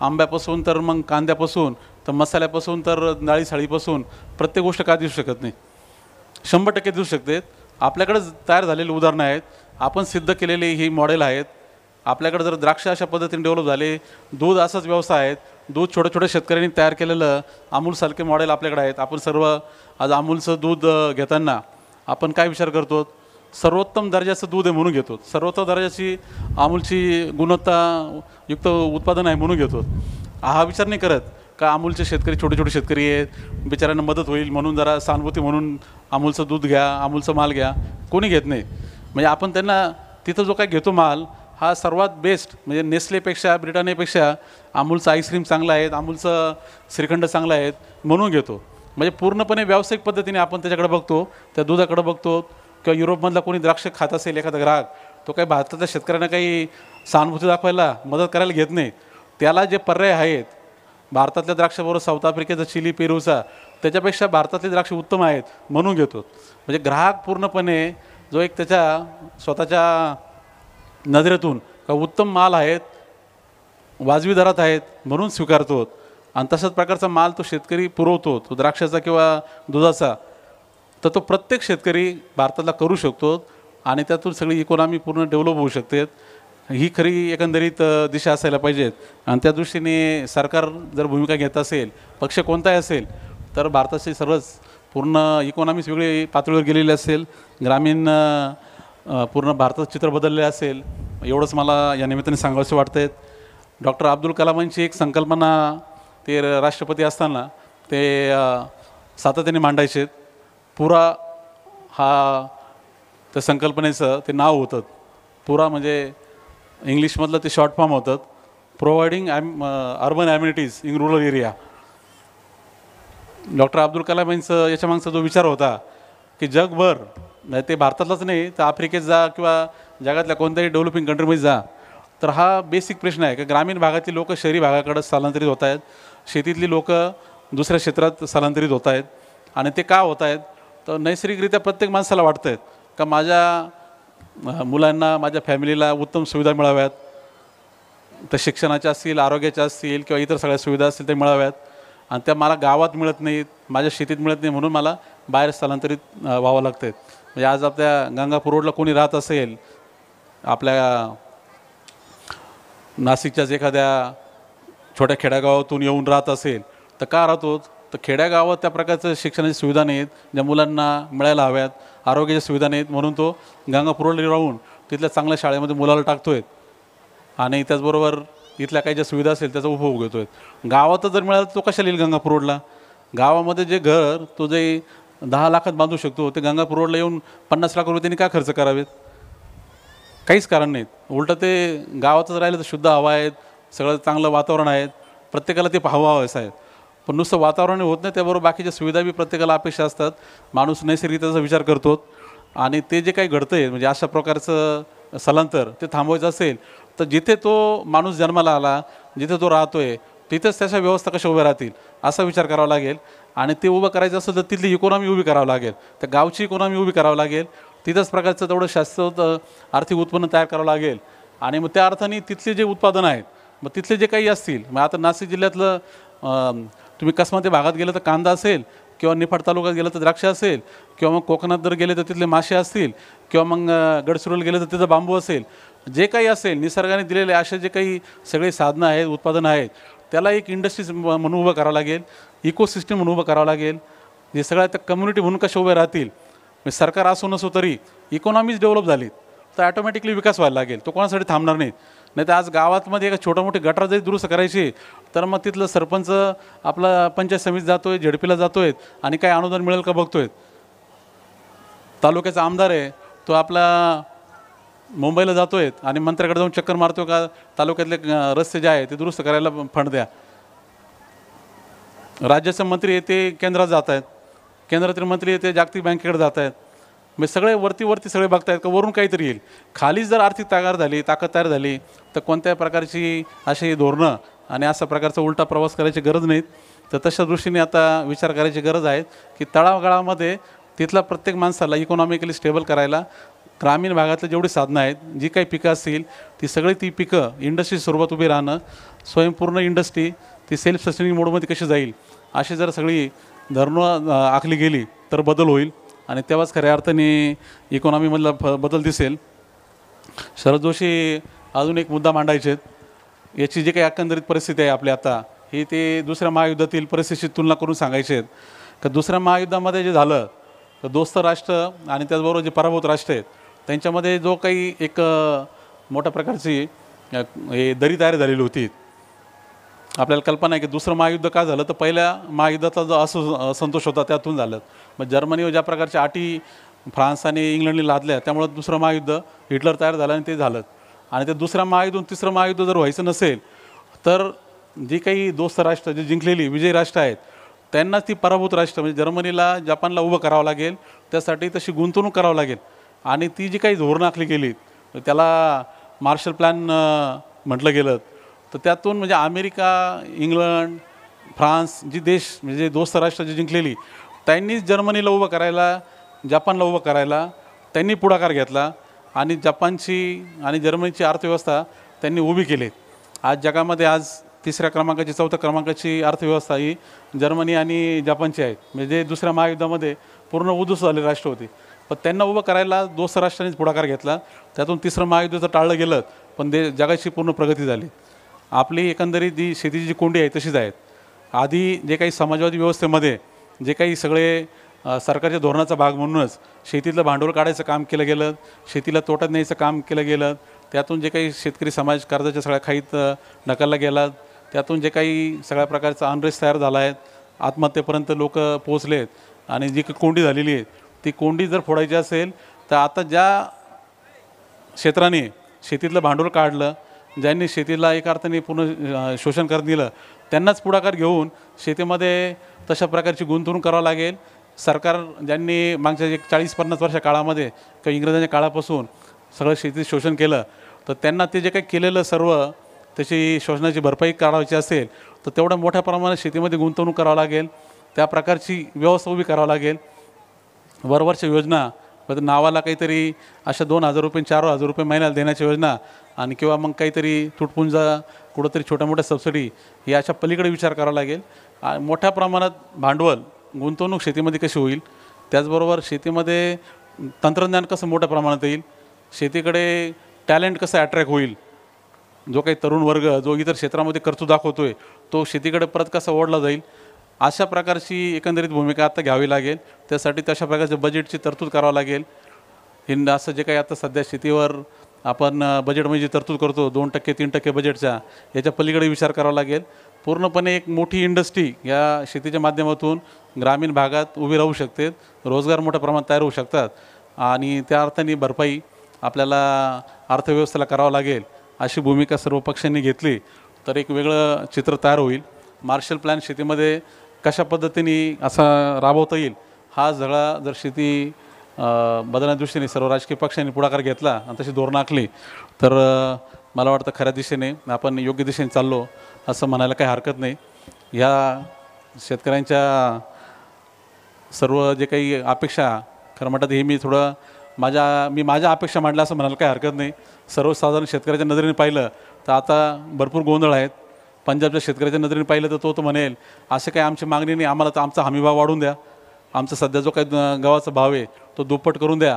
आंब्यापासून तर मग कांद्यापासून तर मसाल्यापासून तर डाळी साळीपासून प्रत्येक गोष्ट का दिसू शकत नाही? 100% दिसू शकते. आपल्याकडे तयार झालेली उदाहरणं आहेत, आपण सिद्ध केलेली ही मॉडेल आहेत. आपल्याकडे जर द्राक्ष अशा पद्धतीने डेव्हलप झाले, दूध असाच व्यवसाय आहेत, दूध छोट्या छोट्या शेतकऱ्यांनी तयार केलेलं अमूलसारखे मॉडेल आपल्याकडे आहेत. आपण सर्व आज अमूलचं दूध घेताना आपण काय विचार करतो? सर्वोत्तम दर्जाचं दूध आहे म्हणून घेतो, सर्वोत्तम दर्जाची अमूलची गुणवत्तायुक्त उत्पादन आहे म्हणून घेतो. हा विचार नाही करत का अमूलचे शेतकरी छोटे छोटे शेतकरी आहेत, बिचाऱ्यांना मदत होईल म्हणून जरा सहानुभूती म्हणून अमूलचं दूध घ्या, अमूलचं माल घ्या. कोणी घेत नाही. म्हणजे आपण त्यांना तिथं जो काय घेतो माल हा सर्वात बेस्ट, म्हणजे नेस्लेपेक्षा ब्रिटानियापेक्षा अमूलचं आईस्क्रीम चांगलं आहे, अमूलचं श्रीखंड चांगलं आहेत म्हणून घेतो. म्हणजे पूर्णपणे व्यावसायिक पद्धतीने आपण त्याच्याकडे बघतो, त्या दुधाकडे बघतो. किंवा युरोपमधला कोणी द्राक्ष खात असेल एखादा ग्राहक, तो काही भारतातल्या शेतकऱ्यांना काही सहानुभूती दाखवायला मदत करायला घेत नाही. त्याला जे पर्याय आहेत भारतातल्या द्राक्षाबरोबर साऊथ आफ्रिकेचा, चिली, पेरूचा, त्याच्यापेक्षा भारतातले द्राक्ष उत्तम आहेत म्हणून घेतो. म्हणजे ग्राहक पूर्णपणे जो एक त्याच्या स्वतःच्या नजरेतून का उत्तम माल आहेत, वाजवी दरात आहेत म्हणून स्वीकारतो. आणि तशाच प्रकारचा माल तो शेतकरी पुरवतो, तो द्राक्षाचा किंवा दुधाचा, तर तो प्रत्येक शेतकरी भारतातला करू शकतो आणि त्यातून सगळी इकॉनॉमी पूर्ण डेव्हलप होऊ शकते. ही खरी एकंदरीत दिशा असायला पाहिजेत. आणि त्या दृष्टीने सरकार जर भूमिका घेत असेल, पक्ष कोणताही असेल, तर भारताची सर्वच पूर्ण इकॉनॉमीच वेगळी पातळीवर गेलेली असेल, ग्रामीण पूर्ण भारताचं चित्र बदलले असेल. एवढंच मला या निमित्ताने सांगावंसं वाटतं आहे. डॉक्टर अब्दुल कलामांची एक संकल्पना ते राष्ट्रपती असताना ते सातत्याने मांडायचे. पुरा हा त्या संकल्पनेचं ते नाव होतं. पुरा म्हणजे इंग्लिशमधलं ते शॉर्ट फॉर्म होतं, providing urban amenities in rural area. Doctor Abdul Kalam यांचं याच्यामागचा जो विचार होता की जगभर, नाही ते भारतातलंच नाही तर आफ्रिकेत जा किंवा जगातल्या कोणत्याही डेव्हलपिंग कंट्रीमध्ये जा, तर हा बेसिक प्रश्न आहे की ग्रामीण भागातली लोक शहरी भागाकडे स्थलांतरित होत आहेत, शेतीतली लोक दुसऱ्या क्षेत्रात स्थलांतरित होत आहेत. आणि ते का होत आहेत? तर नैसर्गिकरित्या प्रत्येक माणसाला वाटतं आहे का माझ्या मुलांना, माझ्या फॅमिलीला उत्तम सुविधा मिळाव्यात, तर शिक्षणाच्या असतील, आरोग्याच्या असतील किंवा इतर सगळ्या सुविधा असतील ते मिळाव्यात, आणि त्या मला गावात मिळत नाहीत, माझ्या शेतीत मिळत नाही, म्हणून मला बाहेर स्थलांतरित व्हावं लागतं. म्हणजे आज आपल्या गंगापूर रोडला कोणी राहत असेल, आपल्या नाशिकच्याच एखाद्या छोट्या खेड्यागावातून येऊन राहत असेल, तर का राहतो? तर खेड्यागावात त्या प्रकारचं शिक्षणाची सुविधा नाहीत ज्या मुलांना मिळायला हव्यात, आरोग्याच्या सुविधा नाहीत, म्हणून तो गंगापूर रोडला राहून तिथल्या चांगल्या शाळेमध्ये मुलाला टाकतो आहे आणि त्याचबरोबर इथल्या काही ज्या सुविधा असेल त्याचा उपभोग घेतो आहे. गावात जर मिळालं तो कशाला येईल गंगापूर रोडला? गावामध्ये जे घर तो जे 10 लाखात बांधू शकतो ते गंगापूर रोडला येऊन 50 लाख रुपये त्यांनी का खर्च करावेत? काहीच कारण नाहीत. उलटं ते गावातच राहिलं तर शुद्ध हवा आहेत, सगळं चांगलं वातावरण आहेत, प्रत्येकाला ते पाहावं असं आहे. पण नुसतं वातावरण होत नाही, त्याबरोबर बाकीच्या सुविधा बी प्रत्येकाला अपेक्षा असतात. माणूस नैसर्गिक त्याचा विचार करतो आणि ते जे काही घडतं आहे म्हणजे अशा प्रकारचं स्थलांतर ते थांबवायचं असेल तर जिथे तो माणूस जन्माला आला, जिथे तो राहतो आहे तिथेच त्याच्या व्यवस्था कशा उभ्या राहतील असा विचार करावा लागेल. आणि ते उभं करायचं असेल तर तिथली इकॉनॉमी उभी करावं लागेल, त्या गावची इकॉनॉमी उभी करावं लागेल, तिथंच प्रकारचं तेवढं शाश्वत आर्थिक उत्पन्न तयार करावं लागेल. आणि मग त्या अर्थाने तिथले जे उत्पादनं आहेत, मग तिथले जे काही असतील, मग आता नाशिक जिल्ह्यातलं तुम्ही कसमाते भागात गेलं तर कांदा असेल, किंवा निफाड तालुक्यात गेलं तर द्राक्ष असेल, किंवा मग कोकणात जर गेले तर तिथले मासे असतील, किंवा मग गडचिरोली गेले तर तिथं बांबू असेल, जे काही असेल निसर्गाने दिलेले असे जे काही सगळे साधनं आहेत, उत्पादनं आहेत, त्याला एक इंडस्ट्रीज म्हणून उभं करावं लागेल, इकोसिस्टम म्हणून उभं करावं लागेल. जे सगळ्या त्या कम्युनिटी म्हणून कशा उभ्या राहतील, सरकार असो नसो तरी इकॉनॉमीज डेव्हलप झाली तर ॲटोमॅटिकली विकास व्हायला लागेल. तो कोणासाठी थांबणार नाही. नाही तर आज गावातमध्ये एक छोटा मोठी गटार जरी दुरुस्त करायची तर मग तिथलं सरपंच आपला पंचायत समिती जातो आहे, झेडपीला जातो आहे आणि काय अनुदान मिळेल का बघतो आहे. तालुक्याचा आमदार आहे तो आपला मुंबईला जातो आहे आणि मंत्र्याकडे जाऊन चक्कर मारतो का तालुक्यातले रस्ते जे आहे ते दुरुस्त करायला फंड द्या. राज्याचे मंत्री येते केंद्रात जात आहेत, केंद्रातील मंत्री येते जागतिक बँकेकडे जात आहेत. म्हणजे सगळे वरती सगळे बघतायत का वरून काहीतरी येईल. खाली जर आर्थिक ताकद तयार झाली तर कोणत्याही प्रकारची अशी धोरणं आणि अशा प्रकारचा उलटा प्रवास करायची गरज नाहीत. तर तशा दृष्टीने आता विचार करायची गरज आहे की तळागाळामध्ये तिथला प्रत्येक माणसाला इकॉनॉमिकली स्टेबल करायला ग्रामीण भागातले जेवढी साधनं आहेत, जी काही पिकं असतील ती सगळी ती पिकं इंडस्ट्री स्वरूपात उभी राहणं, स्वयंपूर्ण इंडस्ट्री ती सेल्फ सस्टेनिंग मोडमध्ये कशी जाईल अशी जर सगळी धोरणं आखली गेली तर बदल होईल आणि तेव्हाच खऱ्या अर्थाने इकॉनॉमीमधला बदल दिसेल. शरद जोशी अजून एक मुद्दा मांडायचे आहेत. याची जी काही एकंदरीत परिस्थिती आहे आपली आता, ही ते दुसऱ्या महायुद्धातील परिस्थितीची तुलना करून सांगायचे आहेत का दुसऱ्या महायुद्धामध्ये जे झालं तर दोस्त राष्ट्र आणि त्याचबरोबर जे पराभूत राष्ट्र आहेत त्यांच्यामध्ये जो काही एक मोठ्या प्रकारची हे दरी तयार झालेली होती. आपल्याला कल्पना आहे की दुसरं महायुद्ध का झालं तर पहिल्या महायुद्धाचा जो असंतोष होता त्यातून झालं. मग जर्मनीवर ज्या प्रकारच्या अटी फ्रान्स आणि इंग्लंडने लादल्या त्यामुळं दुसरं महायुद्ध हिटलर तयार झालं आणि ते झालं. आणि ते दुसऱ्या महायुद्ध तिसरं महायुद्ध जर व्हायचं नसेल तर जी काही दोस्त राष्ट्र जी जिंकलेली विजयी राष्ट्र आहेत त्यांना ती पराभूत राष्ट्र म्हणजे जर्मनीला जपानला उभं करावं लागेल, त्यासाठी तशी गुंतवणूक करावं लागेल. आणि ती जी काही धोरणं आखली गेली त्याला मार्शल प्लॅन म्हटलं गेलं. तर त्यातून म्हणजे अमेरिका, इंग्लंड, फ्रान्स जी देश म्हणजे दोस्त राष्ट्र जी जिंकलेली त्यांनीच जर्मनीला उभं करायला, जपानला उभं करायला त्यांनी पुढाकार घेतला आणि जपानची आणि जर्मनीची अर्थव्यवस्था त्यांनी उभी केली. आज जगामध्ये आज तिसऱ्या क्रमांकाची, चौथ्या क्रमांकाची अर्थव्यवस्था ही जर्मनी आणि जपानची आहे. म्हणजे दुसऱ्या महायुद्धामध्ये पूर्ण उद्धूस झाले राष्ट्र होते, पण त्यांना उभं करायला दोस्त राष्ट्रांनीच पुढाकार घेतला. त्यातून तिसरं महायुद्ध तर टाळलं गेलं, पण जगाची पूर्ण प्रगती झाली. आपली एकंदरीत जी शेतीची जी कोंडी आहे तशीच आहेत. आधी जे काही समाजवादी व्यवस्थेमध्ये जे काही सगळे सरकारच्या धोरणाचा भाग म्हणूनच शेतीतलं भांडवल काढायचं काम केलं गेलं, शेतीला तोट्यात न्यायचं काम केलं गेलं. त्यातून जे काही शेतकरी समाज कर्जाच्या सगळ्या खाईत ढकलला गेला, त्यातून जे काही सगळ्या प्रकारचा अनरेस्ट तयार झाला आहे, आत्महत्येपर्यंत लोक पोहोचले आहेत. आणि जी काही कोंडी झालेली आहे ती कोंडी जर फोडायची असेल तर आता ज्या क्षेत्राने शेतीतलं भांडवल काढलं, ज्यांनी शेतीला एका अर्थाने पूर्ण शोषण करत दिलं, त्यांनाच पुढाकार घेऊन शेतीमध्ये तशा प्रकारची गुंतवणूक करावं लागेल. सरकार ज्यांनी मागच्या 40-50 वर्षा काळामध्ये किंवा इंग्रजांच्या काळापासून सगळं शेतीत शोषण केलं तर त्यांना ते जे काही केलेलं सर्व त्याची शोषणाची भरपाई काढायची असेल तर तेवढ्या मोठ्या प्रमाणात शेतीमध्ये गुंतवणूक करावं लागेल. त्या प्रकारची व्यवस्था उभी करावं लागेल. वरवरच्या योजना नावाला काहीतरी अशा 2,000 रुपये 4,000 रुपये महिन्याला देण्याच्या योजना आणि किंवा मग काहीतरी तुटपुंजा कुठंतरी छोट्या मोठ्या सबसिडी ही अशा पलीकडे विचार करावा लागेल. मोठ्या प्रमाणात भांडवल गुंतवणूक शेतीमध्ये कशी होईल, त्याचबरोबर शेतीमध्ये तंत्रज्ञान कसं मोठ्या प्रमाणात येईल, शेतीकडे टॅलेंट कसं अट्रॅक्ट होईल, जो काही तरुण वर्ग जो इतर क्षेत्रामध्ये कर्तृत्व दाखवतो आहे तो शेतीकडे परत कसा ओढला जाईल, अशा प्रकारची एकंदरीत भूमिका आता घ्यावी लागेल. त्यासाठी तशा प्रकारच्या बजेटची तरतूद करावं लागेल. हे असं जे काही आता सध्या शेतीवर आपण बजेटमध्ये जी तरतूद करतो 2%, 3% बजेटचा, याच्या पलीकडे विचार करावा लागेल. पूर्णपणे एक मोठी इंडस्ट्री या शेतीच्या माध्यमातून ग्रामीण भागात उभी राहू शकते, रोजगार मोठ्या प्रमाणात तयार होऊ शकतात आणि त्या अर्थाने भरपाई आपल्याला अर्थव्यवस्थेला करावं लागेल. अशी भूमिका सर्व पक्षांनी घेतली तर एक वेगळं चित्र तयार होईल. मार्शल प्लॅन शेतीमध्ये कशा पद्धतीने असा राबवता येईल हा सगळा जर शेती बदलण्याच्या दृष्टीने सर्व राजकीय पक्षांनी पुढाकार घेतला आणि तशी धोरणं आखली तर मला वाटतं खऱ्या दिशेने आपण योग्य दिशेने चाललो असं म्हणायला काही हरकत नाही. ह्या शेतकऱ्यांच्या सर्व जे काही अपेक्षा खरं म्हणतात हे मी थोडं माझ्या अपेक्षा मांडल्या असं म्हणायला काही हरकत नाही. सर्वसाधारण शेतकऱ्याच्या नजरेने पाहिलं तर आता भरपूर गोंधळ आहेत. पंजाबच्या शेतकऱ्याच्या नजरेने पाहिलं तर तो म्हणेल असे काही आमची मागणी नाही, आम्हाला तर आमचा हमीभाव वाढून द्या, आमचा सध्या जो काही गव्हाचा भाव आहे तो दुप्पट करून द्या.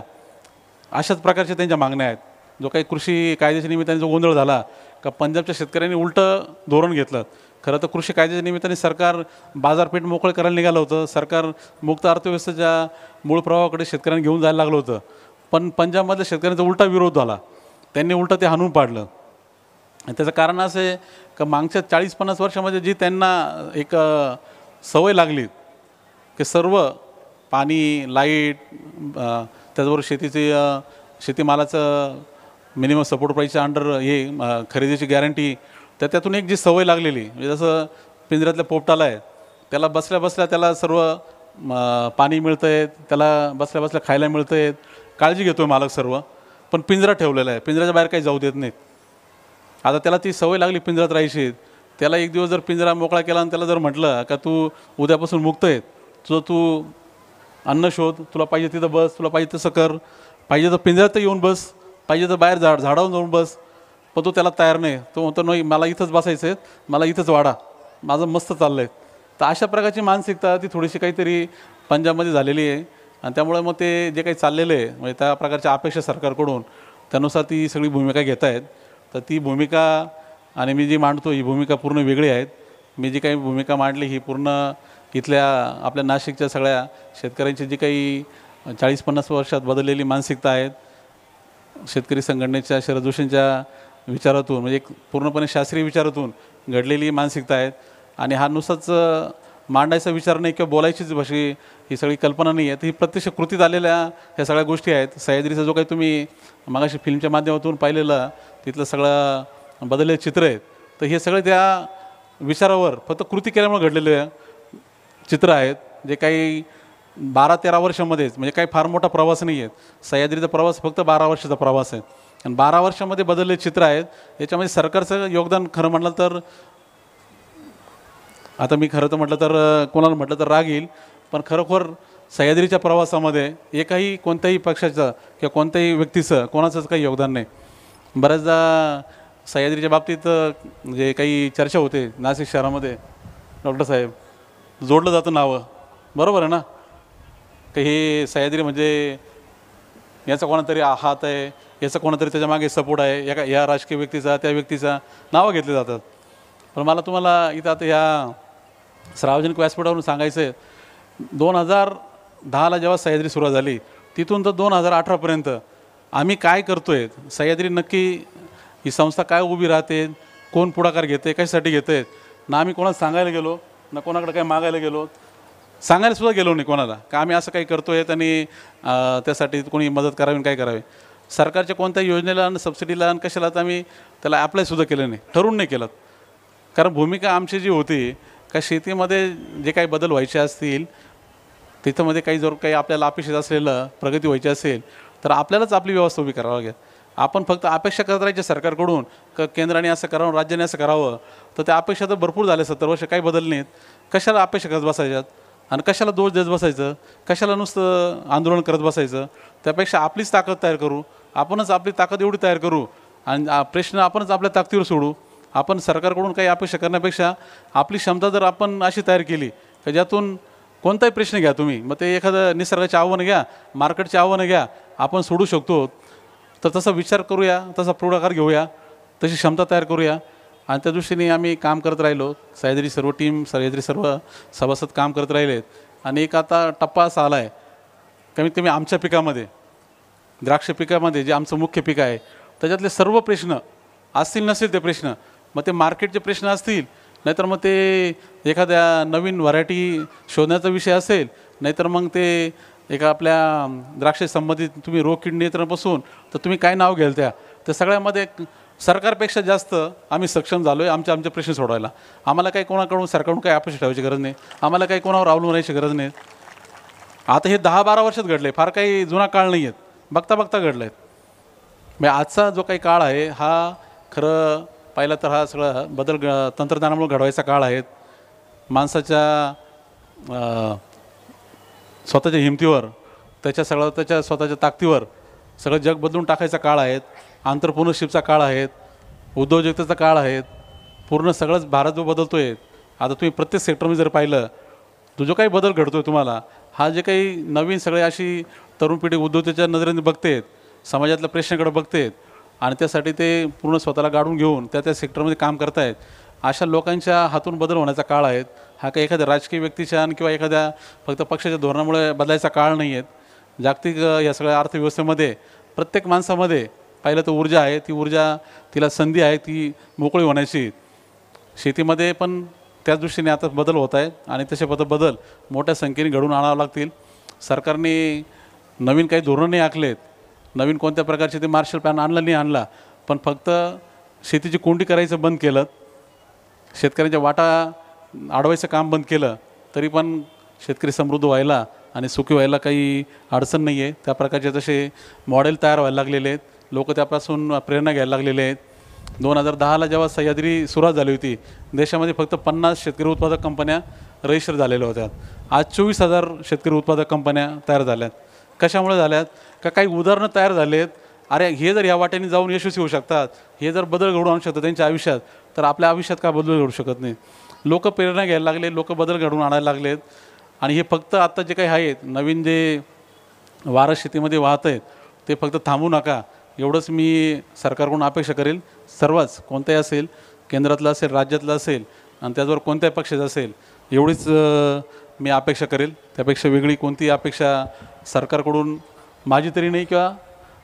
अशाच प्रकारच्या त्यांच्या मागण्या आहेत. जो काही कृषी कायद्याच्या निमित्ताने जो गोंधळ झाला का पंजाबच्या शेतकऱ्यांनी उलटं धोरण घेतलं. खरं तर कृषी कायद्याच्या निमित्ताने सरकार बाजारपेठ मोकळे करायला निघालं होतं. सरकार मुक्त अर्थव्यवस्थेच्या मूळ प्रवाहाकडे शेतकऱ्यांनी घेऊन जायला लागलं होतं, पण पंजाबमधल्या शेतकऱ्यांचा उलटा विरोध झाला. त्यांनी उलटं ते हाणून पाडलं. आणि त्याचं कारण असं आहे का मागच्या 40-50 वर्षामध्ये जी त्यांना एक सवय लागली की सर्व पाणी, लाईट, त्याचबरोबर शेतीमालाचं मिनिमम सपोर्ट प्राईसच्या अंडर हे खरेदीची गॅरंटी, त्यातून एक जी सवय लागलेली म्हणजे जसं पिंजऱ्यातल्या पोपटाला आहे त्याला बसल्या बसल्या त्याला सर्व पाणी मिळतं आहे, त्याला बसल्या बसल्या खायला मिळतं आहे, काळजी घेतो आहे मालक सर्व, पण पिंजरा ठेवलेला आहे, पिंजऱ्याच्या बाहेर काही जाऊ देत नाहीत. आता त्याला ती सवय लागली पिंजऱ्यात राहायची. त्याला एक दिवस जर पिंजरा मोकळा केला आणि त्याला जर म्हटलं का तू उद्यापासून मुक्त आहे, तू अन्न शोध, तुला पाहिजे तिथं बस, तुला पाहिजे तसं कर, पाहिजे तर पिंजऱ्यात येऊन बस, पाहिजे तर बाहेर झाडावून जाऊन बस. पण तो त्याला तयार नाही. तो म्हणतो नाही, मला इथंच बसायचं आहे, मला इथंच वाढा, माझं मस्त चाललं आहे. तर अशा प्रकारची मानसिकता ती थोडीशी काहीतरी पंजाबमध्ये झालेली आहे. आणि त्यामुळे मग ते जे काही चाललेलं आहे म्हणजे त्या प्रकारच्या अपेक्षा सरकारकडून त्यानुसार ती सगळी भूमिका घेत आहेत. तर ती भूमिका आणि मी जी मांडतो ही भूमिका पूर्ण वेगळी आहेत. मी जी काही भूमिका मांडली ही पूर्ण इथल्या आपल्या नाशिकच्या सगळ्या शेतकऱ्यांची जी काही 40-50 वर्षात बदललेली मानसिकता आहेत, शेतकरी संघटनेच्या शरद जोशींच्या विचारातून म्हणजे एक पूर्णपणे शास्त्रीय विचारातून घडलेली मानसिकता आहेत. आणि हा नुसताच मांडायचा विचार नाही किंवा बोलायचीच भाषा ही सगळी कल्पना नाही आहे. तर ही प्रत्यक्ष कृतीत आलेल्या ह्या सगळ्या गोष्टी आहेत. सह्याद्रीचा जो काही तुम्ही मगाशी फिल्मच्या माध्यमातून पाहिलेलं तिथलं सगळं बदललेलं चित्र आहेत, तर हे सगळे त्या विचारावर फक्त कृती केल्यामुळे घडलेले चित्र आहेत. जे काही 12-13 वर्षामध्येच म्हणजे काही फार मोठा प्रवास नाही आहे. सह्याद्रीचा प्रवास फक्त 12 वर्षाचा प्रवास आहे आणि 12 वर्षामध्ये बदललेले चित्र आहेत. याच्यामध्ये सरकारचं योगदान खरं म्हटलं तर, आता मी खरं तर म्हटलं तर कोणाला म्हटलं तर राग येईल, पण खरोखर सह्याद्रीच्या प्रवासामध्ये एकही कोणत्याही पक्षाचं किंवा कोणत्याही व्यक्तीचं कोणाचंच काही योगदान नाही. बऱ्याचदा सह्याद्रीच्या बाबतीत जे काही चर्चा होते नाशिक शहरामध्ये, डॉक्टर साहेब जोडलं जातं नावं, बरोबर आहे ना, की हे सह्याद्री म्हणजे याचा कोणातरी हात आहे, याचा कोणातरी त्याच्या मागे सपोर्ट आहे, या राजकीय व्यक्तीचा त्या व्यक्तीचा नावं घेतले जातात. पण मला तुम्हाला इथं आता या सार्वजनिक व्यासपीठावरून सांगायचं आहे, 2010ला जेव्हा सह्याद्री सुरुवात झाली तिथून तर 2018पर्यंत आम्ही काय करतो आहे, सह्याद्री नक्की ही संस्था काय उभी राहते, कोण पुढाकार घेते, कशासाठी घेते, ना आम्ही कोणाला सांगायला गेलो ना कोणाकडे काय मागायला गेलो, सांगायलासुद्धा गेलो नाही कोणाला का आम्ही असं काही करतो आहे आणि त्यासाठी कोणी मदत करावी काय करावी. सरकारच्या कोणत्याही योजनेला आणि सबसिडीला आणि कशाला तर आम्ही त्याला ॲप्लायसुद्धा केलं नाही, ठरवून नाही केलं. कारण भूमिका आमची जी होती का शेतीमध्ये जे काही बदल व्हायचे असतील तिथंमध्ये काही जर काही आपल्याला अपेक्षित असलेलं प्रगती व्हायची असेल तर आपल्यालाच आपली व्यवस्था उभी करावी लागेल. आपण फक्त अपेक्षा करत राहायच्या सरकारकडून का केंद्राने असं करावं, राज्याने असं करावं, तर त्या अपेक्षा तर भरपूर झाल्या 70 वर्ष, काही बदल नाहीत. कशाला अपेक्षा करत बसायच्यात आणि कशाला दोष देत बसायचं, कशाला नुसतं आंदोलन करत बसायचं. त्यापेक्षा आपलीच ताकद तयार करू, आपणच आपली ताकद एवढी तयार करू आणि प्रश्न आपणच आपल्या ताकदीवर सोडू. आपण सरकारकडून काही अपेक्षा करण्यापेक्षा आपली क्षमता जर आपण अशी तयार केली की ज्यातून कोणताही प्रश्न घ्या तुम्ही, मग ते एखादं निसर्गाचे आव्हानं घ्या, मार्केटचे आव्हानं घ्या, आपण सोडू शकतो. तर तसा विचार करूया, तसा पुढाकार घेऊया, तशी क्षमता तयार करूया आणि त्या दृष्टीने आम्ही काम करत राहिलो. सह्याद्री सर्व टीम, सह्याद्री सर्व सभासद काम करत राहिलेत. आणि एक आता टप्पा असा आला आहे, कमीत कमी आमच्या पिकामध्ये, द्राक्ष पिकामध्ये जे आमचं मुख्य पीक आहे त्याच्यातले सर्व प्रश्न असतील नसतील ते प्रश्न, मग ते मार्केटचे प्रश्न असतील, नाहीतर मग ते एखाद्या नवीन व्हरायटी शोधण्याचा विषय असेल, नाहीतर मग ते एका आपल्या द्राक्ष संबंधित तुम्ही रोग कीड नियंत्रणापासून तर तुम्ही काय नाव घ्याल त्या सगळ्यामध्ये सरकारपेक्षा जास्त आम्ही सक्षम झालो आहे आमचे प्रश्न सोडवायला. आम्हाला काही कोणाकडून सरकारकडून काही अपेक्षा ठेवायची गरज नाही, आम्हाला काही कोणावर अवलंबून राहायची गरज नाही. आता हे 10-12 वर्षात घडले, फार काही जुना काळ नाही आहेत, बघता बघता घडलं आहेत. म्हणजे आजचा जो काही काळ आहे हा खरं पाहिलं तर हा सगळा बदल तंत्रज्ञानामुळे घडवायचा काळ आहे. माणसाच्या स्वतःच्या हिमतीवर, त्याच्या स्वतःच्या ताकदीवर सगळं जग बदलून टाकायचा काळ आहे. आंतरप्रोनरशिपचा काळ आहे, उद्योजकतेचा काळ आहे. पूर्ण सगळंच भारत जो बदलतो आहे. आता तुम्ही प्रत्येक सेक्टरमध्ये जर पाहिलं तो जो काही बदल घडतो आहे तुम्हाला, हा जे काही नवीन सगळे अशी तरुण पिढी उद्योजकाच्या नजरेने बघतेत, समाजातल्या प्रश्नाकडे बघतेत आणि त्यासाठी ते पूर्ण स्वतःला गाडून घेऊन त्या सेक्टरमध्ये काम करतायत. अशा लोकांच्या हातून बदल होण्याचा काळ आहे. हा काही एखाद्या राजकीय व्यक्तीच्या किंवा एखाद्या फक्त पक्षाच्या धोरणामुळे बदलायचा काळ नाही आहे. जागतिक या सगळ्या अर्थव्यवस्थेमध्ये प्रत्येक माणसामध्ये पाहिलं तर ऊर्जा आहे, ती ऊर्जा तिला संधी आहे ती मोकळी होण्याची. शेतीमध्ये पण त्याच दृष्टीने आता बदल होत आहेत आणि तसे बदल मोठ्या संख्येने घडून आणावं लागतील. सरकारने नवीन काही धोरणं नाही आखलेत, नवीन कोणत्या प्रकारचे ते मार्शल प्लॅन आणला, पण फक्त शेतीची कोंडी करायचं बंद केलं, शेतकऱ्यांच्या वाटा अडवायचं काम बंद केलं, तरी पण शेतकरी समृद्ध व्हायला आणि सुखी व्हायला काही अडचण नाही आहे. त्या प्रकारचे तसे मॉडेल तयार व्हायला लागलेले आहेत, लोक त्यापासून प्रेरणा घ्यायला लागलेले आहेत. 2010ला जेव्हा सह्याद्री सुरुवात झाली होती, देशामध्ये फक्त 50 शेतकरी उत्पादक कंपन्या रजिस्टर झालेल्या होत्या. आज 24,000 शेतकरी उत्पादक कंपन्या तयार झाल्यात. कशामुळे झाल्यात? का काही उदाहरणं तयार झालेत. अरे हे जर या वाटेने जाऊन यशस्वी होऊ शकतात, हे जर बदल घडवून आणू शकतात त्यांच्या आयुष्यात, तर आपल्या आयुष्यात का बदल घडू शकत नाही? लोक प्रेरणा घ्यायला लागले, लोक बदल घडवून आणायला लागलेत. आणि हे फक्त आता जे काही आहेत नवीन जे वारं शेतीमध्ये वाहत आहेत ते फक्त थांबू नका, एवढंच मी सरकारकडून अपेक्षा करेल. सर्वच कोणताही असेल, केंद्रातलं असेल, राज्यातलं असेल आणि त्याचबरोबर कोणत्याही पक्षाचं असेल, एवढीच मी अपेक्षा करेल. त्यापेक्षा वेगळी कोणतीही अपेक्षा सरकारकडून माझी तरी नाही किंवा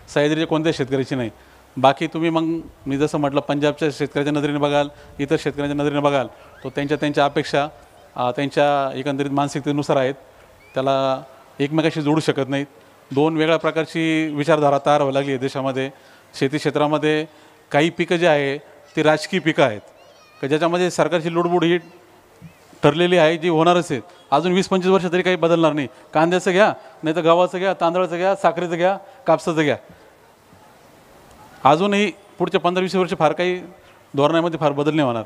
सह्याद्रीच्या कोणत्याही शेतकऱ्याची नाही. बाकी तुम्ही मग मी जसं म्हटलं पंजाबच्या शेतकऱ्याच्या नजरेने बघाल, इतर शेतकऱ्यांच्या नजरेने बघाल, तो त्यांच्या अपेक्षा त्यांच्या एकंदरीत मानसिकतेनुसार आहेत. त्याला एकमेकाशी जोडू शकत नाहीत. दोन वेगळ्या प्रकारची विचारधारा तयार व्हायला लागली आहे देशामध्ये. शेती क्षेत्रामध्ये काही पिकं जे आहे ती राजकीय पिकं आहेत का ज्याच्यामध्ये सरकारची लुडबुड ही ठरलेली आहे, जी होणारच आहेत. अजून 20-25 वर्ष तरी काही बदलणार नाही. कांद्याचं घ्या, नाही तर गव्हाचं घ्या, तांदळाचं घ्या, साखरेचं घ्या, कापसाचं घ्या. अजूनही पुढच्या 15-20 वर्ष फार काही धोरणामध्ये फार बदल नाही होणार.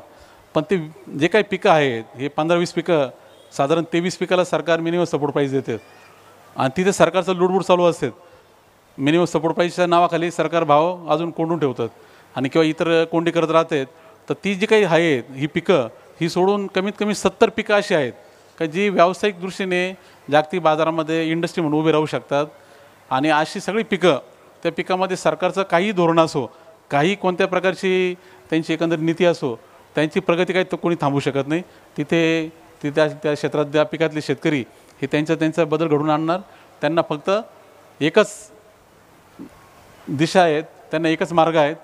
पण ते जे काही पिकं आहेत हे 15-20 पिकं साधारण 23 पिकाला सरकार मिनिमम सपोर्ट प्राईस देते आणि तिथे सरकारचं लुडबुड चालू असते. मिनिमम सपोर्ट प्राईसच्या नावाखाली सरकार भाव अजून कोंडून ठेवतात आणि किंवा इतर कोंडी करत राहतात. तर ती जी काही आहेत ही पिकं ही सोडून कमीत कमी 70 पिकं अशी आहेत का जी व्यावसायिक दृष्टीने जागतिक बाजारामध्ये इंडस्ट्री म्हणून उभे राहू शकतात. आणि अशी सगळी पिकं, त्या पिकामध्ये सरकारचं काही धोरण असो, काही कोणत्या प्रकारची त्यांची एकंदर नीती असो, त्यांची प्रगती काही तो कोणी थांबवू शकत नाही. तिथे त्या क्षेत्रात त्या पिकातले शेतकरी हे त्यांचा बदल घडवून आणणार. त्यांना फक्त एकच दिशा आहेत, त्यांना एकच मार्ग आहेत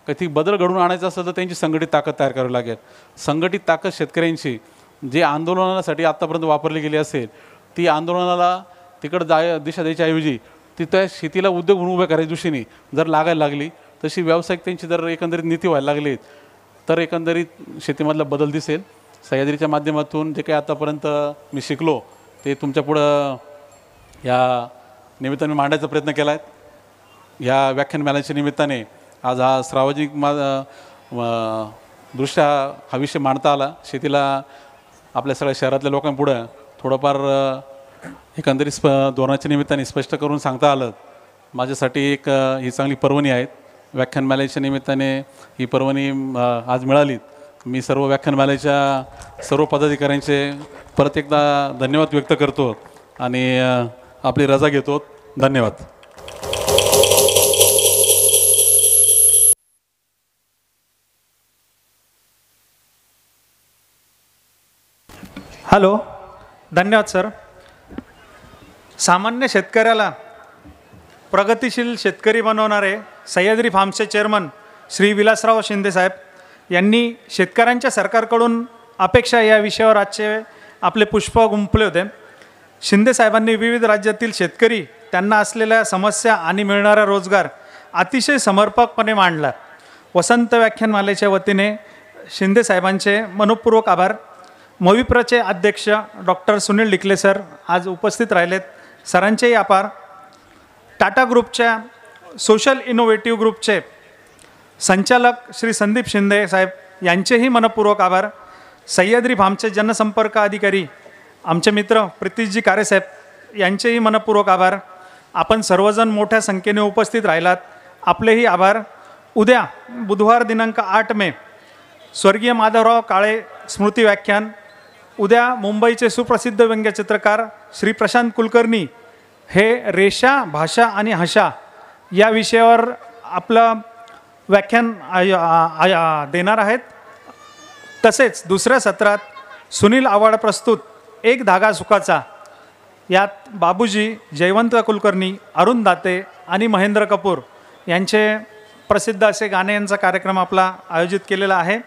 का ती बदल घडवून आणायचं असेल तर त्यांची संघटित ताकद तयार करावी लागेल. संघटित ताकद शेतकऱ्यांची जे आंदोलनासाठी आत्तापर्यंत वापरली गेली असेल ती आंदोलनाला तिकडं दिशा द्यायच्याऐवजी ती त्या शेतीला उद्योग म्हणून उभ्या करायच्या दृष्टीने जर लागायला लागली, तशी व्यावसायिक त्यांची जर एकंदरीत नीती व्हायला लागली तर एकंदरीत शेतीमधला बदल दिसेल. सह्याद्रीच्या माध्यमातून जे काही आतापर्यंत मी शिकलो ते तुमच्यापुढं या निमित्ताने मांडायचा प्रयत्न केला आहे. ह्या व्याख्यानमालेच्या निमित्ताने आज हा सार्वजनिक दृष्ट्या हा विषय मांडता आला. शेतीला आपल्या सगळ्या शहरातल्या लोकांपुढं थोडंफार एकंदरीत धोरणाच्या निमित्ताने स्पष्ट करून सांगता आलं. माझ्यासाठी एक ही चांगली पर्वणी आहे. व्याख्यानमालेच्या निमित्ताने ही पर्वणी आज मिळाली. मी सर्व व्याख्यानमालेच्या सर्व पदाधिकाऱ्यांचे परत एकदा धन्यवाद व्यक्त करतो आणि आपली रजा घेतो. धन्यवाद. हॅलो, धन्यवाद सर. सामान्य शेतकऱ्याला प्रगतिशील शेतकरी बनवणारे सह्याद्री फार्म्सचे चेअरमन श्री विलासराव शिंदे साहेब यांनी शेतकऱ्यांच्या सरकारकडून अपेक्षा या विषयावर आजचे आपले पुष्प गुंफले होते. शिंदे साहेबांनी विविध राज्यातील शेतकरी, त्यांना असलेल्या समस्या आणि मिळणारा रोजगार अतिशय समर्पकपणे मांडला. वसंत व्याख्यानमालेच्या वतीने शिंदे साहेबांचे मनपूर्वक आभार. मोविप्रचे अध्यक्ष डॉक्टर सुनील डिकले सर आज उपस्थित राहिलेत, सरांचेही आभार. टाटा ग्रुपच्या सोशल इनोव्हेटिव्ह ग्रुपचे संचालक श्री संदीप शिंदे साहेब यांचेही मनपूर्वक आभार. सह्याद्री फार्मचे जनसंपर्क अधिकारी आमचे मित्र प्रितीशजी कारे साहेब यांचेही मनपूर्वक आभार. आपण सर्वजण मोठ्या संख्येने उपस्थित राहिलात, आपलेही आभार. उद्या बुधवार दिनांक 8 मे स्वर्गीय माधवराव काळे स्मृती व्याख्यान. उद्या मुंबईचे सुप्रसिद्ध व्यंग्यचित्रकार श्री प्रशांत कुलकर्णी हे रेषा, भाषा आणि हशा या विषयावर आपलं व्याख्यान देणार आहेत. तसेच दुसऱ्या सत्रात सुनील आव्हाड प्रस्तुत एक धागा सुखाचा, यात बाबूजी, जयवंत कुलकर्णी, अरुण दाते आणि महेंद्र कपूर यांचे प्रसिद्ध असे गाणे यांचा कार्यक्रम आपला आयोजित केलेला आहे.